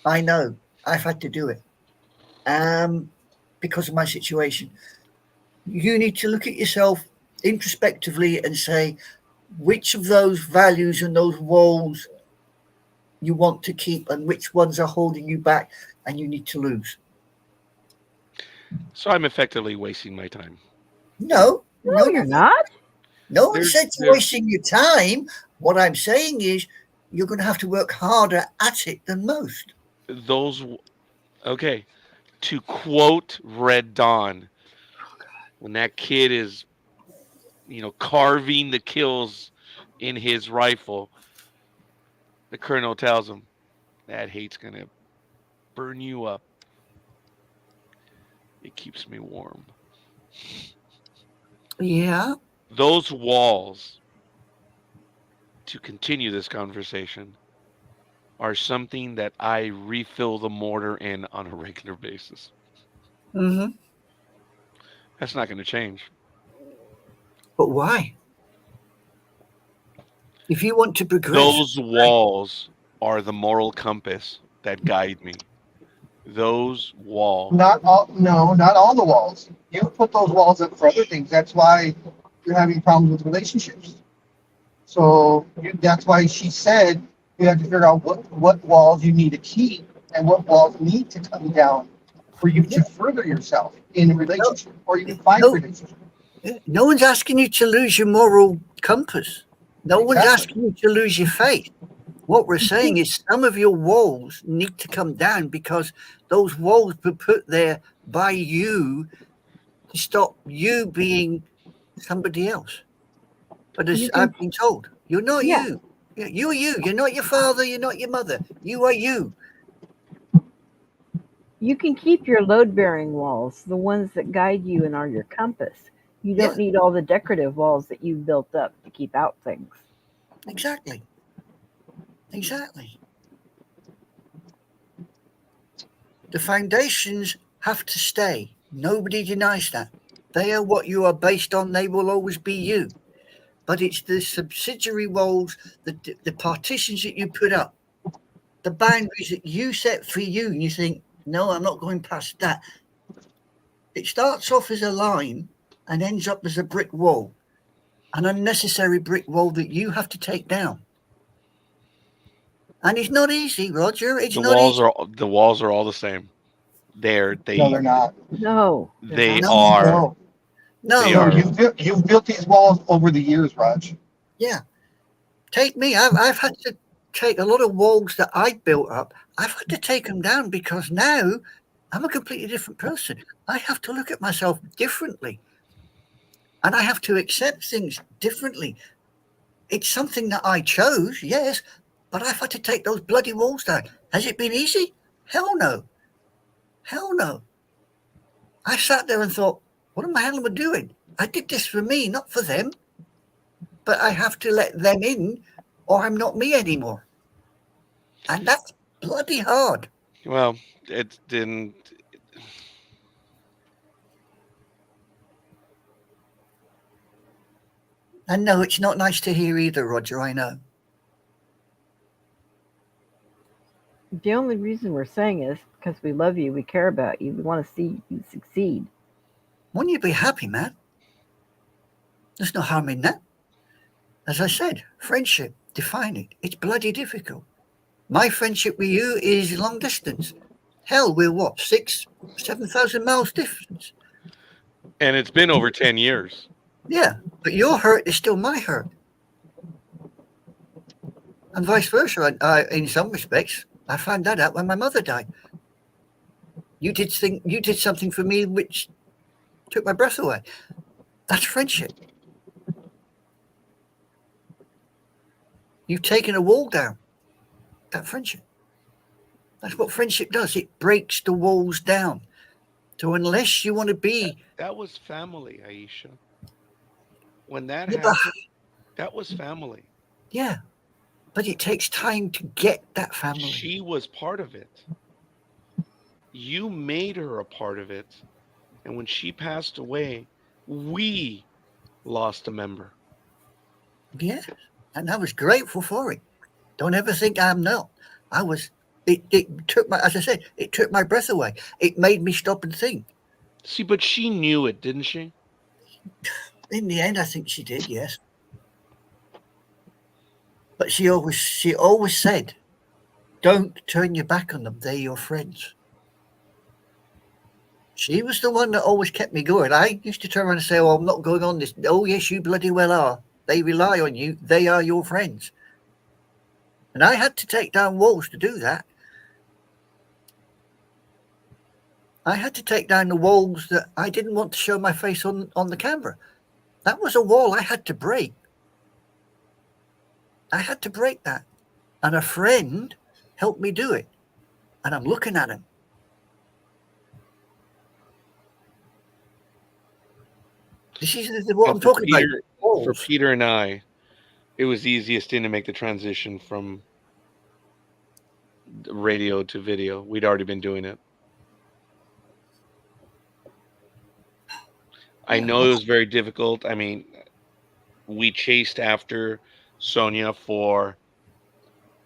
D: I know. I've had to do it because of my situation. You need to look at yourself introspectively and say, which of those values and those walls you want to keep and which ones are holding you back and you need to lose.
A: So I'm effectively wasting my time.
D: No,
C: No, you're not.
D: No one
A: There's-
D: said you're
A: there's-
D: wasting your time. What I'm saying is you're going to have to work harder at it than most.
A: Those, okay. To quote Red Dawn, when that kid is, carving the kills in his rifle, the colonel tells him that hate's gonna burn you up. It keeps me warm.
D: Yeah.
A: Those walls, to continue this conversation, are something that I refill the mortar in on a regular basis.
D: Mm-hmm.
A: That's not going to change.
D: But why? If you want to progress,
A: Those walls are the moral compass that guide me. Those walls.
B: Not all, no, not all the walls. You put those walls up for other things. That's why you're having problems with relationships. So that's why she said you have to figure out what walls you need to keep and what walls need to come down for you to further yourself in a relationship or even find
D: No.
B: relationship.
D: no one's asking you to lose your moral compass. No one's
B: Exactly.
D: asking you to lose your faith. What we're saying is some of your walls need to come down because those walls were put there by you to stop you being somebody else. But as
C: You can-
D: I've been told, you're not
C: Yeah.
D: you. You're you. You're not your father. You're not your mother. You are you.
C: You can keep your load-bearing walls, the ones that guide you and are your compass. You don't
D: Yeah.
C: need all the decorative walls that you've built up to keep out things.
D: Exactly. Exactly. The foundations have to stay. Nobody denies that. They are what you are based on. They will always be you. But it's the subsidiary walls, the partitions that you put up, the boundaries that you set for you, and you think, no, I'm not going past that. It starts off as a line and ends up as a brick wall, an unnecessary brick wall that you have to take down. And it's not easy, Roger. It's
A: The
D: not
A: walls
D: easy.
A: are all the same. They
B: No, they're not.
C: No.
A: they
D: No.
A: are.
B: No,
D: No,
A: They
B: no,
A: are.
B: you've built these walls over the years, Raj.
D: yeah. Take me. I've had to take a lot of walls that I built up. I've had to take them down because now I'm a completely different person. I have to look at myself differently. And I have to accept things differently. It's something that I chose, yes, but I've had to take those bloody walls down. Has it been easy? Hell no. Hell no. I sat there and thought, what the hell am I doing? I did this for me, not for them. But I have to let them in or I'm not me anymore. And that's bloody hard.
A: Well, it didn't.
D: And no, it's not nice to hear either, Roger, I know.
C: The only reason we're saying is because we love you, we care about you, we want to see you succeed.
D: Wouldn't you be happy, man? There's no harm in that. As I said, friendship, define it. It's bloody difficult. My friendship with you is long distance. Hell, we're what, 7,000 miles difference?
A: And it's been over 10 years.
D: Yeah, but your hurt is still my hurt. And vice versa, in some respects. I found that out when my mother died. You did something for me which took my breath away. That's friendship. You've taken a wall down. That friendship. That's what friendship does. It breaks the walls down. So unless you want to be...
A: That was family, Aisha. When that
D: Yeah, but-
A: happened, that was family.
D: Yeah, but it takes time to get that family.
A: She was part of it. You made her a part of it. And when she passed away, we lost a member.
D: Yeah, and I was grateful for it. Don't ever think I'm not. I was. It took my, as I said, it took my breath away. It made me stop and think.
A: See, but she knew it, didn't she?
D: In the end, I think she did. Yes. But she always said, "Don't turn your back on them. They're your friends." She was the one that always kept me going. I used to turn around and say, "Oh, I'm not going on this." "Oh, yes, you bloody well are. They rely on you. They are your friends." And I had to take down walls to do that. I had to take down the walls that I didn't want to show my face on the camera. That was a wall I had to break. I had to break that. And a friend helped me do it. And I'm looking at him. This is what I'm talking about.
A: For Peter and I, it was the easiest thing to make the transition from radio to video. We'd already been doing it. I know it was very difficult. I mean, we chased after Sonia for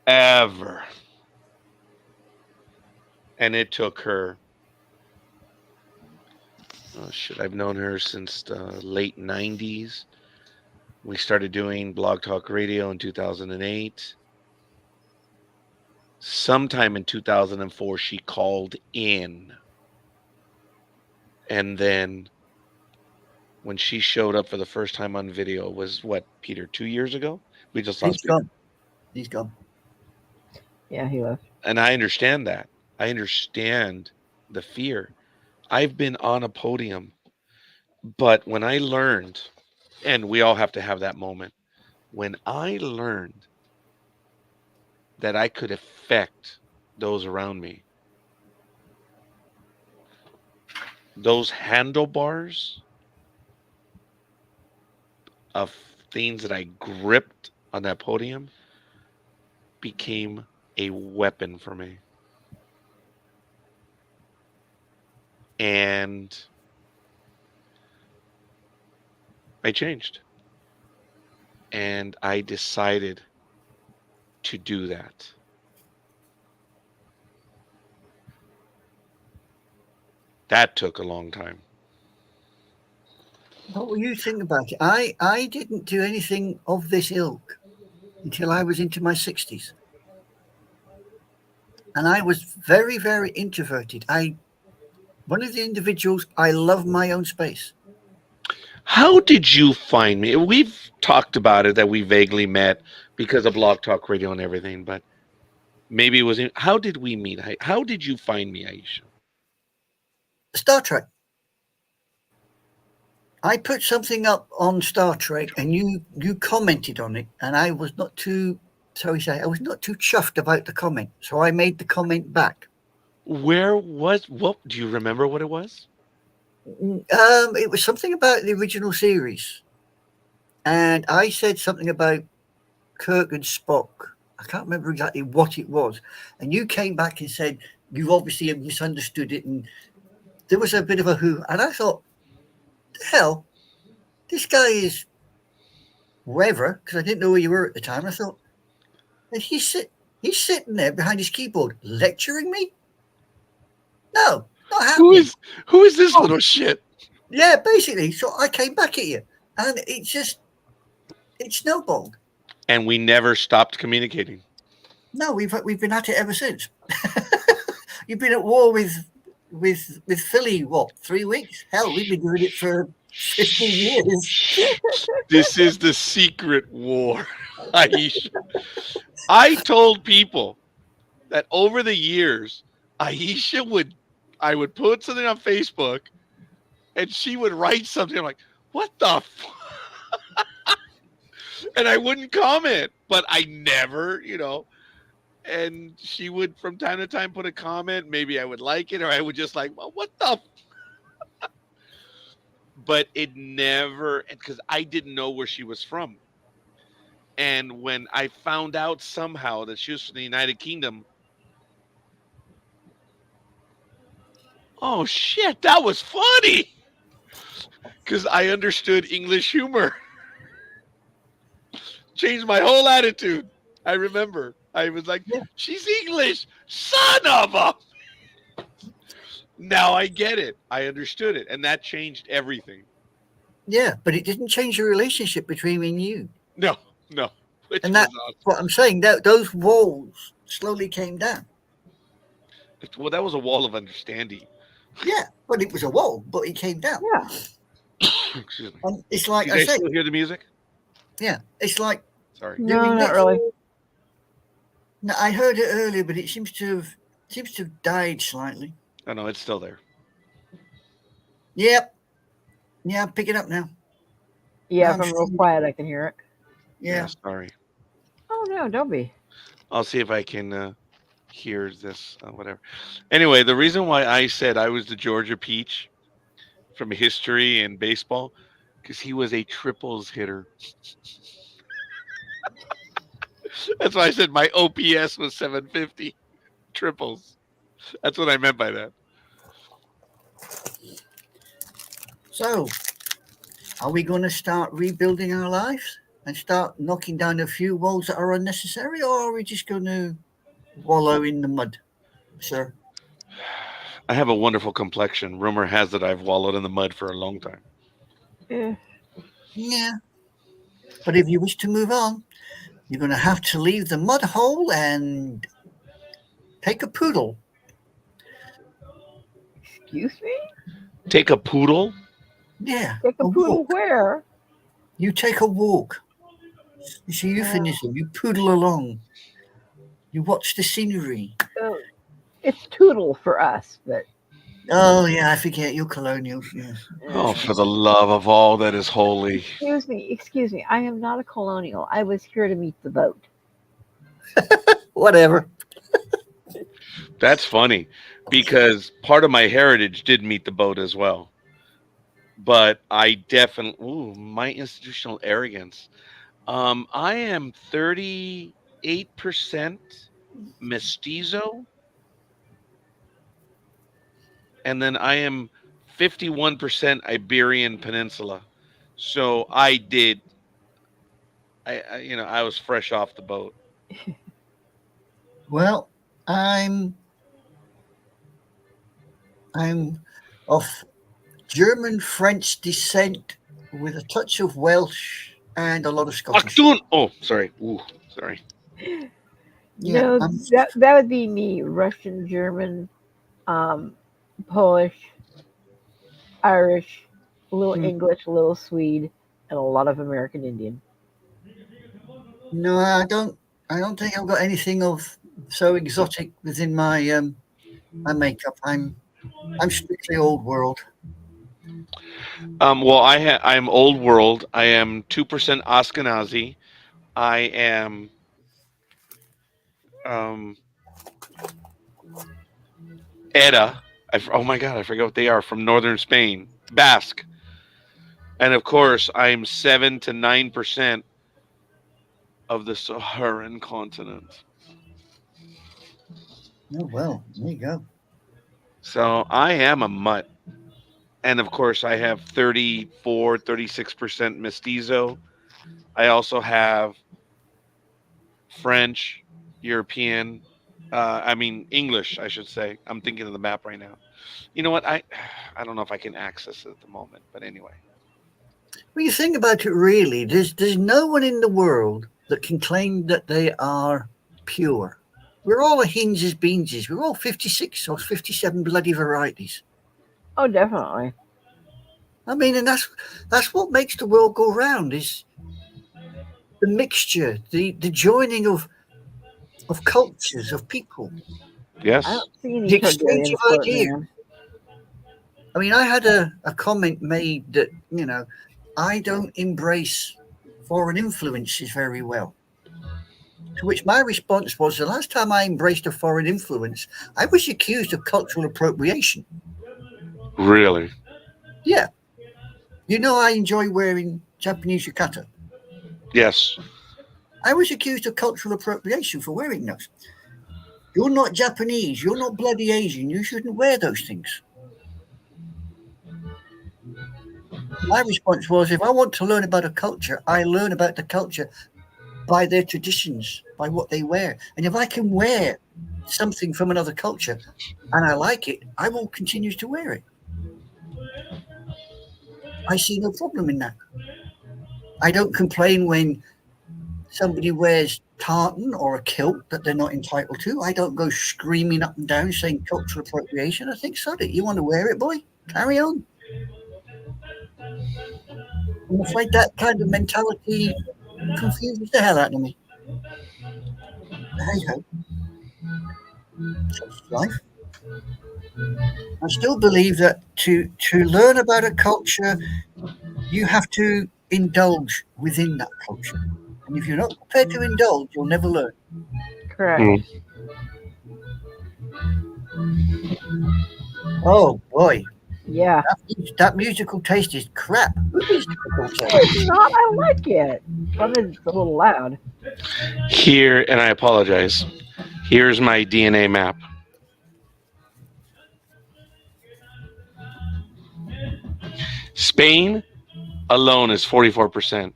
A: ever. And it took her, I've known her since the late 90s. We started doing Blog Talk Radio in 2008. Sometime in 2004, she called in. And then when she showed up for the first time on video was what, Peter, 2 years ago? We just lost Peter.
D: He's gone.
C: Yeah, he left.
A: And I understand that. I understand the fear. I've been on a podium, but when I learned, and we all have to have that moment, when I learned that I could affect those around me, those handlebars of things that I gripped on that podium became a weapon for me. And I changed. And I decided to do that. That took a long time.
D: What will you think about it? I didn't do anything of this ilk until I was into my 60s. And I was very, very introverted. One of the individuals, I love my own space.
A: How did you find me? We've talked about it, that we vaguely met because of Blog Talk Radio and everything, but maybe it was, how did we meet? How did you find me, Aisha?
D: Star Trek. I put something up on Star Trek and you commented on it, and I was not too, I was not too chuffed about the comment. So I made the comment back.
A: What do you remember what it was?
D: It was something about the original series. And I said something about Kirk and Spock. I can't remember exactly what it was. And you came back and said, you obviously have misunderstood it. And there was a bit of a who. And I thought, the hell, this guy is wherever, because I didn't know where you were at the time. I thought, he's sitting there behind his keyboard lecturing me? No, not happening.
A: Who is this little shit?
D: Yeah, basically. So I came back at you, and it snowballed.
A: And we never stopped communicating.
D: No, we've been at it ever since. You've been at war with Philly, what, 3 weeks? Hell, we've been doing it for 15 years.
A: This is the secret war, Aisha. I told people that over the years, Aisha I would put something on Facebook, and she would write something. I'm like, what the and I wouldn't comment, but I never, and she would from time to time put a comment. Maybe I would like it, or I would just like, well, what the but it never, because I didn't know where she was from. And when I found out somehow that she was from the United Kingdom, oh shit, that was funny. Because I understood English humor. Changed my whole attitude. I remember. I was like, she's English, son of a. Now I get it. I understood it. And that changed everything.
D: Yeah, but it didn't change the relationship between me and you.
A: No. which
D: And
A: was
D: that's what I'm saying. That those walls slowly came down.
A: awesome. Well, that was a wall of understanding.
D: Yeah, but it was a wall, but it came down.
C: Yeah.
A: Excuse me.
D: And it's like
A: You
D: I
A: guys
D: say,
A: still hear the music?
D: yeah, it's like
A: Sorry.
C: No,
D: doing
C: not
D: this.
C: really.
D: No, I heard it earlier, but it seems to have died slightly.
A: Oh no, it's still there.
D: Yep. Yeah, pick it up now.
C: Yeah,
D: No,
C: if
D: I'm
C: I'm real
D: sure-
C: quiet, I can hear it.
D: Yeah.
A: Sorry.
C: Oh no, don't be.
A: I'll see if I can hear this. Whatever. Anyway, the reason why I said I was the Georgia Peach from history and baseball, because he was a triples hitter. That's why I said my OPS was 750. Triples. That's what I meant by that.
D: So, are we going to start rebuilding our lives and start knocking down a few walls that are unnecessary, or are we just going to wallow in the mud, sir?
A: I have a wonderful complexion. Rumor has it I've wallowed in the mud for a long time.
C: Eh,
D: Yeah. But if you wish to move on, you're going to have to leave the mud hole and take a poodle.
C: excuse me?
A: Take a poodle?
D: Yeah.
C: Take a poodle
D: walk.
C: where?
D: You take a walk. It's a euphemism. You poodle along. You watch the scenery.
C: Oh, it's toodle for us, but
D: Oh, yeah, I forget. You're colonials. Yes.
A: Oh, for the love of all that is holy.
C: excuse me. I am not a colonial. I was here to meet the boat.
D: Whatever.
A: That's funny because part of my heritage did meet the boat as well. But I definitely, my institutional arrogance. I am 38% mestizo, and then I am 51% Iberian Peninsula. So I was fresh off the boat.
D: Well, I'm of German French descent with a touch of Welsh and a lot of Scottish.
A: Achtung! Oh, sorry. Ooh, sorry.
D: Yeah,
C: No,
D: I'm-
C: that would be me. Russian, German, Polish, Irish, a little
D: Hmm.
C: English, a little Swede, and a lot of American Indian.
D: No, I don't think I've got anything of so exotic within my my makeup. I'm strictly old world.
A: Well, I'm old world. I am 2% Ashkenazi. I am Edda. Oh my God, I forget what they are from northern Spain. Basque. And of course, I'm 7 to 9% of the Saharan continent.
D: Oh well, there you go.
A: So I am a mutt. And of course, I have 34, 36% mestizo. I also have French, European, English, I should say. I'm thinking of the map right now. You know what? I don't know if I can access it at the moment, but anyway.
D: When you think about it, really, there's no one in the world that can claim that they are pure. We're all a hinges beanses. We're all 56 or 57 bloody varieties.
C: Oh, definitely.
D: I mean, and that's what makes the world go round is the mixture, the joining of cultures, of people.
A: Yes.
C: I don't see any
D: The exchange
C: Targaryens
D: of
C: floating
D: ideas.
C: around.
D: I mean, I had a comment made that, I don't embrace foreign influences very well. To which my response was, the last time I embraced a foreign influence, I was accused of cultural appropriation.
A: Really?
D: Yeah. I enjoy wearing Japanese yukata.
A: Yes.
D: I was accused of cultural appropriation for wearing those. You're not Japanese. You're not bloody Asian. You shouldn't wear those things. My response was, if I want to learn about a culture, I learn about the culture by their traditions, by what they wear. And if I can wear something from another culture and I like it, I will continue to wear it. I see no problem in that. I don't complain when somebody wears tartan or a kilt that they're not entitled to, I don't go screaming up and down saying cultural appropriation. I think, sod it. You want to wear it, boy? Carry on. I'm afraid that kind of mentality confuses the hell out of me. Hey ho, such is life. I still believe that to learn about a culture, you have to indulge within that culture. And if you're not prepared to indulge, you'll never learn.
C: Correct.
A: Mm.
D: Oh boy,
C: Yeah.
D: that musical taste is crap. Who is musical taste?
C: It's not. I like it. But it's a little loud.
A: Here, and I apologize. Here's my DNA map. Spain alone is 44%.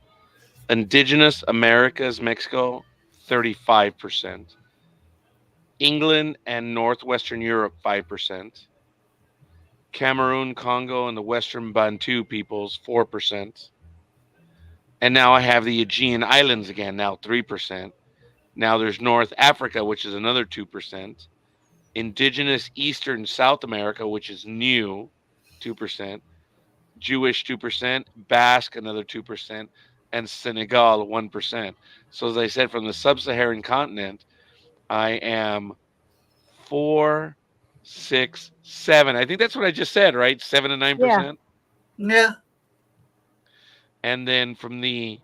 A: Indigenous Americas, Mexico, 35%. England and Northwestern Europe, 5%. Cameroon, Congo, and the Western Bantu peoples, 4%. And now I have the Aegean Islands again, now 3%. Now there's North Africa, which is another 2%. Indigenous Eastern South America, which is new, 2%. Jewish, 2%. Basque, another 2%. And Senegal, 1%. So as I said, from the sub-Saharan continent, I am 4, 6, 7. I think that's what I just said, right? 7 to 9%.
D: Yeah.
A: And then from the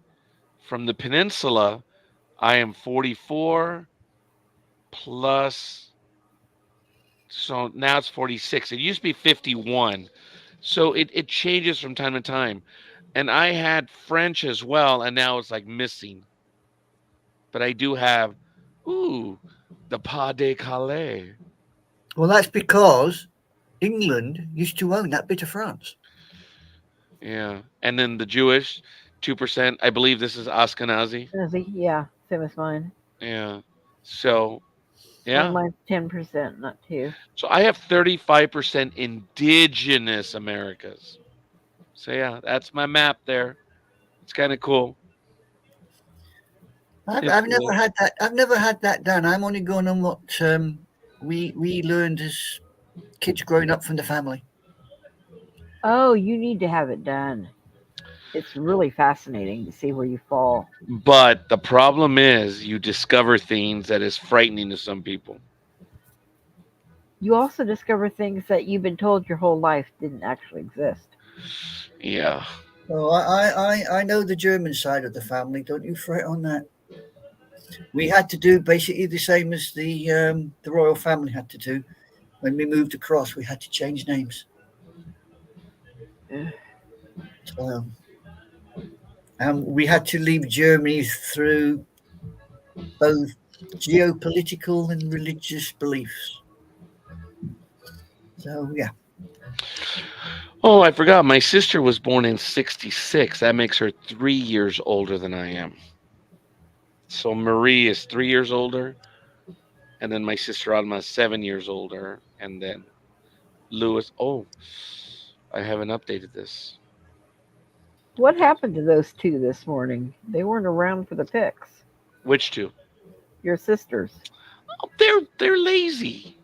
A: peninsula, I am 44 plus. So now it's 46. It used to be 51. So it changes from time to time. And I had French as well, and now it's like missing. But I do have, the Pas de Calais.
D: Well, that's because England used to own that bit of France.
A: Yeah. And then the Jewish, 2%. I believe this is Ashkenazi.
C: Yeah. Same as mine.
A: Yeah. So, yeah.
C: Mine's 10%, not 2.
A: So I have 35% indigenous Americas. So yeah, that's my map there. It's kind of cool.
D: I've
A: It's
D: never
A: cool.
D: had that. I've never had that done. I'm only going on what we learned as kids growing up from the family.
C: Oh, you need to have it done. It's really fascinating to see where you fall.
A: But the problem is you discover things that is frightening to some people.
C: You also discover things that you've been told your whole life didn't actually exist.
A: Yeah.
D: Oh, I know the German side of the family. Don't you fret on that. We had to do basically the same as the royal family had to do. When we moved across, we had to change names. So, we had to leave Germany through both geopolitical and religious beliefs. So, yeah.
A: Oh, I forgot. My sister was born in 66. That makes her 3 years older than I am. So Marie is 3 years older. And then my sister Alma is 7 years older. And then Louis. Oh, I haven't updated this.
C: What happened to those two this morning? They weren't around for the picks.
A: Which two?
C: Your sisters.
A: Oh, they're lazy.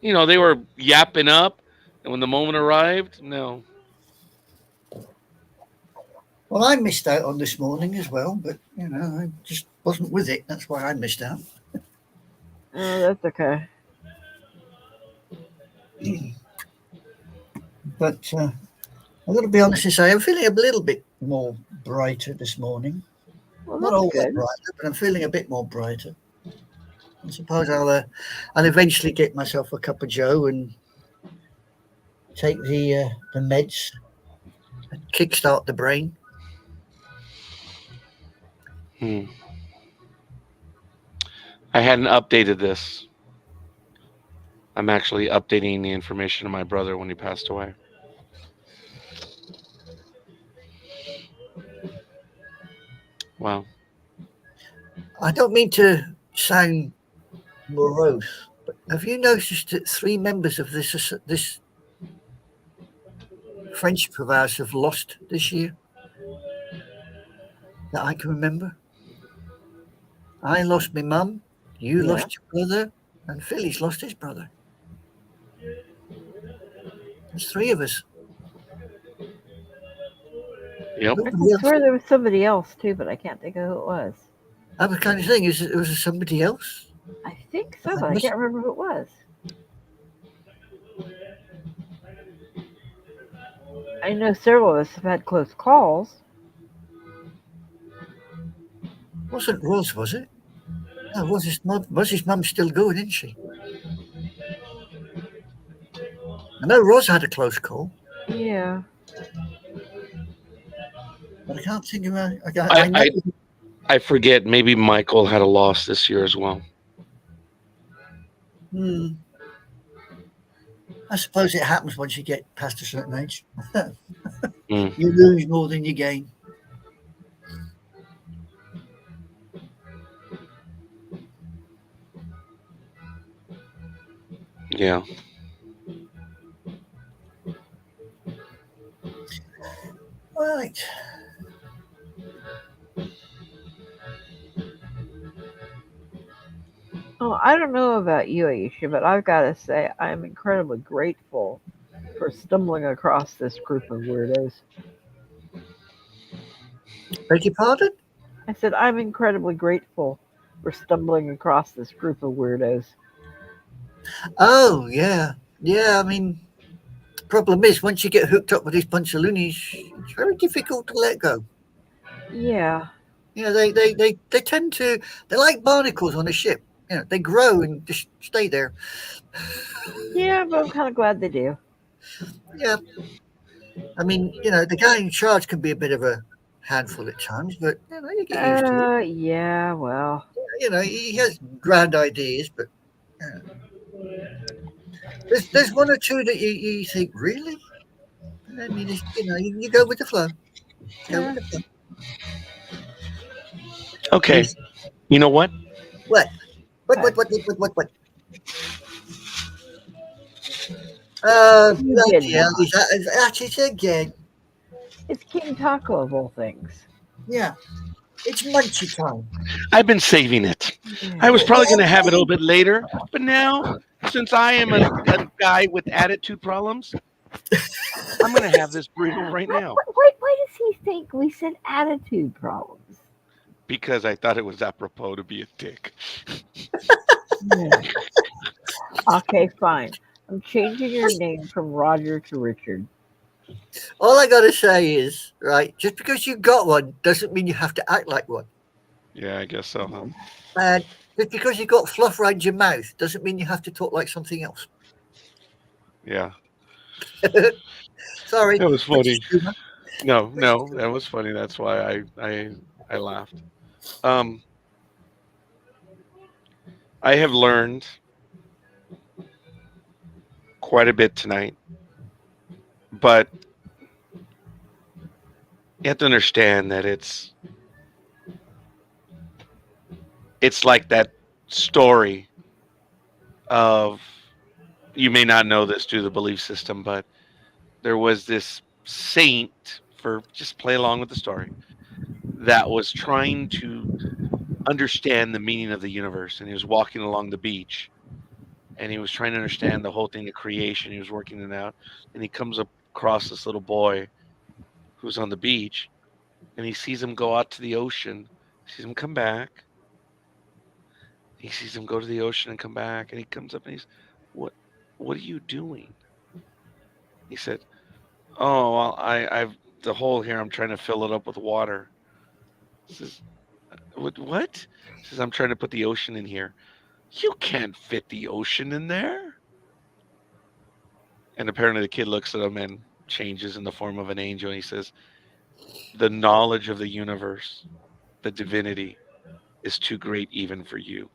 A: You know, they were yapping up. And when the moment arrived, no.
D: Well, I missed out on this morning as well, but, I just wasn't with it. That's why I missed out.
C: Oh, that's okay.
D: But I've got to be honest and say I'm feeling a little bit more brighter this morning.
C: Well,
D: Not
C: that's
D: all that
C: good.
D: brighter, but I'm feeling a bit more brighter. I suppose I'll eventually get myself a cup of Joe and take the meds and kickstart the brain.
A: I hadn't updated this. I'm actually updating the information of my brother when he passed away. Wow.
D: I don't mean to sound morose, but have you noticed that 3 members of this friendship of ours have lost this year? that I can remember. I lost my mum, you
C: Yeah.
D: lost your brother, and Philly's lost his brother. There's three of us.
A: Yep.
C: I
D: Nobody
C: could
D: else.
C: swear there was somebody else too, but I can't think of who it was.
D: I was kind of saying, it was somebody else.
C: I think so,
D: I
C: but I
D: must-
C: can't remember who it was. I know several of us have had close calls.
D: Wasn't Roz, was it? No, Roz's mum. Roz's mum's still going, isn't she? I know Roz had a close call,
C: Yeah.
D: but I can't think of her. I
A: I,
D: know.
A: I I forget. Maybe Michael had a loss this year as well.
D: I suppose it happens once you get past a certain age.
A: Mm.
D: You lose more than you gain.
A: Yeah.
D: Right.
C: Oh, I don't know about you, Aisha, but I've got to say I'm incredibly grateful for stumbling across this group of weirdos.
D: Beg your pardon?
C: I said I'm incredibly grateful for stumbling across this group of weirdos.
D: Oh, yeah. Yeah, I mean, problem is, once you get hooked up with this bunch of loonies, it's very difficult to let go.
C: Yeah.
D: You know, they tend to, they're like barnacles on a ship. You know, they grow and just stay there.
C: Yeah, but I'm kind of glad they do.
D: Yeah. I mean, you know, the guy in charge can be a bit of a handful at times, but, you know, you get used to it.
C: Yeah, well.
D: You know, he has grand ideas, but there's one or two that you think, really? And then you just, you know, you go with the flow. Go with the flow.
A: Okay. You know what?
D: What? What?
C: You
D: Bloody
C: did
D: hell,
C: not.
D: he's at it again.
C: It's King Taco of all things.
D: Yeah. It's munchie time.
A: I've been saving it. I was probably going to have it a little bit later, but now, since I am a guy with attitude problems, I'm going to have this burrito right now
C: Why does he think we said attitude problems?
A: because I thought it was apropos to be a dick.
C: Okay, fine. I'm changing your name from Roger to Richard.
D: All I gotta say is, right, just because you got one doesn't mean you have to act like one.
A: Yeah, I guess so, huh?
D: And just because you got fluff around your mouth doesn't mean you have to talk like something else.
A: Yeah.
D: Sorry.
A: That was funny. No, that was funny. That's why I laughed. I have learned quite a bit tonight, but you have to understand that it's like that story of, you may not know this due to the belief system, but there was this saint, for just play along with the story, that was trying to understand the meaning of the universe, and he was walking along the beach and he was trying to understand the whole thing of creation. He was working it out, and he comes across this little boy who's on the beach, and he sees him go out to the ocean, sees him come back. He sees him go to the ocean and come back, and he comes up and he's, what are you doing? He said, oh, well, I've the hole here, I'm trying to fill it up with water. He says, what? He says, I'm trying to put the ocean in here. You can't fit the ocean in there. And apparently the kid looks at him and changes in the form of an angel, and he says, the knowledge of the universe, the divinity, is too great even for you.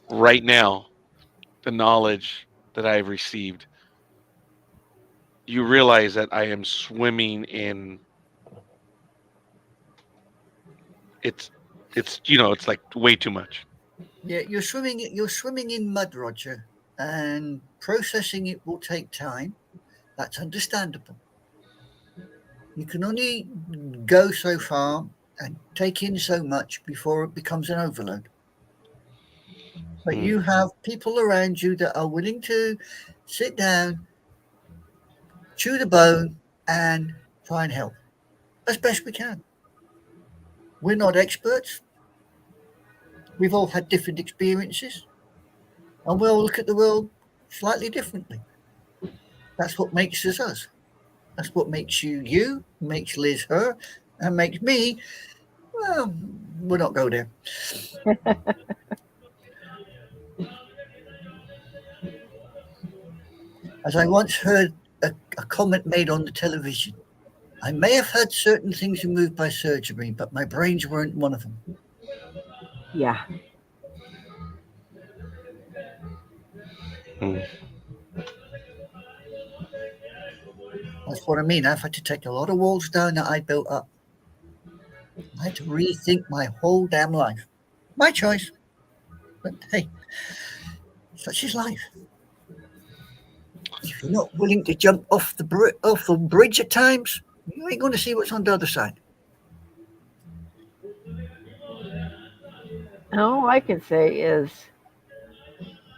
A: Right now, the knowledge that I have received, you realize that I am swimming in, it's it's like way too much.
D: Yeah, you're swimming in mud, Roger, and processing it will take time. That's understandable. You can only go so far and take in so much before it becomes an overload. But
A: Hmm.
D: you have people around you that are willing to sit down, chew the bone, and try and help as best we can. We're not experts. We've all had different experiences, and we all look at the world slightly differently. That's what makes us us. That's what makes you you, makes Liz her, and makes me. Well, we'll not go there. As I once heard a comment made on the television, I may have had certain things removed by surgery, but my brains weren't one of them.
C: Yeah.
A: Hmm.
D: That's what I mean. I've had to take a lot of walls down that I built up. I had to rethink my whole damn life. My choice. But hey, such is life. If you're not willing to jump off off the bridge at times, you ain't going to see what's on the other side.
C: And all I can say is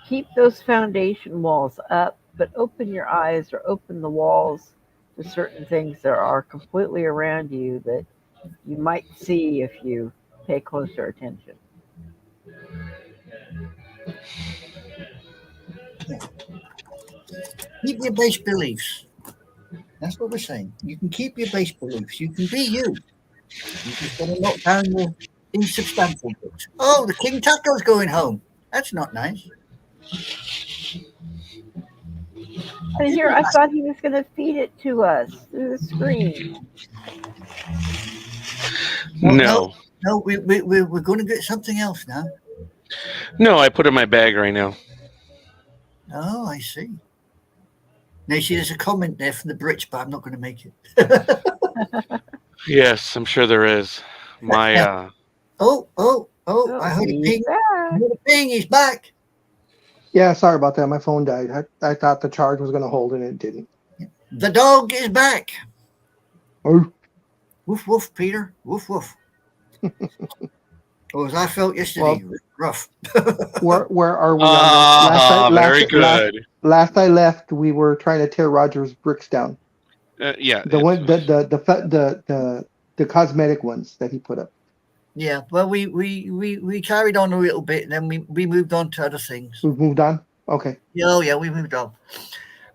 C: keep those foundation walls up, but open your eyes or open the walls to certain things that are completely around you that you might see if you pay closer attention.
D: Yeah. Keep your base beliefs. That's what we're saying. You can keep your base beliefs. You can be you. You just got to knock down the insubstantial bits. Oh, the King Taco's going home. That's not nice.
C: And here I thought he was going to feed it to us through the screen.
D: No,
A: No,
D: no, we're going to get something else now.
A: no, I put it in my bag right now.
D: Oh, I see. Now, you see, there's a comment there from the Brits, but I'm not going to make it.
A: Yes, I'm sure there is. My
D: Oh, I
C: Oh,
D: heard a
C: he's
D: ping. I
C: back.
D: heard a ping. He's back.
B: Yeah, sorry about that. My phone died. I thought the charge was going to hold and it didn't.
D: The dog is back.
B: Oh,
D: Woof, woof, Peter. Woof, woof. Or as I felt yesterday, rough.
B: where are we on this?
A: very good.
B: Last I left, we were trying to tear Roger's bricks down.
A: Yeah,
B: The one, the cosmetic ones that he put up.
D: Yeah, well, we carried on a little bit, and then we moved on to other things.
B: We've moved on. Okay.
D: Yeah, oh yeah, we moved on.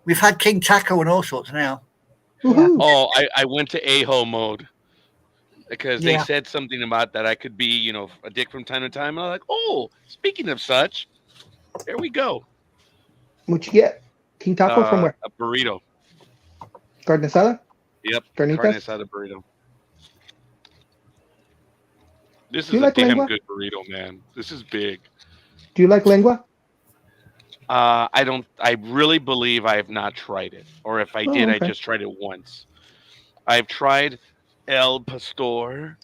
D: We've had King Taco and all sorts now.
B: Woohoo.
A: Oh, I went to a-hole mode because they
D: Yeah.
A: said something about that I could be, a dick from time to time. And I'm like, oh, speaking of such, there we go.
B: What you get? King Taco from where?
A: A burrito.
B: Carne asada?
A: Yep,
B: Carnitas?
A: carne asada burrito. This
B: Do
A: is
B: you
A: a
B: like
A: damn
B: lengua?
A: good burrito, man. This is big.
B: Do you like lengua?
A: I don't. I really believe I have not tried it, or if I
B: Oh,
A: did, I
B: okay.
A: just tried it once. I've tried El Pastor.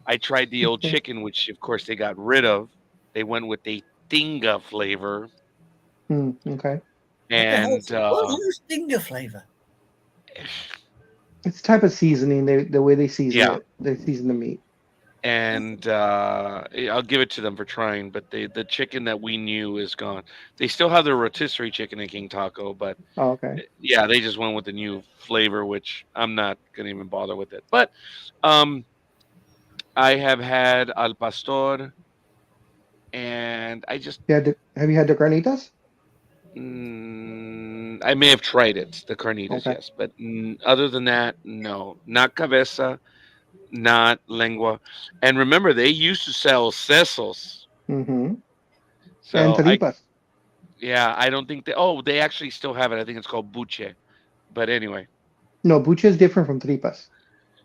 A: I tried the old
B: Okay.
A: chicken, which of course they got rid of. They went with a tinga flavor,
B: Okay.
A: and
D: What is Stinger flavor?
B: It's a type of seasoning. The way they season
A: Yeah.
B: it, they season the meat.
A: and I'll give it to them for trying. But the chicken that we knew is gone. They still have the rotisserie chicken in King Taco, but
B: Oh, okay.
A: yeah, they just went with the new flavor, which I'm not gonna even bother with it. But um, I have had al pastor, and I just
B: Have you had the carnitas?
A: I may have tried it, the carnitas,
B: Okay.
A: yes, but other than that, no, not cabeza, not lengua. And remember, they used to sell sesos,
B: Mm-hmm. And
A: so
B: tripas.
A: I don't think they. Oh, they actually still have it. I think it's called buche. But anyway,
B: No, buche is different from tripas.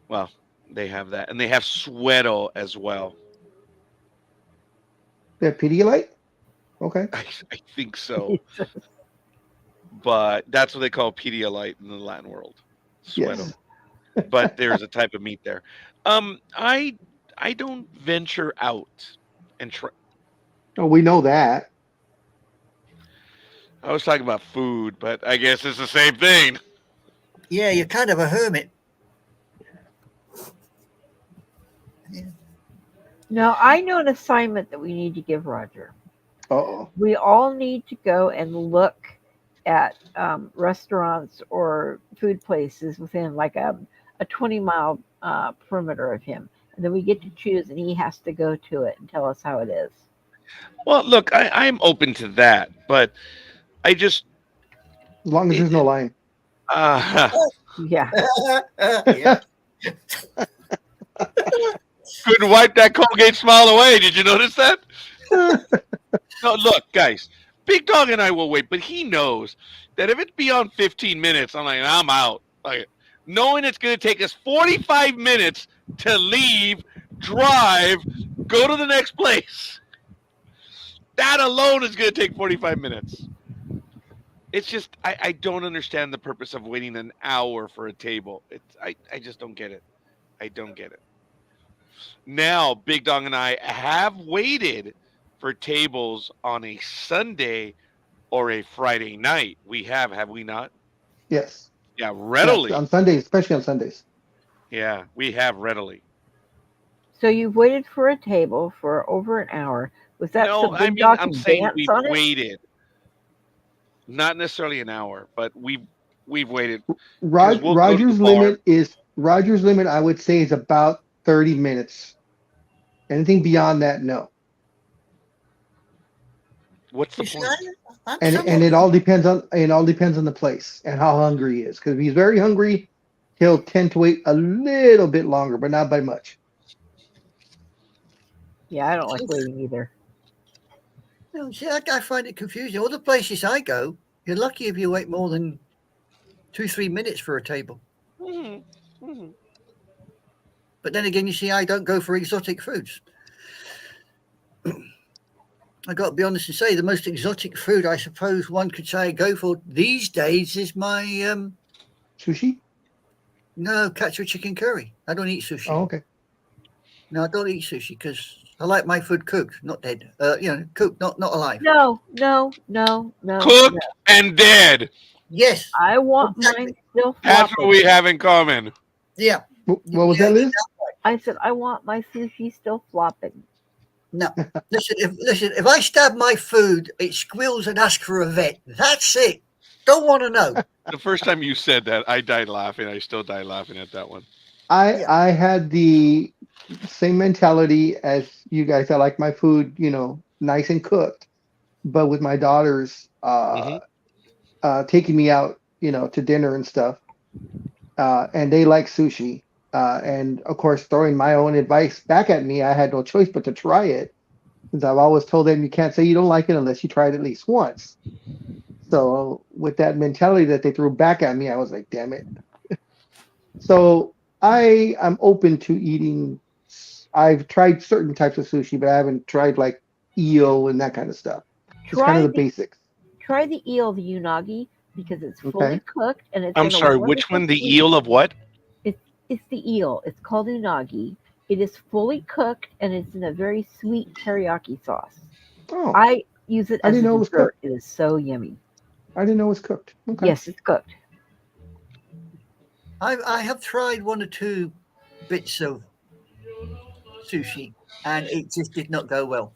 A: well, they have that, and they have suero as well.
B: The Pedialyte? Okay.
A: I think so, but that's what they call Pedialyte in the Latin world. Suero.
B: Yes.
A: But there's a type of meat there. I don't venture out and try.
B: Oh, we know that.
A: I was talking about food, but I guess it's the same thing.
D: Yeah, you're kind of a hermit.
C: Now, I know an assignment that we need to give Roger.
B: Oh,
C: We all need to go and look at restaurants or food places within like a 20-mile perimeter of him. And then we get to choose, and he has to go to it and tell us how it is.
A: Well, look, I'm open to that, but I just
B: as long as
A: it,
B: there's no line.
C: Yeah.
D: Yeah.
A: couldn't wipe that Colgate smile away. Did you notice that? No, look, guys. Big Dog and I will wait, but he knows that if it's beyond 15 minutes, I'm out. Like, knowing it's going to take us 45 minutes to leave, drive, go to the next place. That alone is going to take 45 minutes. It's just I don't understand the purpose of waiting an hour for a table. I just don't get it. I don't get it. Now, Big Dog and I have waited for tables on a Sunday or a Friday night. We have we not?
B: Yes.
A: Yeah,
B: Yes,
A: readily.
B: on Sundays, especially on Sundays.
A: Yeah, we have readily.
C: So you've waited for a table for over an hour. Was that so
A: No, I
C: Big
A: mean
C: Dog
A: I'm
C: can
A: saying
C: dance
A: we've
C: on it?
A: waited. Not necessarily an hour, but we've waited.
B: Rod,
A: we'll go to the
B: Roger's limit. I would say is about 30 minutes. Anything beyond that, no.
A: What's the
D: You see,
A: point?
D: I'm
B: And
D: somewhat-
B: it all depends on the place and how hungry he is. Because if he's very hungry, he'll tend to wait a little bit longer, but not by much.
C: Yeah, I don't like waiting either.
D: No, see, I find it confusing. All the places I go, you're lucky if you wait more than 2-3 minutes for a table.
A: Mm-hmm. Mm-hmm.
D: But then again, you see, I don't go for exotic foods. I got to be honest and say the most exotic food I suppose one could say I go for these days is my
B: Sushi?
D: katsu chicken curry. I don't eat sushi.
B: Oh, okay.
D: No, I don't eat sushi because I like my food cooked, not dead. Cooked, not alive.
C: No.
A: Cooked and dead.
D: Yes.
C: I want
D: Exactly.
C: mine still
A: That's what
C: flopping.
A: we have in common.
D: Yeah.
B: What was that, Liz?
C: I said I want my sushi still flopping.
D: No. Listen, if I stab my food, it squeals and asks for a vet. That's it. Don't want to know.
A: The first time you said that, I died laughing. I still die laughing at that one.
B: I had the same mentality as you guys. I like my food, nice and cooked. But with my daughters taking me out, to dinner and stuff, and they like sushi. And of course, throwing my own advice back at me, I had no choice but to try it. Because I've always told them you can't say you don't like it unless you try it at least once. So with that mentality that they threw back at me, I was like, damn it. So I am open to eating. I've tried certain types of sushi, but I haven't tried like eel and that kind of stuff. It's kind of the basics.
C: Try the eel, the unagi, because it's fully
B: Okay.
C: cooked and it's.
A: I'm
C: in a
A: sorry, which
C: wonderful
A: one? The
C: sweet-
A: eel of what?
C: It's the eel. It's called unagi. It is fully cooked and it's in a very sweet teriyaki sauce.
B: Oh,
C: I use it
B: I
C: as
B: didn't
C: a
B: know it was
C: dessert. It is so yummy.
B: I didn't know it was cooked. Okay.
C: Yes, it's cooked.
D: I have tried 1 or 2 bits of sushi, and it just did not go well.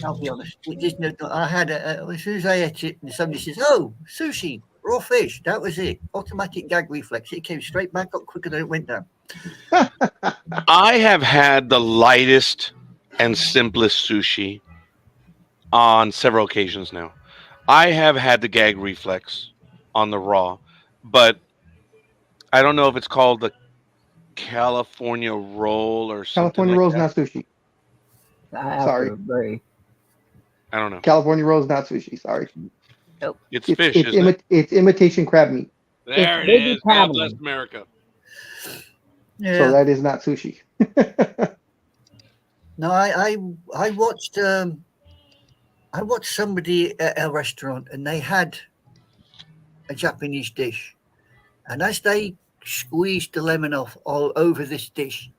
D: I'll be honest. It just did not. I had as soon as I ate it, and somebody says, "Oh, sushi, raw fish." That was it. Automatic gag reflex. It came straight back up quicker than it went down.
A: I have had the lightest and simplest sushi on several occasions now. I have had the gag reflex on the raw, but I don't know if it's called the California roll or something.
B: California
A: like
B: rolls
A: that.
B: not sushi.
C: I have
B: Sorry.
C: to agree.
A: I don't know.
B: California rolls not sushi. Sorry.
A: It's fish, isn't it?
B: It's imitation crab meat.
A: There it
C: maybe
A: is. God
C: paddling.
A: bless America.
D: Yeah.
B: So that is not sushi.
D: No, I watched somebody at a restaurant and they had a Japanese dish, and as they squeezed the lemon off all over this dish,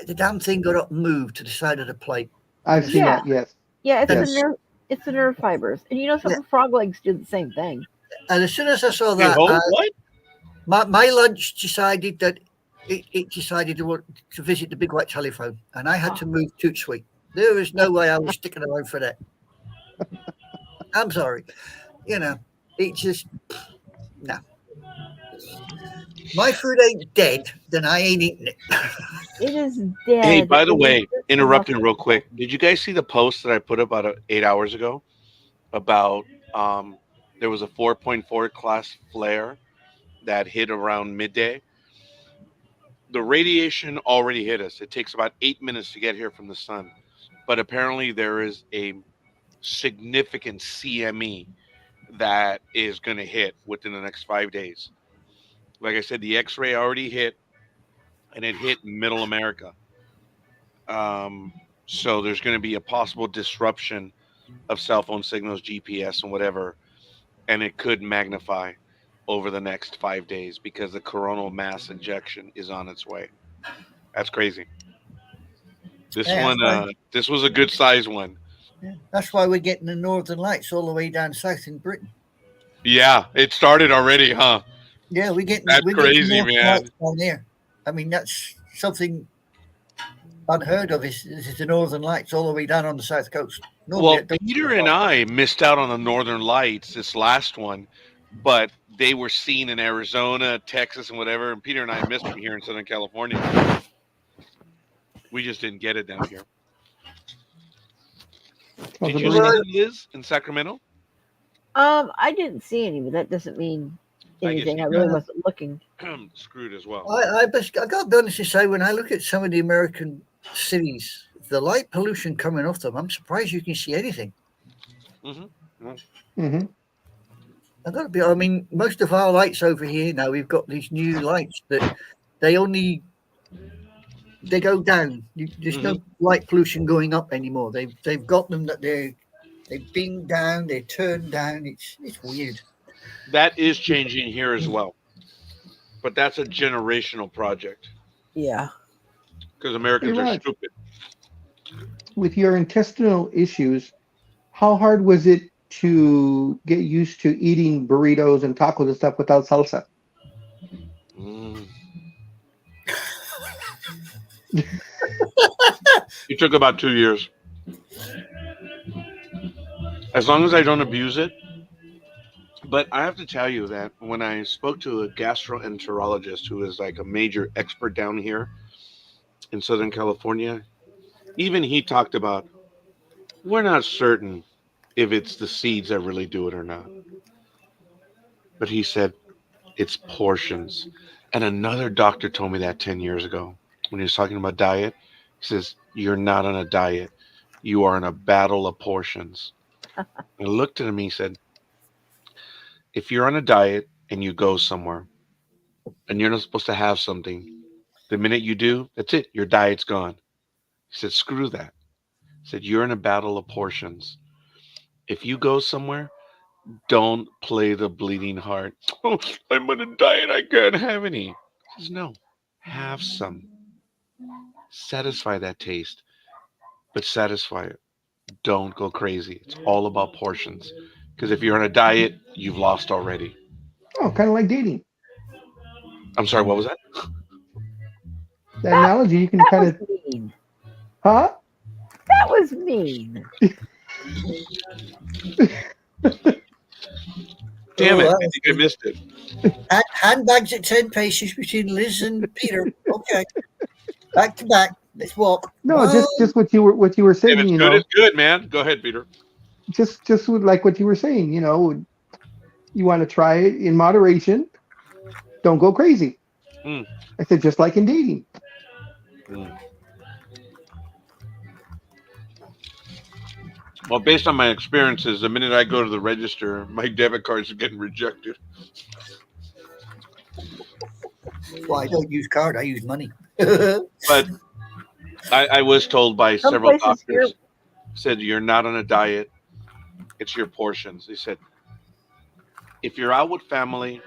D: the damn thing got up and moved to the side of the plate.
B: I've seen
C: Yeah.
B: that, yes.
C: Yeah, it's
B: Yes.
C: the nerve. It's the nerve fibers, and you know something. Frog legs do the same thing.
D: And as soon as I saw
A: Wait,
D: that,
A: hold, what?
D: My lunch decided that it decided to visit the big white telephone, and I had to move Toot Sweet. There was no way I was sticking around for that. I'm sorry. It just no. My food ain't dead, then I ain't eating it.
C: It is dead.
A: Hey, by the
C: It is
A: way,
C: just
A: interrupting
C: enough-
A: real quick. Did you guys see the post that I put up about 8 hours ago about there was a 4.4 class flare that hit around midday? The radiation already hit us. It takes about 8 minutes to get here from the sun, but apparently there is a significant CME that is going to hit within the next 5 days. Like I said, the X-ray already hit, and it hit Middle America. Um, so there's going to be a possible disruption of cell phone signals, GPS, and whatever, and it could magnify over the next 5 days because the coronal mass injection is on its way. That's crazy. This
D: Yeah,
A: one, this was a good size one.
D: that's why we're getting the Northern Lights all the way down south in Britain.
A: Yeah, it started already, huh?
D: Yeah, we're getting
A: That's crazy,
D: Northern
A: man.
D: Lights down there. I mean, that's something unheard of. Is the Northern Lights all the way down on the south coast?
A: Well, Peter and I missed out on the Northern Lights this last one, but they were seen in Arizona, Texas, and whatever. And Peter and I missed them here in Southern California. We just didn't get it down here.
B: How's
A: Did
B: the
A: you
B: burrito?
A: see them, Liz, in Sacramento?
C: I didn't see any, but that doesn't mean
A: I guess
C: anything.
A: you
C: I really
D: got-
C: wasn't looking.
A: Screwed as well.
D: I got to be honest to say, when I look at some of the American cities, the light pollution coming off them, I'm surprised you can see anything.
B: Mm-hmm.
D: I got to be. I mean, most of our lights over here now, we've got these new lights that they go down. There's no light pollution going up anymore. They've got them that they beam down, they turn down. It's weird.
A: That is changing here as well. But that's a generational project
C: Yeah.
A: because Americans
B: Hey,
A: are
B: Raj.
A: stupid.
B: With your intestinal issues, how hard was it to get used to eating burritos and tacos and stuff without salsa?
A: Mm. It took about 2 years. As long as I don't abuse it. But I have to tell you that when I spoke to a gastroenterologist who is like a major expert down here in Southern California, even he talked about we're not certain if it's the seeds that really do it or not. But he said it's portions. And another doctor told me that 10 years ago when he was talking about diet. He says, you're not on a diet. You are in a battle of portions. I looked at him and he said, if you're on a diet and you go somewhere and you're not supposed to have something, the minute you do, that's it. Your diet's gone. He said, screw that. He said, you're in a battle of portions. If you go somewhere, don't play the bleeding heart. Oh, I'm on a diet. I can't have any. He says, no, have some. Satisfy that taste, but satisfy it. Don't go crazy. It's all about portions. Because if you're on a diet, you've lost already.
B: Oh, kind of like dating.
A: I'm sorry, what was that?
B: That analogy, you can
C: That
B: kind
C: was
B: of,
C: mean.
B: huh?
C: That was mean.
A: Damn it.
D: Oh,
A: I think I missed it.
D: Handbags at 10 paces between Liz and Peter. Okay, back to back. Let's walk.
B: No,
D: One,
B: just what you were
A: If
B: saying.
A: it's
B: You
A: good,
B: know,
A: it's good, man. Go ahead, Peter.
B: just with like what you were saying. You know, you want to try it in moderation. Don't go crazy.
A: Mm.
B: I said just like in dating.
A: Well, based on my experiences, the minute I go to the register, my debit cards are getting rejected.
D: well, I don't use card. I use money.
A: But I was told by
C: Some
A: several
C: places here-
A: doctors, said you're not on a diet. It's your portions. They said, if you're out with family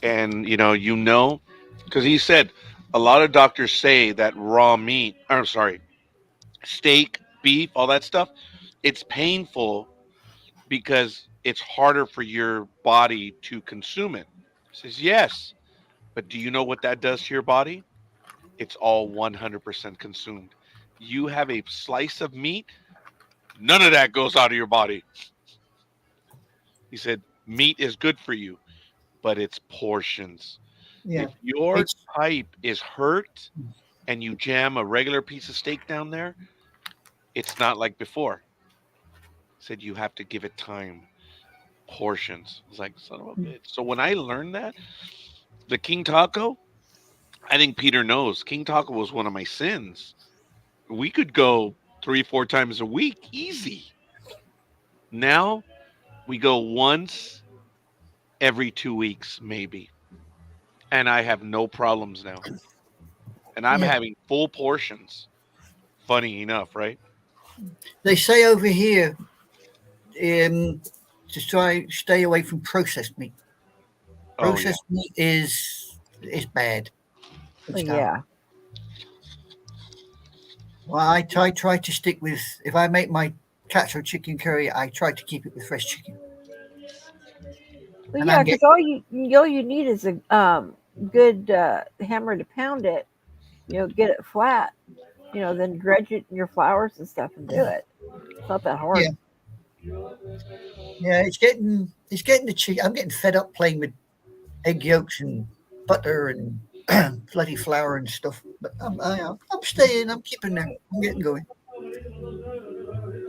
A: and, because he said a lot of doctors say that raw meat, I'm sorry, steak, beef, all that stuff, it's painful because it's harder for your body to consume it. He says, yes, But do you know what that does to your body? It's all 100% consumed. You have a slice of meat, none of that goes out of your body. He said, meat is good for you, but it's portions.
D: Yeah.
A: If your
D: It's
A: pipe is hurt and you jam a regular piece of steak down there, it's not like before. He said, you have to give it time, portions. It's like, son of a bitch. So when I learned that, the King Taco, I think Peter knows. King Taco was one of my sins. We could go 3, 4 times a week, easy. Now we go once every 2 weeks, maybe. And I have no problems now. And I'm
D: yeah.
A: having full portions. Funny enough, right?
D: They say over here to try stay away from processed meat.
A: Oh yeah.
D: Processed meat is bad. It's terrible.
C: Yeah.
D: Well, I try to stick with if I make my katsu chicken curry, I try to keep it with fresh chicken.
C: Well,
D: And
C: yeah,
D: I'm
C: because all you need is a good hammer to pound it. Get it flat. Then dredge it in your flours and stuff and do it. It's not that hard.
D: Yeah, it's getting the chicken. I'm getting fed up playing with egg yolks and butter and bloody flour and stuff. But I'm staying. I'm keeping there. I'm getting going.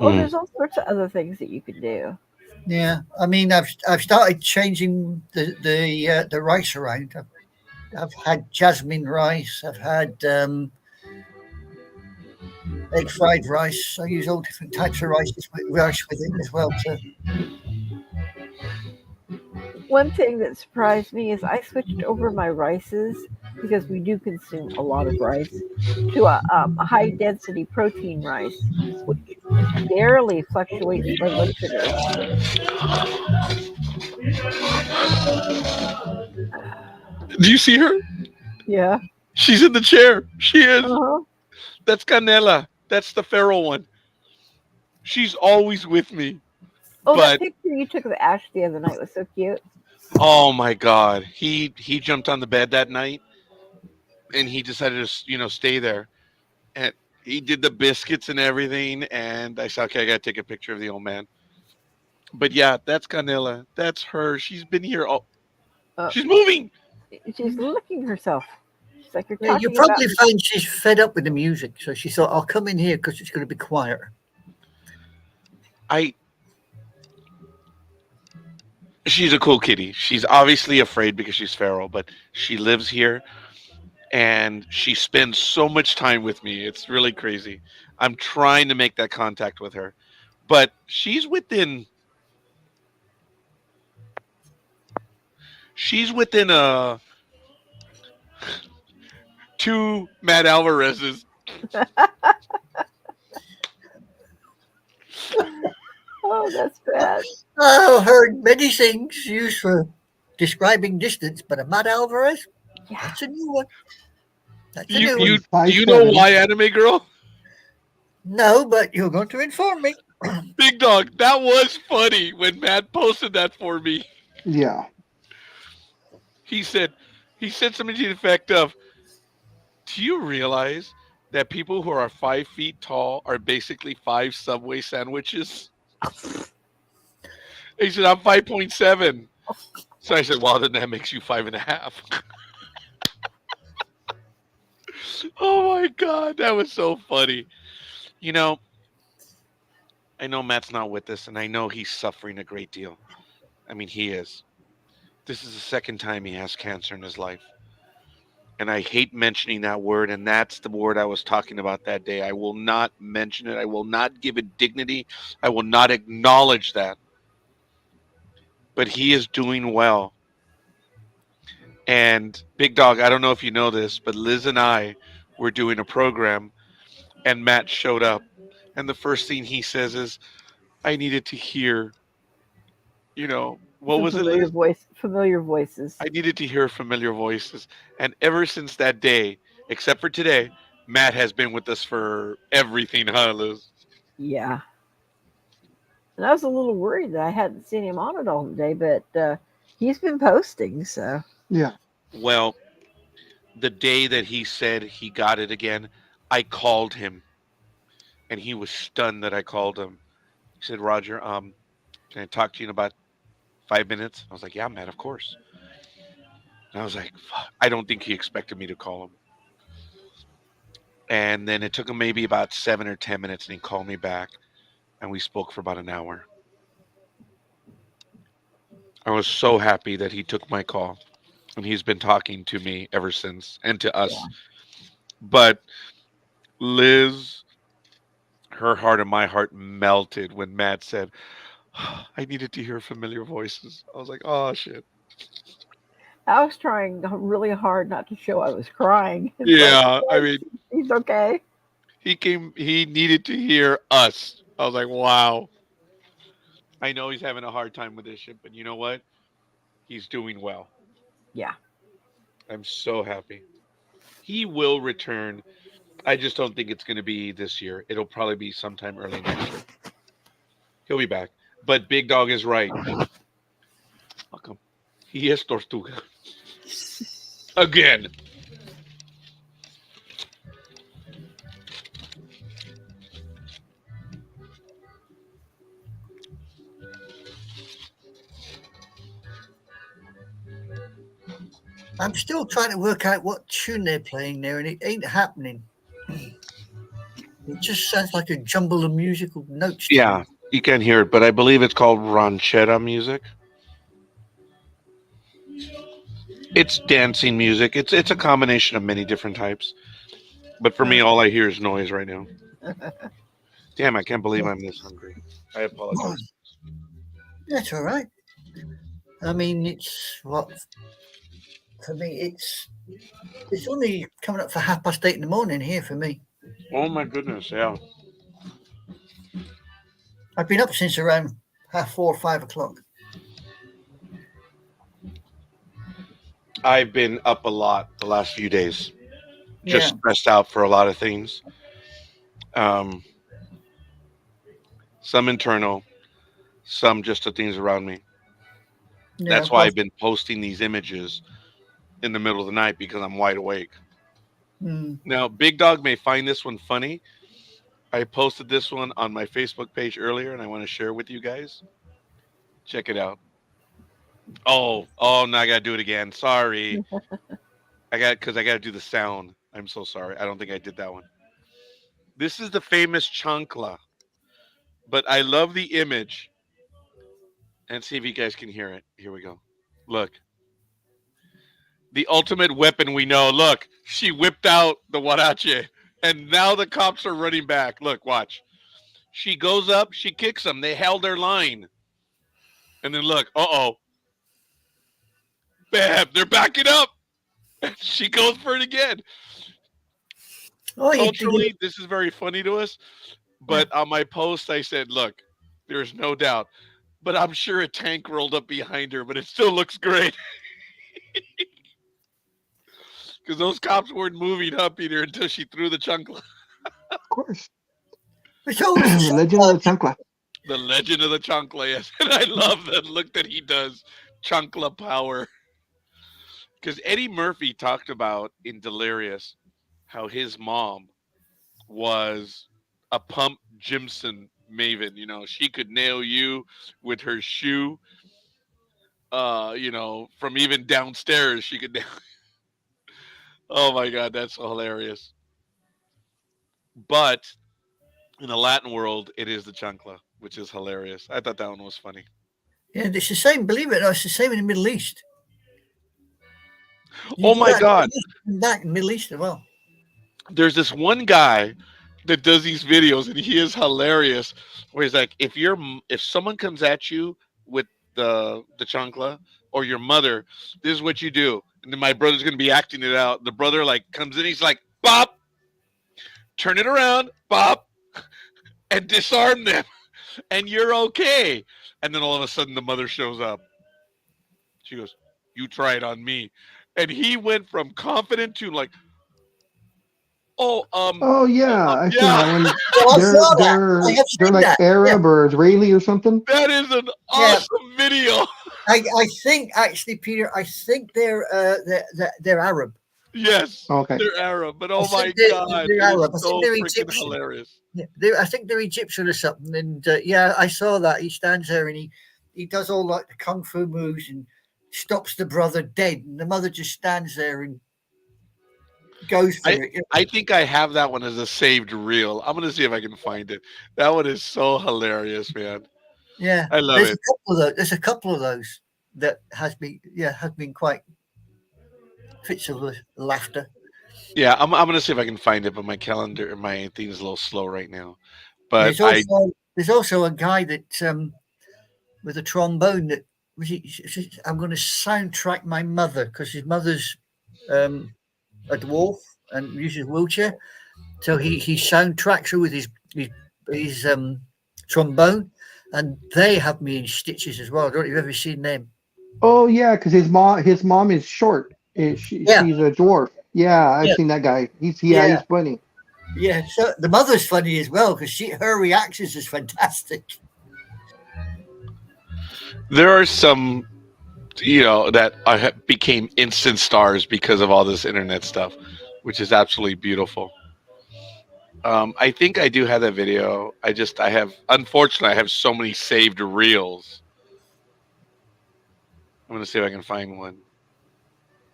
C: Well, there's all sorts of other things that you could do.
D: Yeah, I mean, I've started changing the rice around. I've had jasmine rice. I've had egg fried rice. I use all different types of rice with it as well. So
C: One thing that surprised me is I switched over my rices because we do consume a lot of rice to a high density protein rice, which barely fluctuates my blood sugar.
A: Do you see her?
C: Yeah.
A: She's in the chair. She is.
C: Uh-huh.
A: That's Canela. That's the feral one. She's always with me.
C: Oh,
A: But-
C: that picture you took of Ash the other night was so cute.
A: Oh my God. He jumped on the bed that night and he decided to, stay there. And he did the biscuits and everything. And I said, okay, I got to take a picture of the old man. But yeah, that's Canela. That's her. She's been here. She's moving.
C: She's licking herself. She's like, you're
D: yeah,
C: talking
D: you probably
C: about.
D: find she's fed up with the music, so she thought, "I'll come in here because it's going to be quieter."
A: She's a cool kitty. She's obviously afraid because she's feral, but she lives here and she spends so much time with me. It's really crazy. I'm trying to make that contact with her, but she's within two Matt Alvarez's.
C: Oh, that's bad.
D: I've heard many things used for describing distance, but a Matt Alvarez,
C: Yeah.
D: that's a new one. That's a
A: You,
D: new one.
A: you, do you know why, Anime Girl?
D: No, but you're going to inform me.
A: Big Dog, that was funny when Matt posted that for me.
B: Yeah.
A: He said something to the effect of, do you realize that people who are 5 feet tall are basically 5 Subway sandwiches? He said, I'm 5.7. So I said, well, then that makes you 5.5. Oh my God, that was so funny. I know Matt's not with us, and I know he's suffering a great deal. I mean, he is. This is the second time he has cancer in his life. And I hate mentioning that word, and that's the word I was talking about that day. I will not mention it. I will not give it dignity. I will not acknowledge that. But he is doing well. And Big Dog, I don't know if you know this, but Liz and I were doing a program, and Matt showed up. And the first thing he says is, I needed to hear, what
C: Some
A: was it,
C: familiar
A: Liz?
C: familiar voices.
A: I needed to hear familiar voices. And ever since that day, except for today, Matt has been with us for everything, huh, Liz?
C: Yeah. And I was a little worried that I hadn't seen him on it all day, but he's been posting, so.
B: Yeah.
A: Well, The day that he said he got it again, I called him, and he was stunned that I called him. He said, "Roger, can I talk to you in about 5 minutes?" I was like, "Yeah, man, of course." And I was like, "Fuck." I don't think he expected me to call him. And then it took him maybe about 7 or 10 minutes, and he called me back, and we spoke for about an hour. I was so happy that he took my call, and he's been talking to me ever since, and to us. But Liz, her heart and my heart melted when Matt said, "I needed to hear familiar voices." I was like, "Oh shit."
C: I was trying really hard not to show I was crying. It's like,
A: Yeah, I
C: yes,
A: mean,
C: he's okay.
A: he needed to hear us. I was like, "Wow." I know he's having a hard time with this shit, but you know what? He's doing well.
C: Yeah.
A: I'm so happy. He will return. I just don't think it's going to be this year. It'll probably be sometime early next year. He'll be back. But Big Dog is right. Fuck him. He is Tortuga. Again.
D: I'm still trying to work out what tune they're playing there, and it ain't happening. It just sounds like a jumble of musical notes. to
A: Yeah,
D: me.
A: you can hear it, but I believe it's called ranchera music. It's dancing music. It's a combination of many different types. But for me, all I hear is noise right now. Damn, I can't believe I'm this hungry. I apologize.
D: That's all right. I mean, it's what for me. It's only coming up for 8:30 in the morning here for me.
A: Oh my goodness, yeah.
D: I've been up since around 4:30, 5 o'clock.
A: I've been up a lot the last few days. Just
D: Yeah,
A: stressed out for a lot of things. Um, some internal, some just the things around me.
D: yeah.
A: That's why I've been posting these images in the middle of the night because I'm wide awake.
D: Mm,
A: Now, Big Dog may find this one funny. I posted this one on my Facebook page earlier, and I want to share it with you guys. Check it out. Oh, now I gotta do it again. Sorry, I gotta do the sound. I'm so sorry. I don't think I did that one. This is the famous chancla, but I love the image. And see if you guys can hear it. Here we go. Look, the ultimate weapon we know. Look, she whipped out the huarache, and now the cops are running back. Look, watch. She goes up, she kicks them. They held their line. And then look, bam, they're backing up. She goes for it again.
D: oh,
A: Culturally, this is very funny to us. But on my post, I said, look, there's no doubt. But I'm sure a tank rolled up behind her, but it still looks great. Because those cops weren't moving up either until she threw the chancla.
B: Of course.
D: it's always
B: The legend of the chancla.
A: The legend of the chancla, yes. And I love that look that he does. Chancla power. Because Eddie Murphy talked about in Delirious how his mom was a pump Jimson maven. You know, she could nail you with her shoe. From even downstairs, she could nail. Oh my God, that's so hilarious. But in the Latin world, it is the chancla, which is hilarious. I thought that one was funny.
D: yeah. It's the same. Believe it or not, it's the same in the Middle East.
A: Oh my God.
D: Back in the Middle East as well.
A: There's this one guy that does these videos, and he is hilarious. Where he's like, if someone comes at you with the chancla or your mother, this is what you do. And then my brother's gonna be acting it out. The brother like comes in, he's like, "Bop, turn it around, bop, and disarm them, and you're okay." And then all of a sudden, the mother shows up. She goes, "You try it on me," and he went from confident to like, "Oh,
B: Oh yeah, I've seen
A: yeah."
B: that one.
D: Well, I
B: They're
D: saw that. I
B: they're
D: have
B: they're
D: seen
B: like
D: that.
B: Arab or Israeli or something.
A: That is an awesome video.
D: I think actually, Peter. I think they're Arab.
A: Yes,
B: Okay.
A: they're Arab, but
D: I
A: oh my
D: think they're
A: god,
D: Arab.
A: it
D: I
A: is
D: think
A: so
D: they're
A: freaking
D: Egyptian.
A: hilarious.
D: Yeah, I think they're Egyptian or something. And yeah, I saw that. He stands there and he does all like the kung fu moves and stops the brother dead, and the mother just stands there and goes
A: I
D: through it.
A: I think I have that one as a saved reel. I'm gonna see if I can find it. That one is so hilarious, man.
D: Yeah,
A: I love
D: there's a
A: it.
D: couple of those. There's a couple of those that has been quite fits of laughter.
A: Yeah, I'm gonna see if I can find it, but my calendar, my thing is a little slow right now. But
D: There's
A: I
D: also there's also a guy that with a trombone that I'm going to soundtrack my mother because his mother's a dwarf and uses a wheelchair. So he soundtracks her with his trombone, and they have me in stitches as well. I don't know if you've ever seen them.
B: Oh yeah, because his mom is short.
D: Yeah,
B: She's a dwarf. Yeah, I've
D: yeah,
B: seen that guy.
D: yeah,
B: He's funny.
D: yeah. So the mother's funny as well because her reactions is fantastic.
A: there are some, that became instant stars because of all this internet stuff, which is absolutely beautiful. I think I do have that video. Unfortunately, I have so many saved reels. I'm gonna see if I can find one.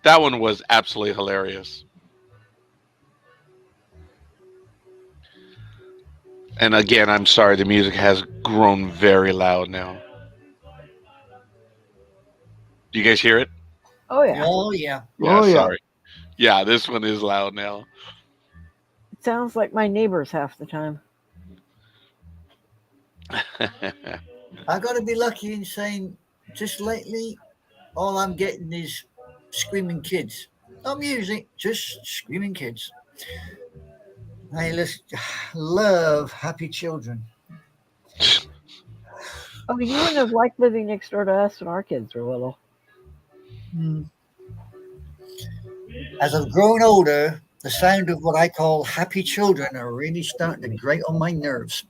A: That one was absolutely hilarious. And again, I'm sorry, the music has grown very loud now. Do you guys hear it?
C: Oh yeah.
D: Oh yeah.
A: Yeah,
B: Oh yeah.
A: sorry. Yeah, this one is loud now.
C: It sounds like my neighbors half the time.
D: I got to be lucky in saying just lately, all I'm getting is screaming kids. No music, just screaming kids. I love happy children.
C: Oh, you wouldn't have liked living next door to us when our kids were little.
D: As I've grown older, the sound of what I call happy children are really starting to grate on my nerves.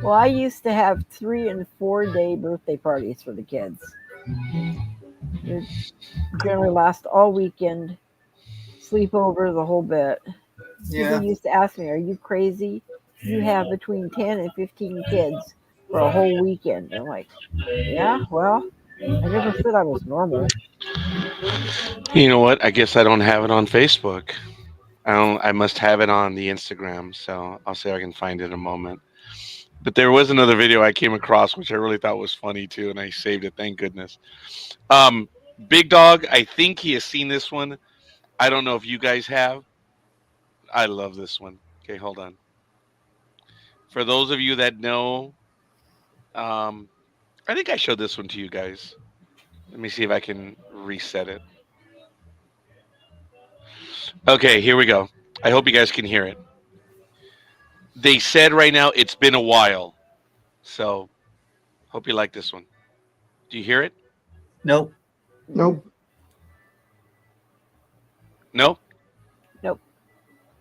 C: Well, I used to have 3 and 4 day birthday parties for the kids. It generally last all weekend, sleep over the whole bit.
D: Yeah.
C: People used to ask me, "Are you crazy? You have between 10 and 15 kids for a whole weekend." I'm like, "Yeah, well, I never said I was normal."
A: You know what? I guess I don't have it on Facebook. I must have it on the Instagram, so I'll see if I can find it in a moment. But there was another video I came across which I really thought was funny too, and I saved it. Thank goodness. Big Dog, I think he has seen this one. I don't know if you guys have. I love this one. Okay, hold on. For those of you that know, I think I showed this one to you guys. Let me see if I can reset it. Okay, here we go. I hope you guys can hear it. They said right now it's been a while. So, hope you like this one. Do you hear it?
D: Nope.
B: Nope.
A: No?
C: Nope.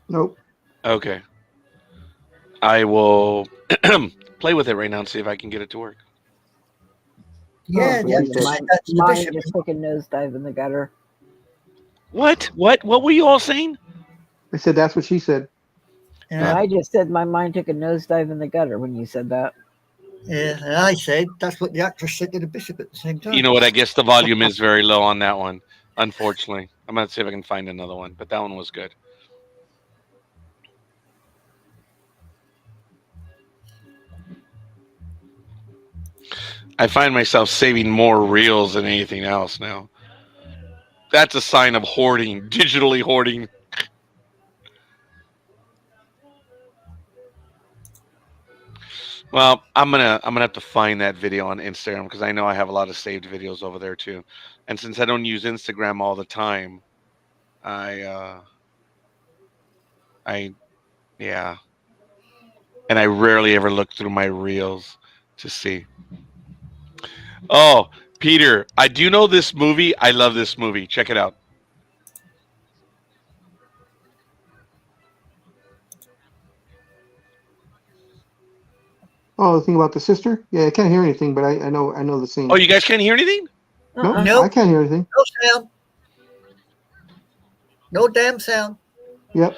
B: Nope.
A: Okay. I will play with it right now and see if I can get it to work.
D: Yeah,
B: Oh,
D: yeah.
B: please don't.
D: That's the
C: Mine
D: bishop.
C: just took a nosedive in the gutter.
A: What? What were you all saying?
B: I said that's what she said.
D: Yeah,
C: I just said my mind took a nosedive in the gutter when you said that.
D: yeah. And I said that's what the actress said to the bishop at the same time.
A: You know what? I guess the volume is very low on that one, unfortunately. I'm going to see if I can find another one, but that one was good. I find myself saving more reels than anything else now. That's a sign of hoarding, digitally hoarding. Well, I'm gonna have to find that video on Instagram because I know I have a lot of saved videos over there too. And since I don't use Instagram all the time, I yeah, and I rarely ever look through my reels to see. Oh, Peter, I do know this movie. I love this movie. Check it out.
B: Oh, the thing about the sister? Yeah, I can't hear anything, but I know the scene.
A: Oh, you guys can't hear anything?
B: No,
C: Uh-uh.
D: Nope.
B: I can't hear anything.
D: No sound. No damn sound.
B: Yep.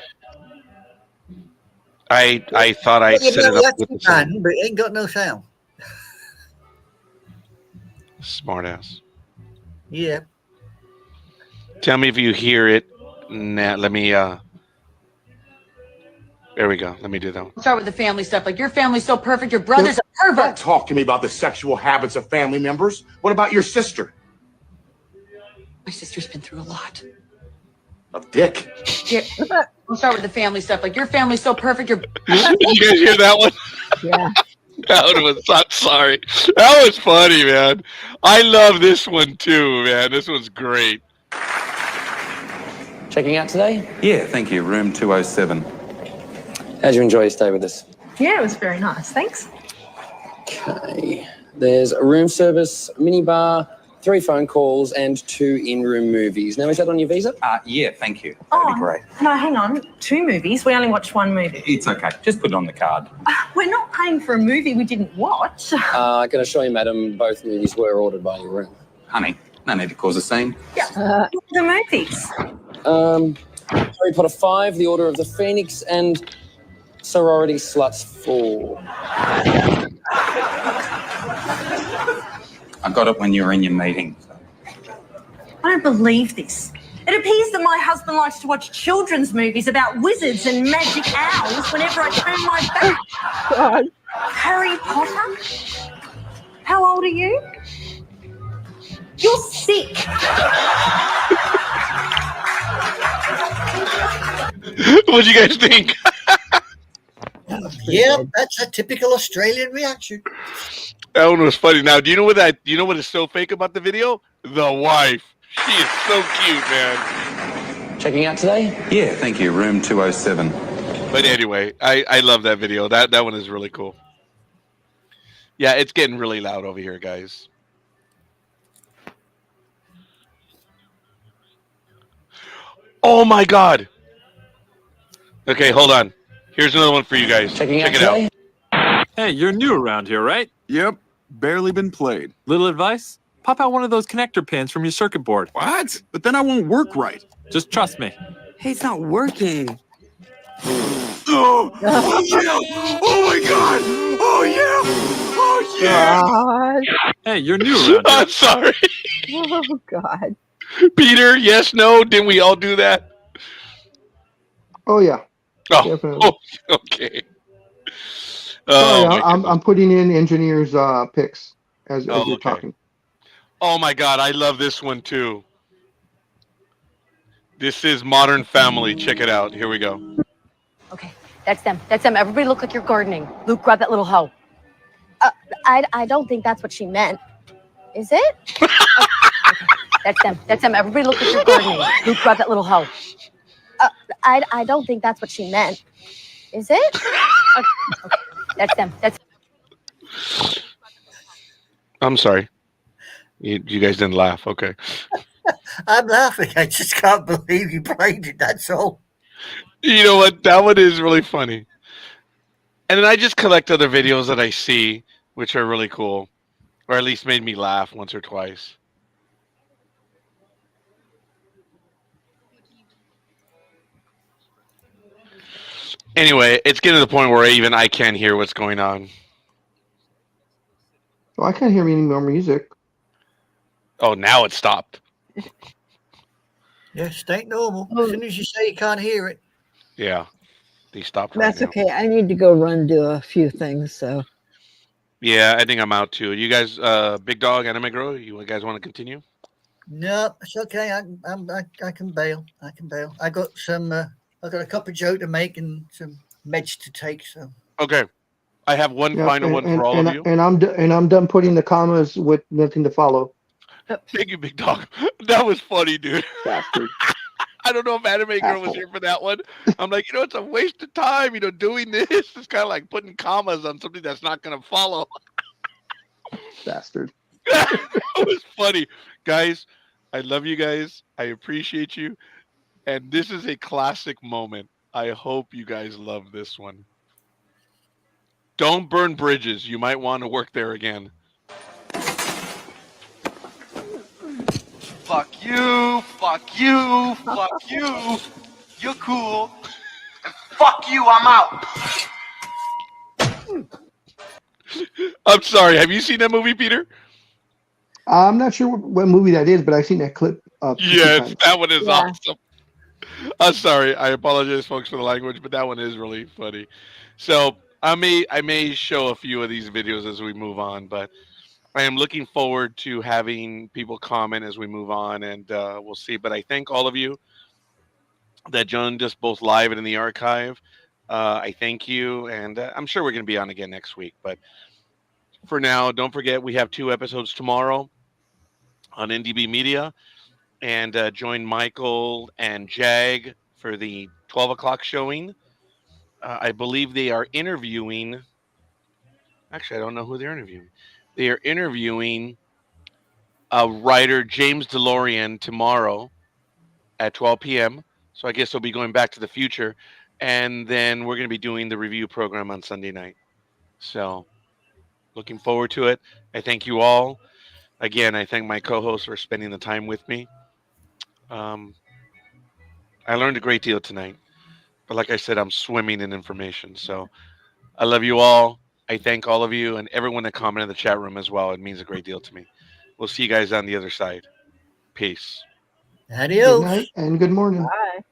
A: I thought I
D: You
A: set it
D: know,
A: up
D: that's
A: with the
D: a
A: sound.
D: fan, but it ain't got no sound.
A: Smart ass.
D: Yeah.
A: Tell me if you hear it. Nah, let me. There we go. Let me do that one.
E: Start with the family stuff. Like, your family's so perfect. Your brother's a
F: Don't
E: pervert.
F: talk to me about the sexual habits of family members. What about your sister?
E: My sister's been through a lot.
F: A dick.
E: We'll start with the family stuff. Like, your family's so perfect. Your
A: Did you guys hear that one?
C: Yeah.
A: That one was. I'm sorry. That was funny, man. I love this one too, man. This one's great.
G: Checking out today?
H: Yeah, thank you. Room 207.
G: How'd you enjoy your stay with us?
I: Yeah, it was very nice. Thanks.
G: Okay. There's a room service, a minibar, 3 phone calls, and 2 in-room movies. Now, is that on your visa?
H: Yeah, thank you. That'd be great.
I: No, hang on. 2 movies. We only watched 1 movie.
H: It's okay. Just put it on the card.
I: We're not paying for a movie we didn't watch.
G: I can assure you, madam, both movies were ordered by your room.
H: Honey, no need to cause a scene.
I: The movies.
G: Harry Potter 5, The Order of the Phoenix, and Sorority Sluts 4.
H: I got it when you were in your meeting.
I: I don't believe this. It appears that my husband likes to watch children's movies about wizards and magic owls whenever I turn my back.
C: God.
I: Harry Potter? How old are you? You're sick.
A: What'd you guys think?
D: Yeah, that's a typical Australian reaction.
A: That one was funny. Now, do you know what is so fake about the video? The wife. She is so cute, man.
G: Checking out today?
H: Yeah, thank you. Room 207.
A: But anyway, I love that video. That one is really cool. Yeah, it's getting really loud over here, guys. Oh my god. Okay, hold on. Here's another one for you guys.
G: Checking out
A: Check it
G: today?
A: out.
J: Hey, you're new around here, right?
K: Yep, barely been played.
J: Little advice? Pop out one of those connector pins from your circuit board.
K: What? But then I won't work right.
J: Just trust me.
L: Hey, it's not working.
K: Oh yeah! Oh my god! Oh yeah! Oh yeah!
C: God.
J: Hey, you're new around here.
A: I'm sorry.
C: Oh, God.
A: Peter, yes, no? Didn't we all do that?
B: Oh yeah.
A: Oh,
B: Definitely.
A: okay.
B: Sorry,
A: my
B: I'm putting in engineers picks as you're
A: okay.
B: talking.
A: Oh my god, I love this one too. This is Modern Family. Check it out. Here we go.
E: Okay, that's them. That's them. Everybody look like you're gardening. Luke, grab that little hoe. I don't think that's what she meant. Is it? Okay, that's them. That's them. Everybody look like you're gardening. Luke, grab that little hoe. I don't think that's what she meant. Is it? Okay, that's them. That's.
A: I'm sorry. You guys didn't laugh. Okay.
D: I'm laughing. I just can't believe you played it. That's all.
A: You know what? That one is really funny. And then I just collect other videos that I see, which are really cool, or at least made me laugh once or twice. Anyway, it's getting to the point where even I can't hear what's going on.
B: Oh, I can't hear any more music.
A: Oh, now it stopped.
D: Yes, it ain't normal. As soon as you say you can't hear it.
A: Yeah, they stopped right
C: That's
A: now.
C: okay. I need to go run do a few things. So
A: Yeah, I think I'm out too. You guys, Big Dog, Anime Girl, you guys want to continue?
D: No, it's okay. I can bail. I can bail. I got some. I got a cup of joe to make and some meds to take. So
A: Okay, I have one
B: Yeah,
A: final one for all of you.
B: And I'm done putting the commas with nothing to follow.
A: Thank you, Big Dog. That was funny, dude.
B: Bastard.
A: I don't know if Anime Girl was here for that one. I'm like, it's a waste of time, doing this. It's kind of like putting commas on something that's not going to follow.
B: Bastard.
A: That was funny. Guys, I love you guys. I appreciate you. And this is a classic moment. I hope you guys love this one. Don't burn bridges. You might want to work there again.
L: Fuck you.
A: you, fuck you, fuck you. You're cool.
F: Fuck you, I'm out.
A: I'm sorry. Have you seen that movie, Peter?
B: I'm not sure what movie that is, but I've seen that clip.
A: Yes, that one is
C: Yeah.
A: awesome. I'm sorry. I apologize, folks, for the language, but that one is really funny. So I may show a few of these videos as we move on, but I am looking forward to having people comment as we move on, and we'll see. But I thank all of you that joined us both live and in the archive. I thank you, and I'm sure we're going to be on again next week. But for now, don't forget we have 2 episodes tomorrow on NDB Media, and join Michael and Jag for the 12 o'clock showing. I believe they are interviewing. Actually, I don't know who they're interviewing. They are interviewing writer James DeLorean tomorrow at 12 p.m. So I guess they'll be going back to the future. And then we're going to be doing the review program on Sunday night. So looking forward to it. I thank you all. Again, I thank my co-hosts for spending the time with me. I learned a great deal tonight. But like I said, I'm swimming in information. So I love you all. I thank all of you and everyone that commented in the chat room as well. It means a great deal to me. We'll see you guys on the other side. Peace.
B: Good
D: Adios.
B: night and good morning.
C: Bye.